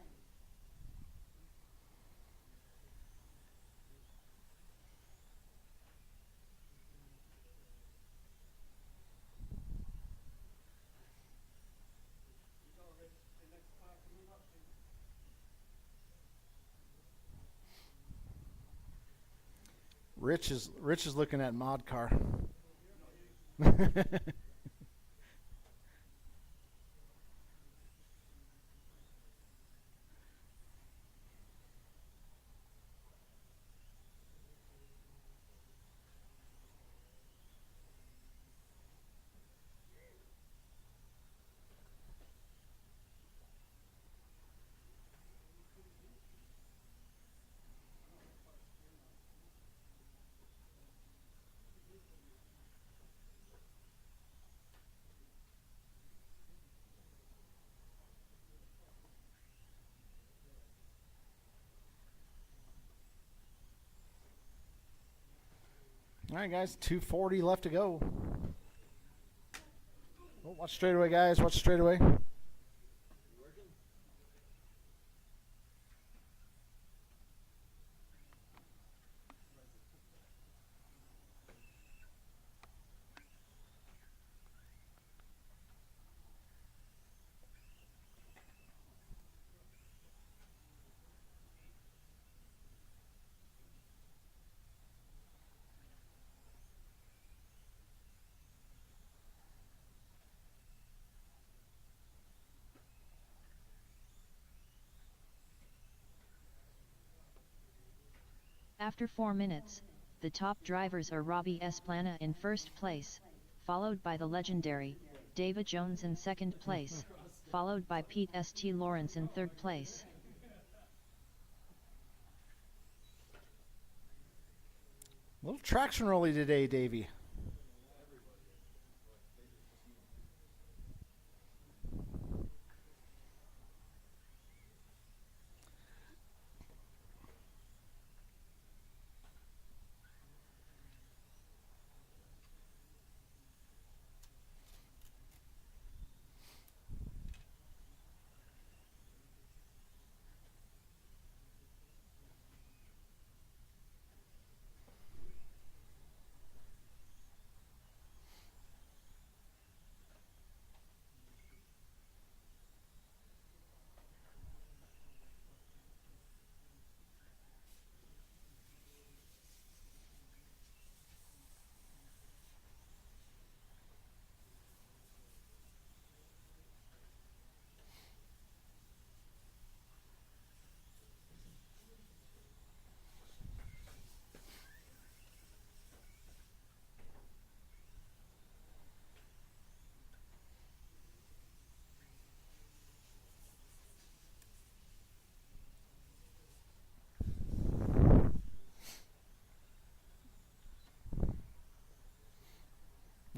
Rich is looking at mod car. All right, guys, 240 left to go. Oh, watch straightaway, guys. Watch straightaway. After 4 minutes, the top drivers are Robbie Esplana in first place, followed by the legendary David Jones in second place, followed by Pete St. Lawrence in third place. A little traction rolly today, Davey.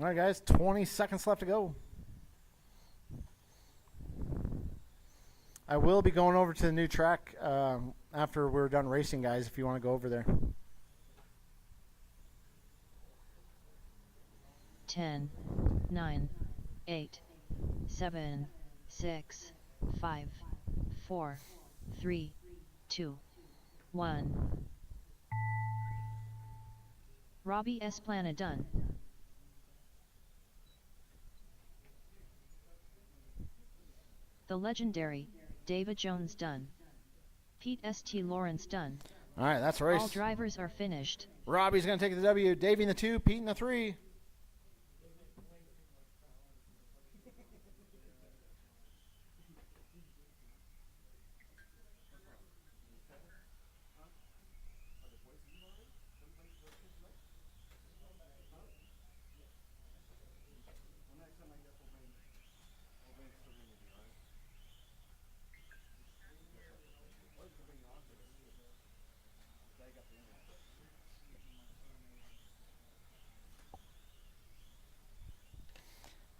All right, guys, 20 seconds left to go. I will be going over to the new track after we're done racing, guys, if you want to go over there. 10, 9, 8, 7, 6, 5, 4, 3, 2, 1. Robbie Esplana done. The legendary David Jones done. Pete St. Lawrence done. All right, that's a race. All drivers are finished. Robbie's going to take the W. Davey in the 2, Pete in the 3.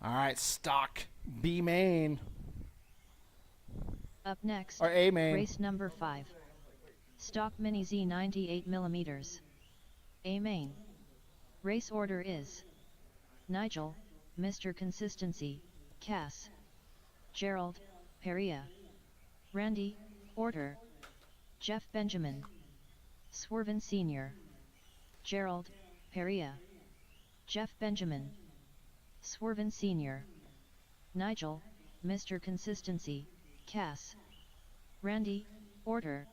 All right, stock B main. Up next, Or A main. race number 5. Stock Mini Z 98mm. A main. Race order is Nigel, Mr. Consistency, Cass. Gerald, Perea. Randy, Order. Jeff Benjamin. Swerven Sr. Gerald, Perea. Jeff Benjamin. Swerven Sr. Nigel, Mr. Consistency, Cass. Randy, Order.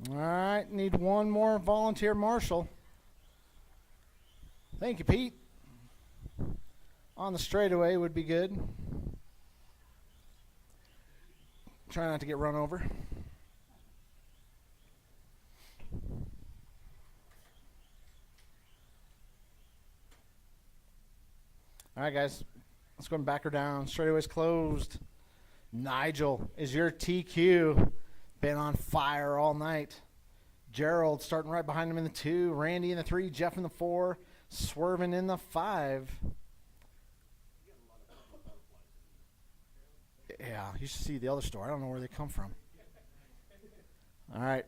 All right, need one more volunteer marshal. Thank you, Pete. On the straightaway would be good. Try not to get run over. All right, guys. Let's go back or down. Straightaway's closed. Nigel is your TQ. Been on fire all night. Gerald starting right behind him in the 2. Randy in the 3. Jeff in the 4. Swerving in the 5. Yeah, you should see the other store. I don't know where they come from. All right.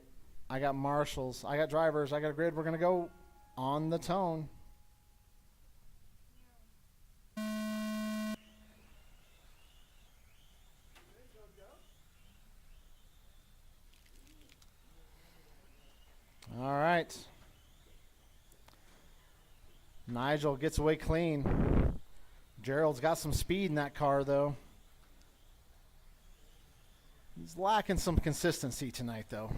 I got marshals. I got drivers. I got a grid. We're going to go on the tone. All right. Nigel gets away clean. Gerald's got some speed in that car, though. He's lacking some consistency tonight, though.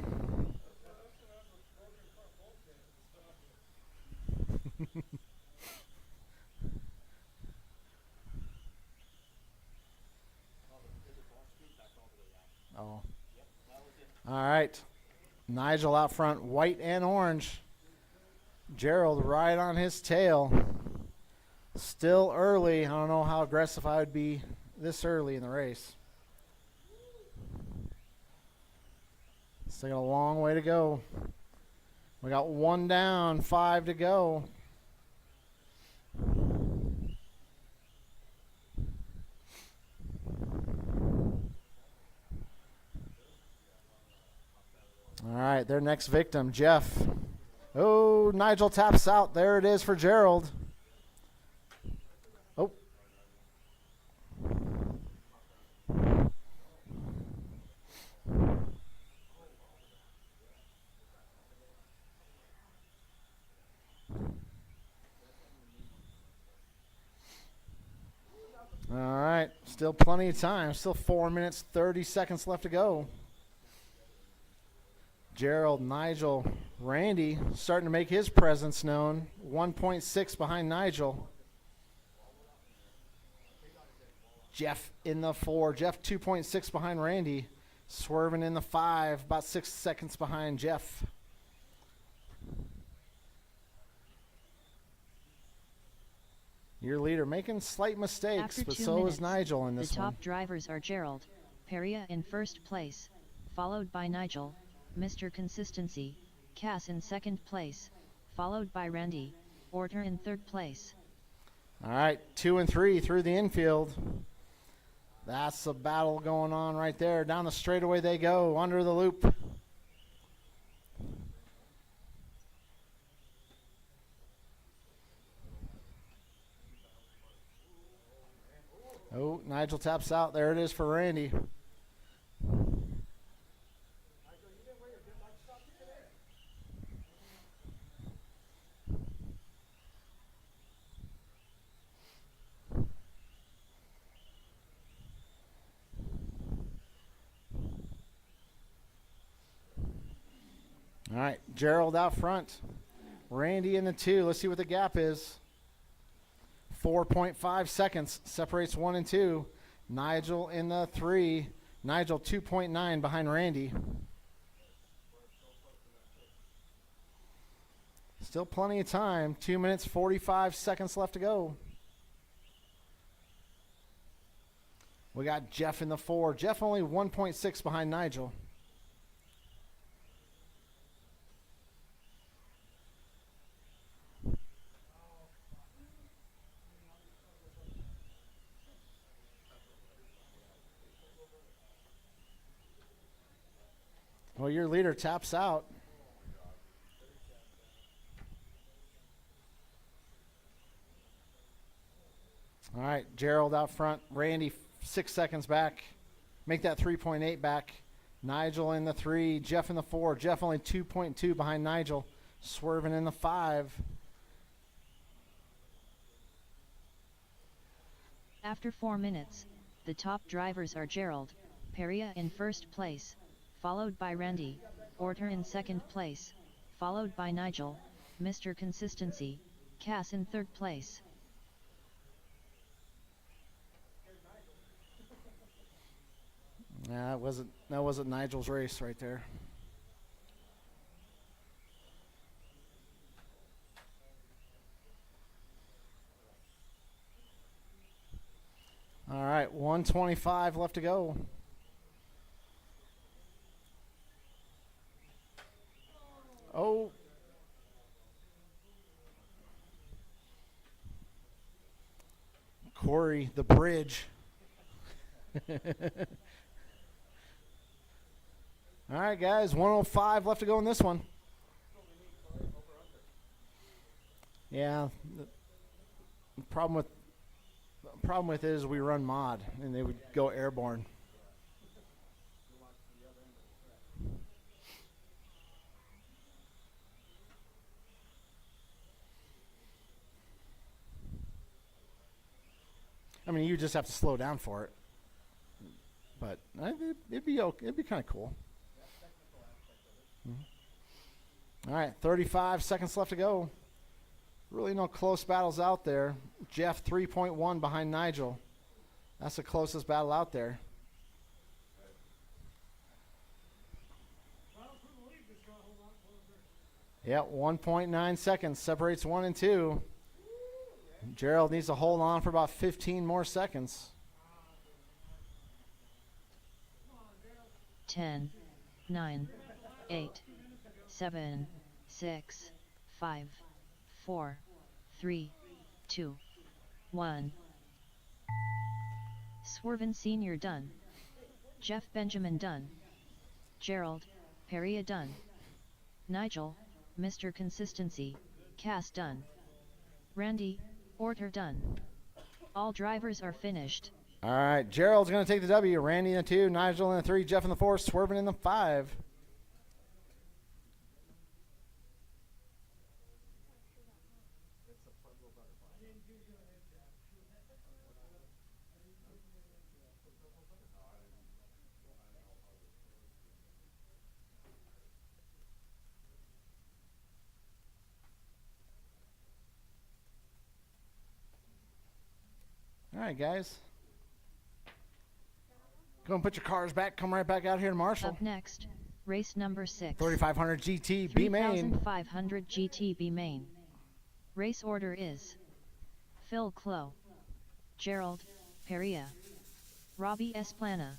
Oh. All right. Nigel out front, white and orange. Gerald right on his tail. Still early. I don't know how aggressive I would be this early in the race. Still got a long way to go. We got one down, 5 to go. All right, their next victim, Jeff. Oh, Nigel taps out. There it is for Gerald. Oh. All right, still plenty of time. Still 4 minutes, 30 seconds left to go. Gerald, Nigel, Randy starting to make his presence known. 1.6 behind Nigel. Jeff in the 4. Jeff 2.6 behind Randy. Swerving in the 5, about 6 seconds behind Jeff. Your leader making slight mistakes, After but 2 so minutes, is Nigel in this the top one. drivers are Gerald, Peria in first place, followed by Nigel, Mr. Consistency, Cass in second place, followed by Randy, Orter in third place. All right, 2 and 3 through the infield. That's a battle going on right there. Down the straightaway they go, under the loop. Oh, Nigel taps out. There it is for Randy. All right, Gerald out front. Randy in the 2. Let's see what the gap is. 4.5 seconds separates 1 and 2. Nigel in the 3. Nigel 2.9 behind Randy. Still plenty of time. 2 minutes, 45 seconds left to go. We got Jeff in the 4. Jeff only 1.6 behind Nigel. Well, your leader taps out. All right, Gerald out front. Randy 6 seconds back. Make that 3.8 back. Nigel in the 3. Jeff in the 4. Jeff only 2.2 behind Nigel. Swerving in the 5. After 4 minutes, the top drivers are Gerald, Peria in first place, followed by Randy, Orter in second place, followed by Nigel, Mr. Consistency, Cass in third place. Nah, that wasn't Nigel's race right there. All right, 125 left to go. Oh. Corey, the bridge. All right, guys, 105 left to go in this one. Yeah, the problem with it is we run mod, and they would go airborne. I mean, you just have to slow down for it. But it'd be okay. It'd be kind of cool. All right, 35 seconds left to go. Really no close battles out there. Jeff 3.1 behind Nigel. That's the closest battle out there. Yeah, 1.9 seconds separates 1 and 2. Gerald needs to hold on for about 15 more seconds. 10, 9, 8, 7, 6, 5, 4, 3, 2, 1. Swervin Sr. done. Jeff Benjamin done. Gerald, Peria done. Nigel, Mr. Consistency, Cass done. Randy, Orter done. All drivers are finished. All right, Gerald's going to take the W. Randy in the 2, Nigel in the 3, Jeff in the 4, Swervin in the 5. All right, guys. Go and put your cars back. Come right back out here to Marshall. Up next, race number 6. 3500 GT B main. 3500 GT B main. Race order is Phil Clow, Gerald, Peria, Robbie Esplana.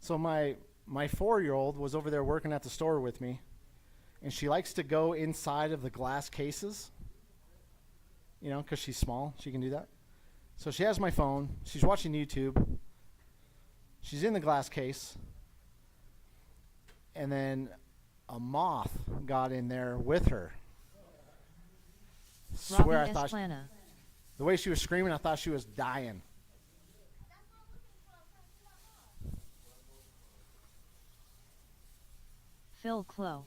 So my 4-year-old was over there working at the store with me, and she likes to go inside of the glass cases, you know, because she's small. She can do that. So she has my phone. She's watching YouTube. She's in the glass case. And then a moth got in there with her. Swear Robbie I thought Esplana. the way she was screaming, I thought she was dying. Phil Clow.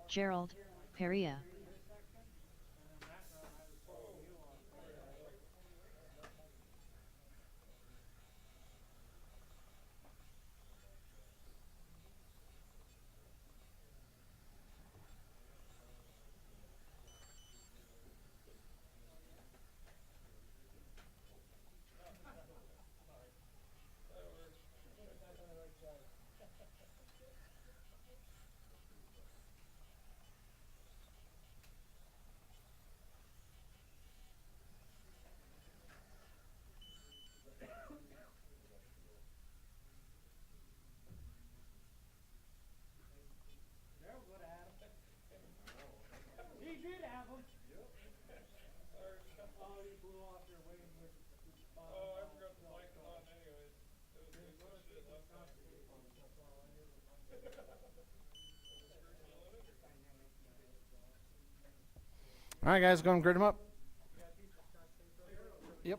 Gerald, Peria. All right, guys, go and grid them up. Yep.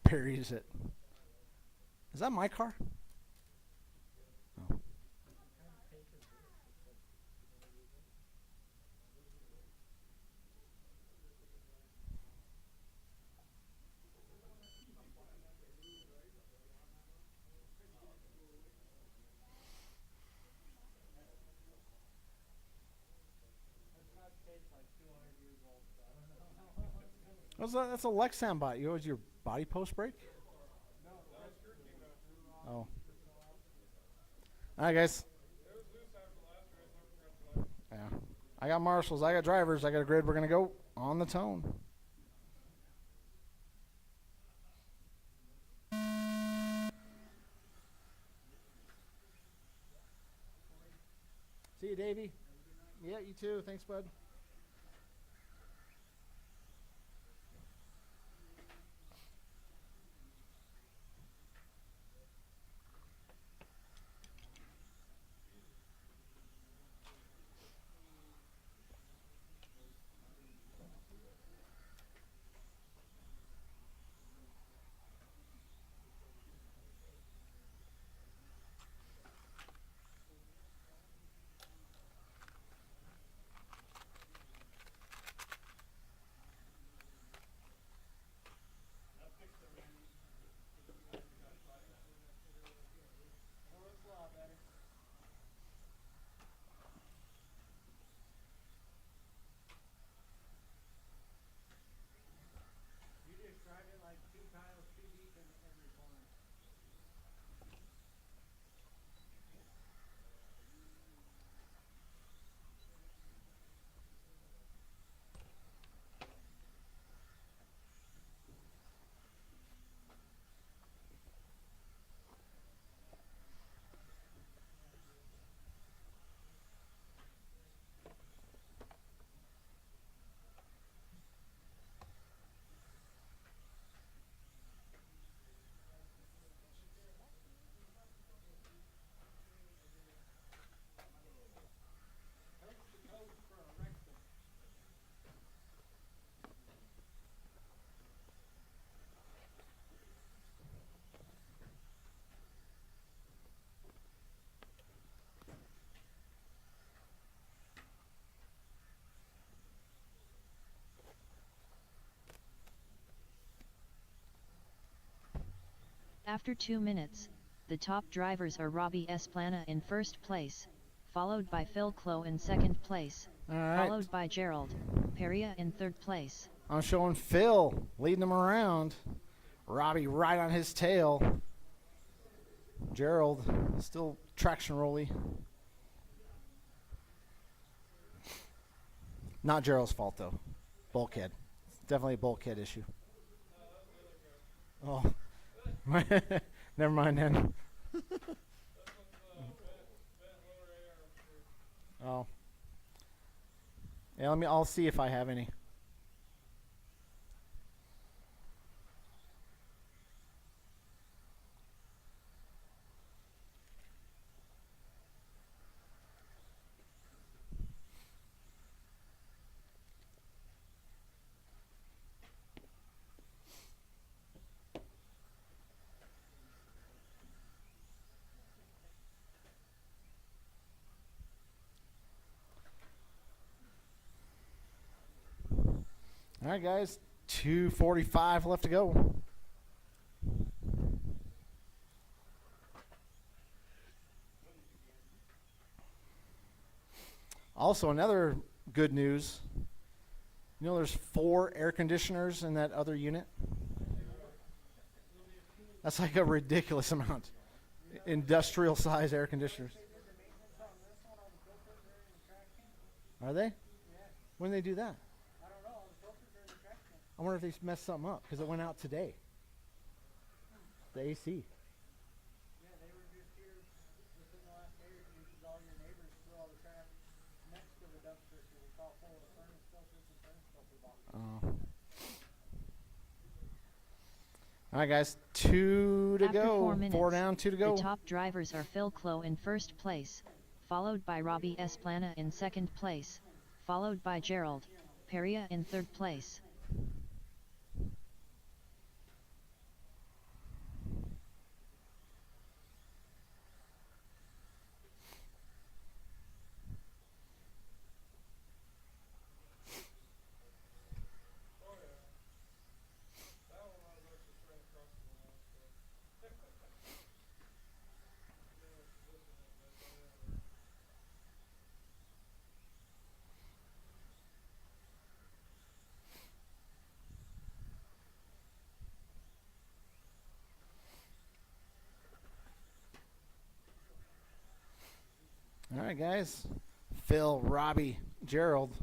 buries it. Is that my car? Oh. That's a Lexan bot. Was your body post break? Oh. All right, guys. Yeah. I got marshals. I got drivers. I got a grid. We're going to go on the tone. See you, Davey. Yeah, you too. Thanks, bud. After 2 minutes, the top drivers are Robbie S. Plana in first place, followed by Phil Clow in second place, followed by Gerald Peria in third place. I'm showing Phil leading them around. Robbie right on his tail. Gerald still traction rolly. Not Gerald's fault though. Bulkhead. Definitely a bulkhead issue. Oh. Never mind then. Oh. Yeah, I'll see if I have any. All right, guys. 2:45 left to go. Also, another good news. You know, there's 4 air conditioners in that other unit. That's like a ridiculous amount. Industrial size air conditioners. Are they? When do they do that? I wonder if they messed something up because it went out today. The AC. Yeah, they were just here within the last day or two because all your neighbors threw all the trash next to the dumpster because it's all full of furnace filters and furnace filter boxes. All right, guys. 2 to After go. 4 minutes, 4 down, 2 to go. The top drivers are Phil Clow in first place, followed by Robbie S. Plana in second place, followed by Gerald Peria in third place. All right, guys. Phil, Robbie, Gerald.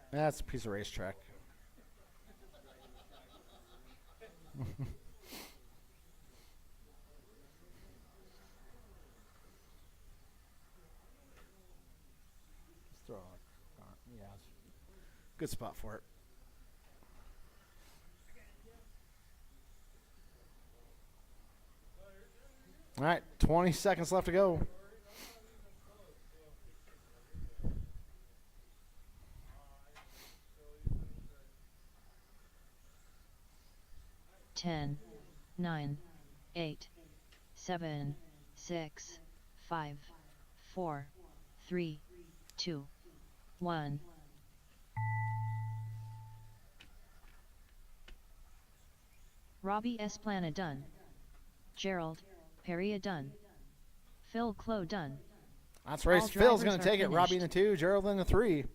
That's a piece of racetrack. Let's throw it. Yeah, good spot for it. All right, 20 seconds left to go. Ten, 9, 8, 7, 6, 5, 4, 3, 2, 1. Robbie Esplana done. Gerald, Peria done. Phil Clo done. That's race. All Phil's drivers going to are take it. Robbie in the finished. 2, Gerald in the 3.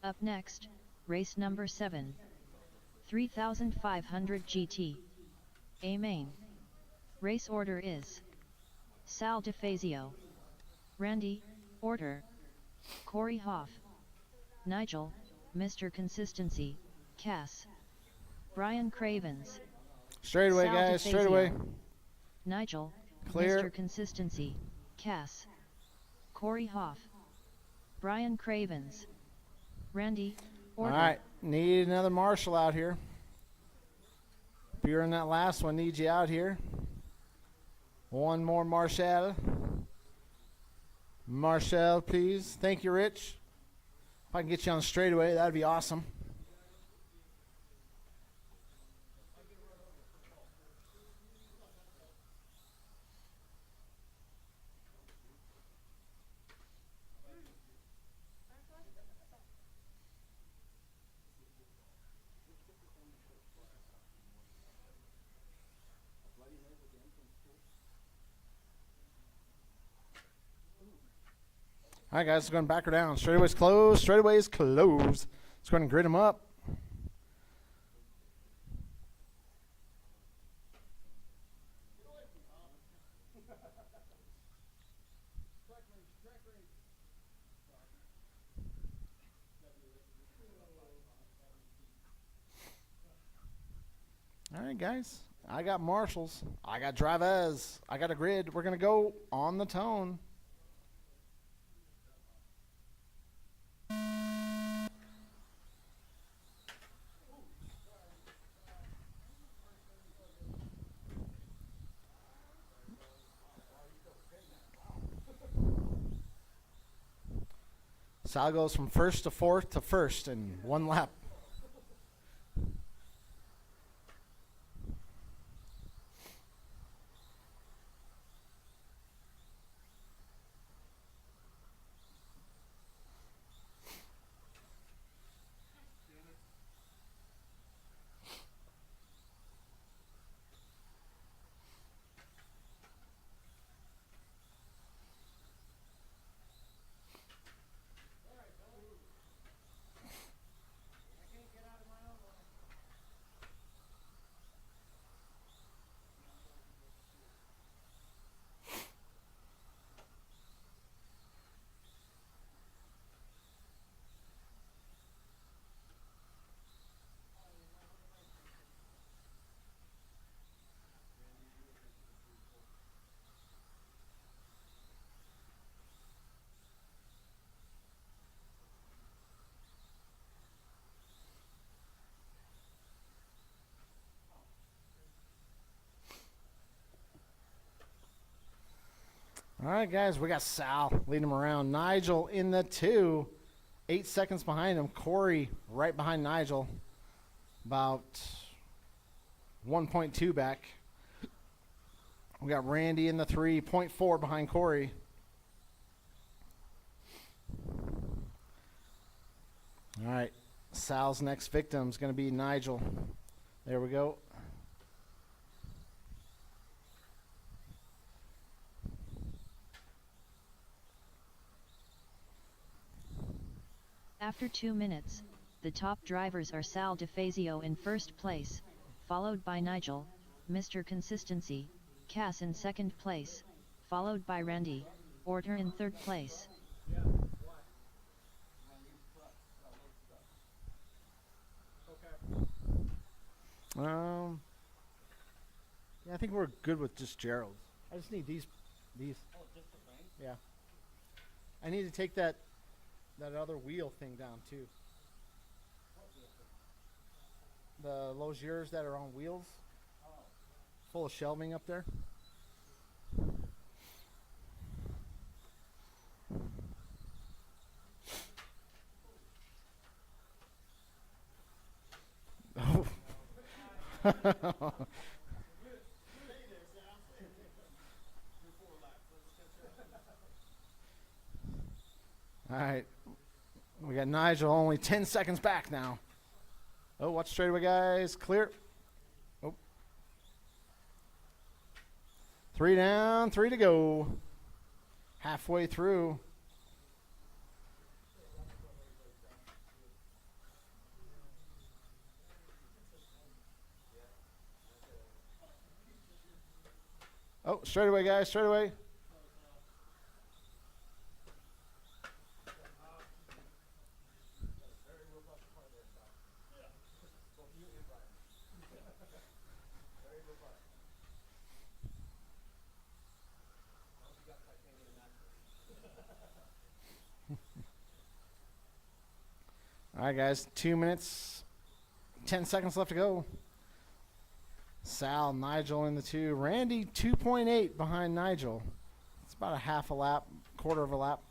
Up next, race number 7. 3500 GT. A main. Race order is Sal DeFazio, Randy, order, Corey Hoff, Nigel, Mr. Consistency, Cass, Brian Cravens, Straight away, Sal guys. Straight away. DeFazio, Nigel, Clear. Mr. Consistency, Cass, Corey Hoff, Brian Cravens, Randy, All order. right. Need another marshal out here. If you're in that last one, need you out here. One more marshal. Marshal, please. Thank you, Rich. If I can get you on the straightaway, that'd be awesome. All right, guys, going back or down. Straightaway's closed. Straightaway's closed. Let's go ahead and grid them up. All right, guys. I got marshals. I got drivers. I got a grid. We're going to go on the tone. Sal goes from first to fourth to first in one lap. All right, guys, we got Sal leading him around. Nigel in the 2, 8 seconds behind him. Corey right behind Nigel, about 1.2 back. We got Randy in the 3, 0.4 behind Corey. All right, Sal's next victim is going to be Nigel. There we go. After 2 minutes, the top drivers are Sal DeFazio in first place, followed by Nigel, Mr. Consistency, Cass in second place, followed by Randy, Orter in third place. Yeah, I think we're good with just Gerald. I just need these. Yeah. I need to take that other wheel thing down too. The Logiers that are on wheels, full of shelving up there. Oh. All right. We got Nigel only 10 seconds back now. Oh, watch straightaway, guys. Clear. Oh. 3 down, 3 to go. Halfway through. Oh, straightaway, guys, straightaway. All right, guys, 2 minutes, 10 seconds left to go. Sal, Nigel in the 2. Randy, 2.8 behind Nigel. It's about a half a lap, quarter of a lap.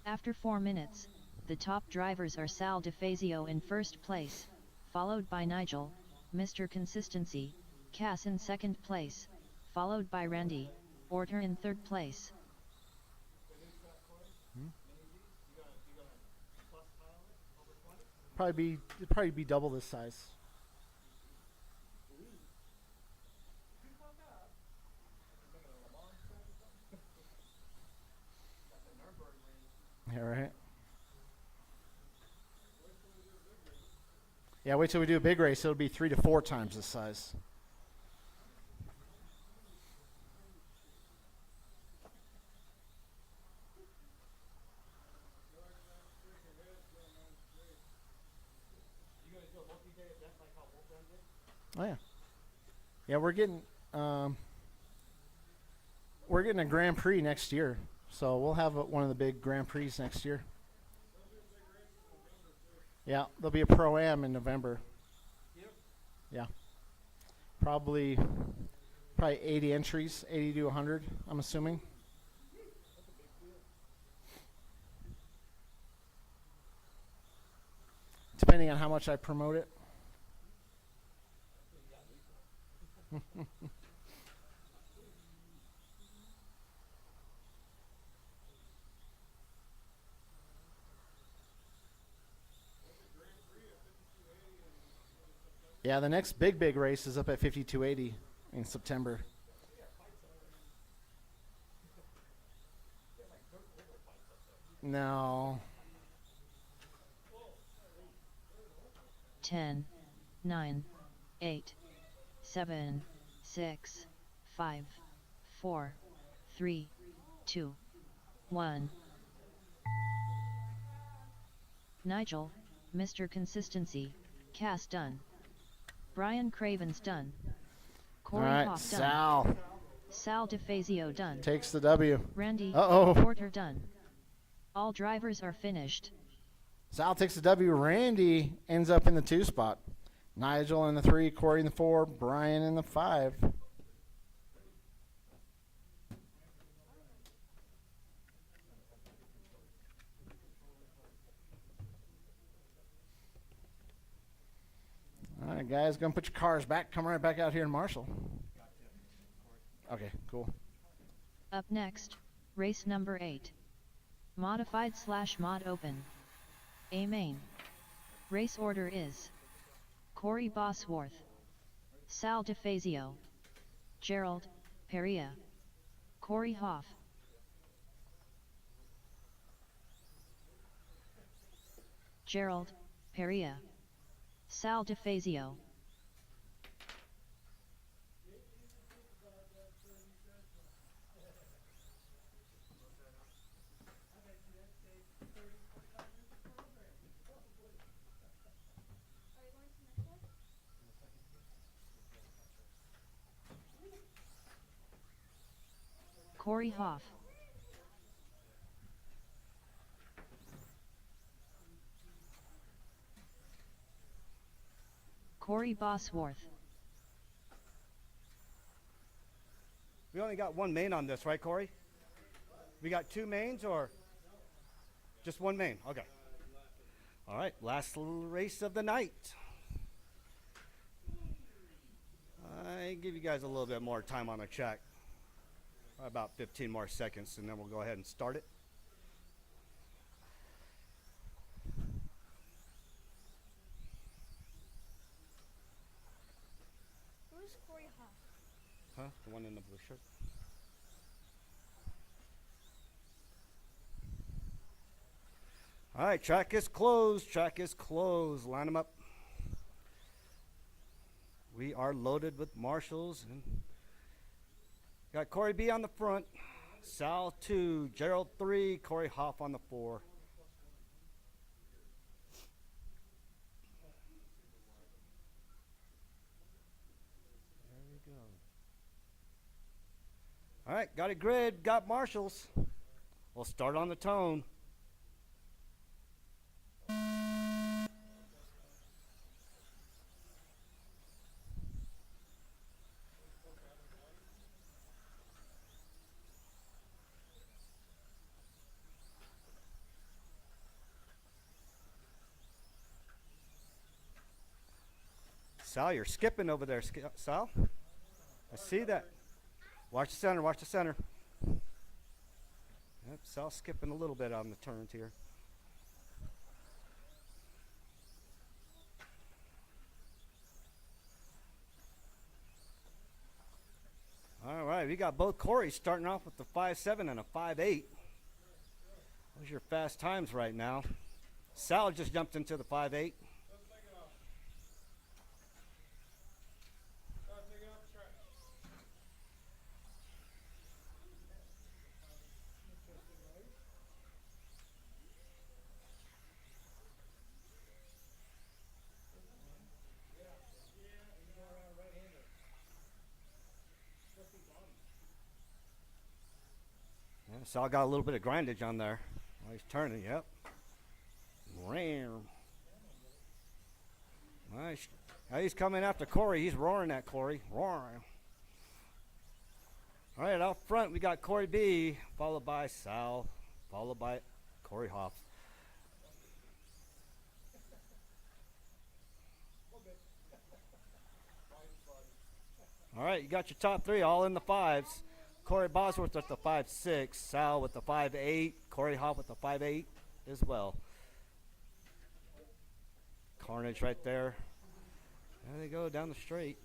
After 4 minutes, the top drivers are Sal DeFazio in first place, followed by Nigel, Mr. Consistency, Cass in second place, followed by Randy, Orter in third place. It'd probably be double this size. Yeah, right. Yeah, wait till we do a big race. It'll be 3 to 4 times this size. Oh yeah, yeah. We're getting a Grand Prix next year, so we'll have one of the big Grand Prix next year. Yeah, there'll be a Pro-Am in November. Yeah, probably 80 entries, 80 to 100. I'm assuming. Depending on how much I promote it. Yeah, the next big race is up at 5280 in September. No. 10, 9, 8, 7, 6, 5, 4, 3, 2, 1. Nigel, Mr. Consistency, Cass done. Brian Craven's done. Corey All right, Hoff done. Sal Sal DeFazio done. takes the W. Randy Uh-oh. Porter done. All drivers are finished. Sal takes the W. Randy ends up in the 2 spot. Nigel in the 3, Corey in the 4, Brian in the 5. guys, gonna put your cars back. Come right back out here in Marshall. Okay, cool. Up next, race number 8. Modified / mod open. A main. Race order is Corey Bosworth, Sal DeFazio, Gerald Perea, Corey Hoff. Gerald Perea, Sal DeFazio. Corey Hoff. Corey Bosworth. We only got one main on this, right, Corey? We got 2 mains or just one main? Okay. All right, last little race of the night. I give you guys a little bit more time on the track. About 15 more seconds, and then we'll go ahead and start it. Who's Corey Hoff? Huh? The one in the blue shirt? All right, track is closed. Track is closed. Line them up. We are loaded with marshals. And got Corey B on the front, Sal 2, Gerald 3, Corey Hoff on the 4. There we go. All right, got a grid, got marshals. We'll start on the tone. Sal, you're skipping over there, Sal. I see that. Watch the center, watch the center. Yep, Sal's skipping a little bit on the turns here. All right, we got both Corys starting off with the 5.7 and a 5.8. Those are your fast times right now. Sal just jumped into the 5.8. Yeah, Sal got a little bit of grindage on there. Oh, he's turning, yep. Ram. Nice. Now he's coming after Corey. He's roaring at Corey. Roaring. All right, out front we got Corey B, followed by Sal, followed by Corey Hoff. All right, you got your top 3 all in the 5s. Corey Bosworth with the 5.6, Sal with the 5.8, Corey Hoff with the 5.8 as well. Carnage right there. There they go down the straight.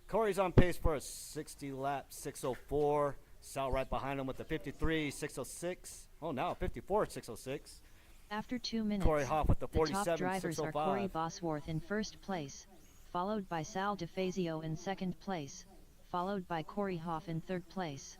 Corey's on pace for a 60 lap, 6:04. Sal right behind him with the 53, 6:06. Oh, now 54, 6:06. After 2 minutes, Corey Hoff with the the 47, top drivers are Corey 6:05. Bosworth in first place, followed by Sal DeFazio in second place, followed by Corey Hoff in third place.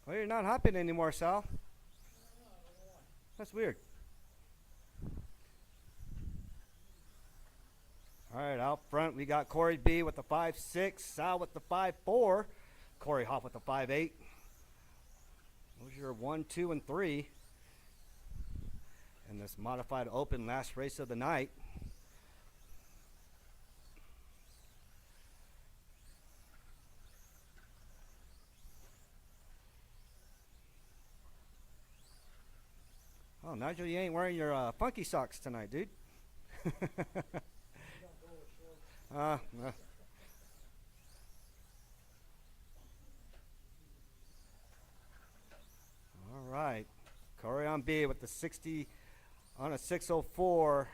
Well, you're not hopping anymore, Sal. That's weird. All right, out front we got Corey B with the 5.6, Sal with the 5.4, Corey Hoff with the 5.8. Those are your 1, 2, and 3 in this modified open last race of the night. Oh, Nigel, you ain't wearing your funky socks tonight, dude. uh, All right. Corey on B with the 60 on a 604.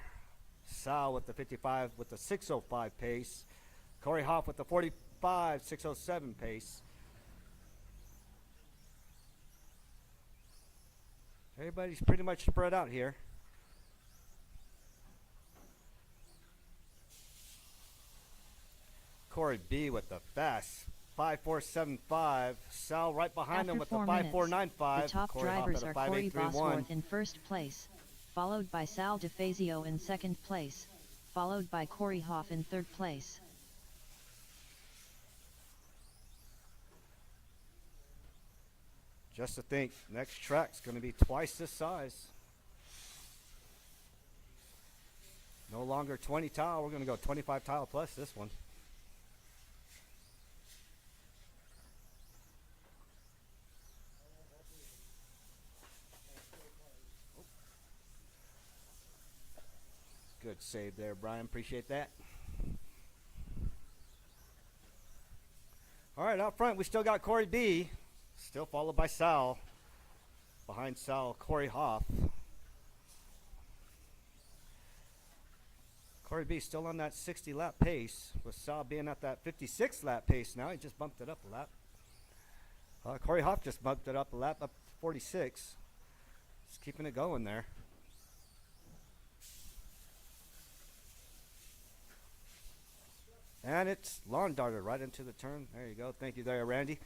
Sal with the 55 with the 605 pace. Corey Hoff with the 45 607 pace. Everybody's pretty much spread out here. Corey B with the fast 5475. Sal right behind him with the 5495. The top Corey Hoff drivers at a are Corey 5831. Bosworth in first place, followed by Sal DeFazio in second place, followed by Corey Hoff in third place. Just to think, next track's going to be twice this size. No longer 20 tile, we're going to go 25 tile plus this one. Good save there, Brian. Appreciate that. All right, out front, we still got Corey B. Still followed by Sal. Behind Sal, Corey Hoff. Corey B still on that 60 lap pace, with Sal being at that 56 lap pace now. He just bumped it up a lap. Corey Hoff just bumped it up a lap, up to 46. Just keeping it going there. And it's lawn darted right into the turn. There you go. Thank you there, Randy.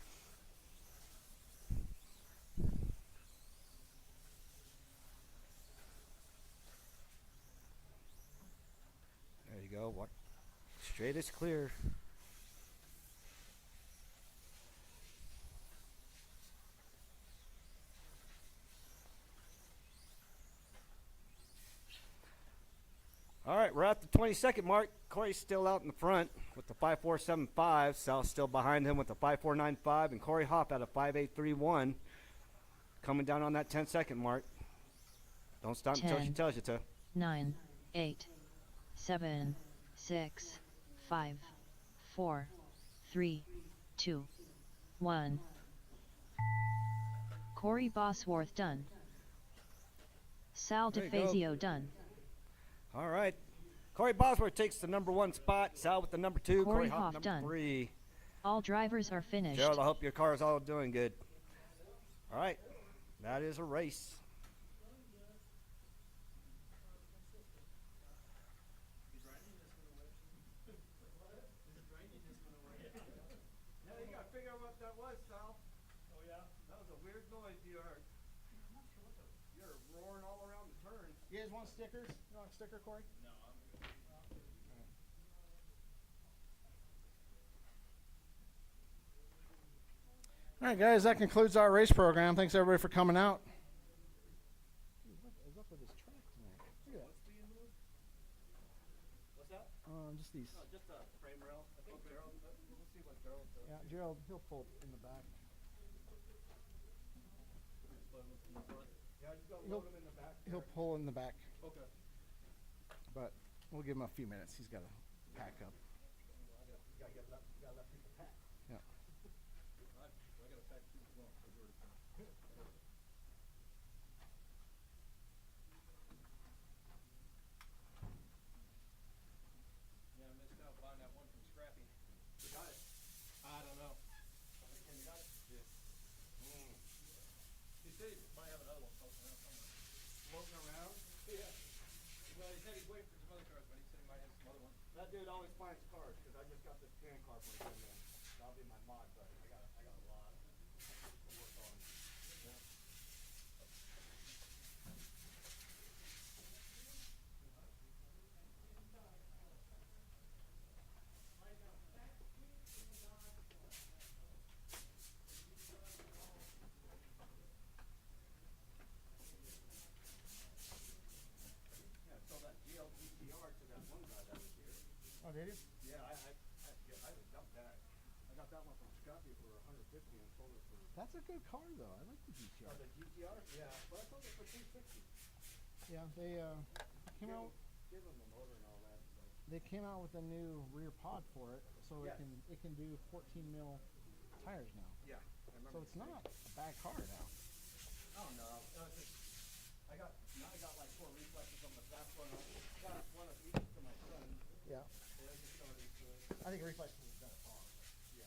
There you go. What? Straight is clear. All right, we're at the 20-second mark. Corey's still out in the front with the 5475. Sal's still behind him with the 5495, and Corey Hoff at a 5831. Coming down on that 10-second mark. Don't stop until she tells you to. 9, 8, 7, 6, 5, 4, 3, 2, 1. Corey Bosworth done. Sal There you go. DeFazio done. All right. Corey Bosworth takes the number 1 spot. Sal with the number 2. Corey Hoff Hoff number done. 3. All drivers are finished. Gerald, I hope your car is all doing good. All right. That is a race. Yeah, you got to figure out what that was, Sal. Oh, yeah? That was a weird noise you heard. You're roaring all around the turn. You guys want stickers? You want a sticker, Corey? No, I'm good. All right, guys, that concludes our race program. Thanks, everybody, for coming out. What is up with this track tonight? Look at that. What's that? Just these. No, just a frame rail. I think Gerald, we'll see what Gerald does. Yeah, Gerald, he'll pull it in the back. Yeah, just go He'll- load him in the back. He'll pull in the back, Okay. but we'll give him a few minutes. He's got to pack up. You gotta let people pack. Yeah. I got a pack too as well. So we're- Yeah, I missed out buying that one from Scrappy. You got it. I don't know. You got it? Yeah. He said he might have another one floating around somewhere. Floating around. Yeah. Well, he said he's waiting for some other cars, but he said he might have some other ones. That dude always finds cars because I just got this tan car for him. That'll be my mod, but I got a lot to work on. good car though. I like the GTR. The GTR? Yeah. Well, I sold it for 260. Yeah, they came out. Give them the motor and all that. So. They came out with a new rear pod for it, so Yes. it can do 14 mil tires now. Yeah. I remember. So it's not a bad car now. Oh no. I got like 4 reflexes on the fast one. I got one of each for my son. Yeah. Yeah, I just started to it. I think Reflex is a better car. Yeah.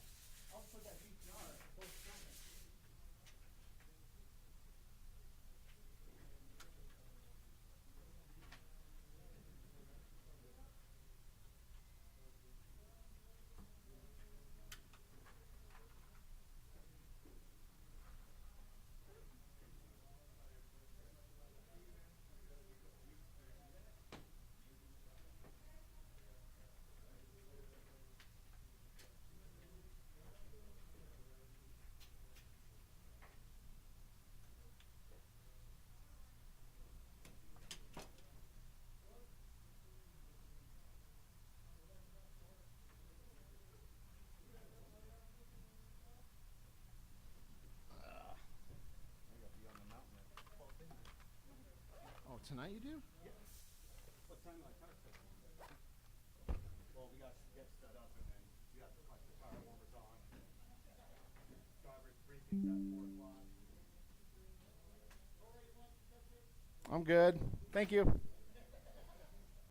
I'll put that GTR both sides. Oh, tonight you do? What time do I start? Well, we got to get set up and then we got like the tire warmers on. Driver's briefings at 4 o'clock. I'm good. Thank you.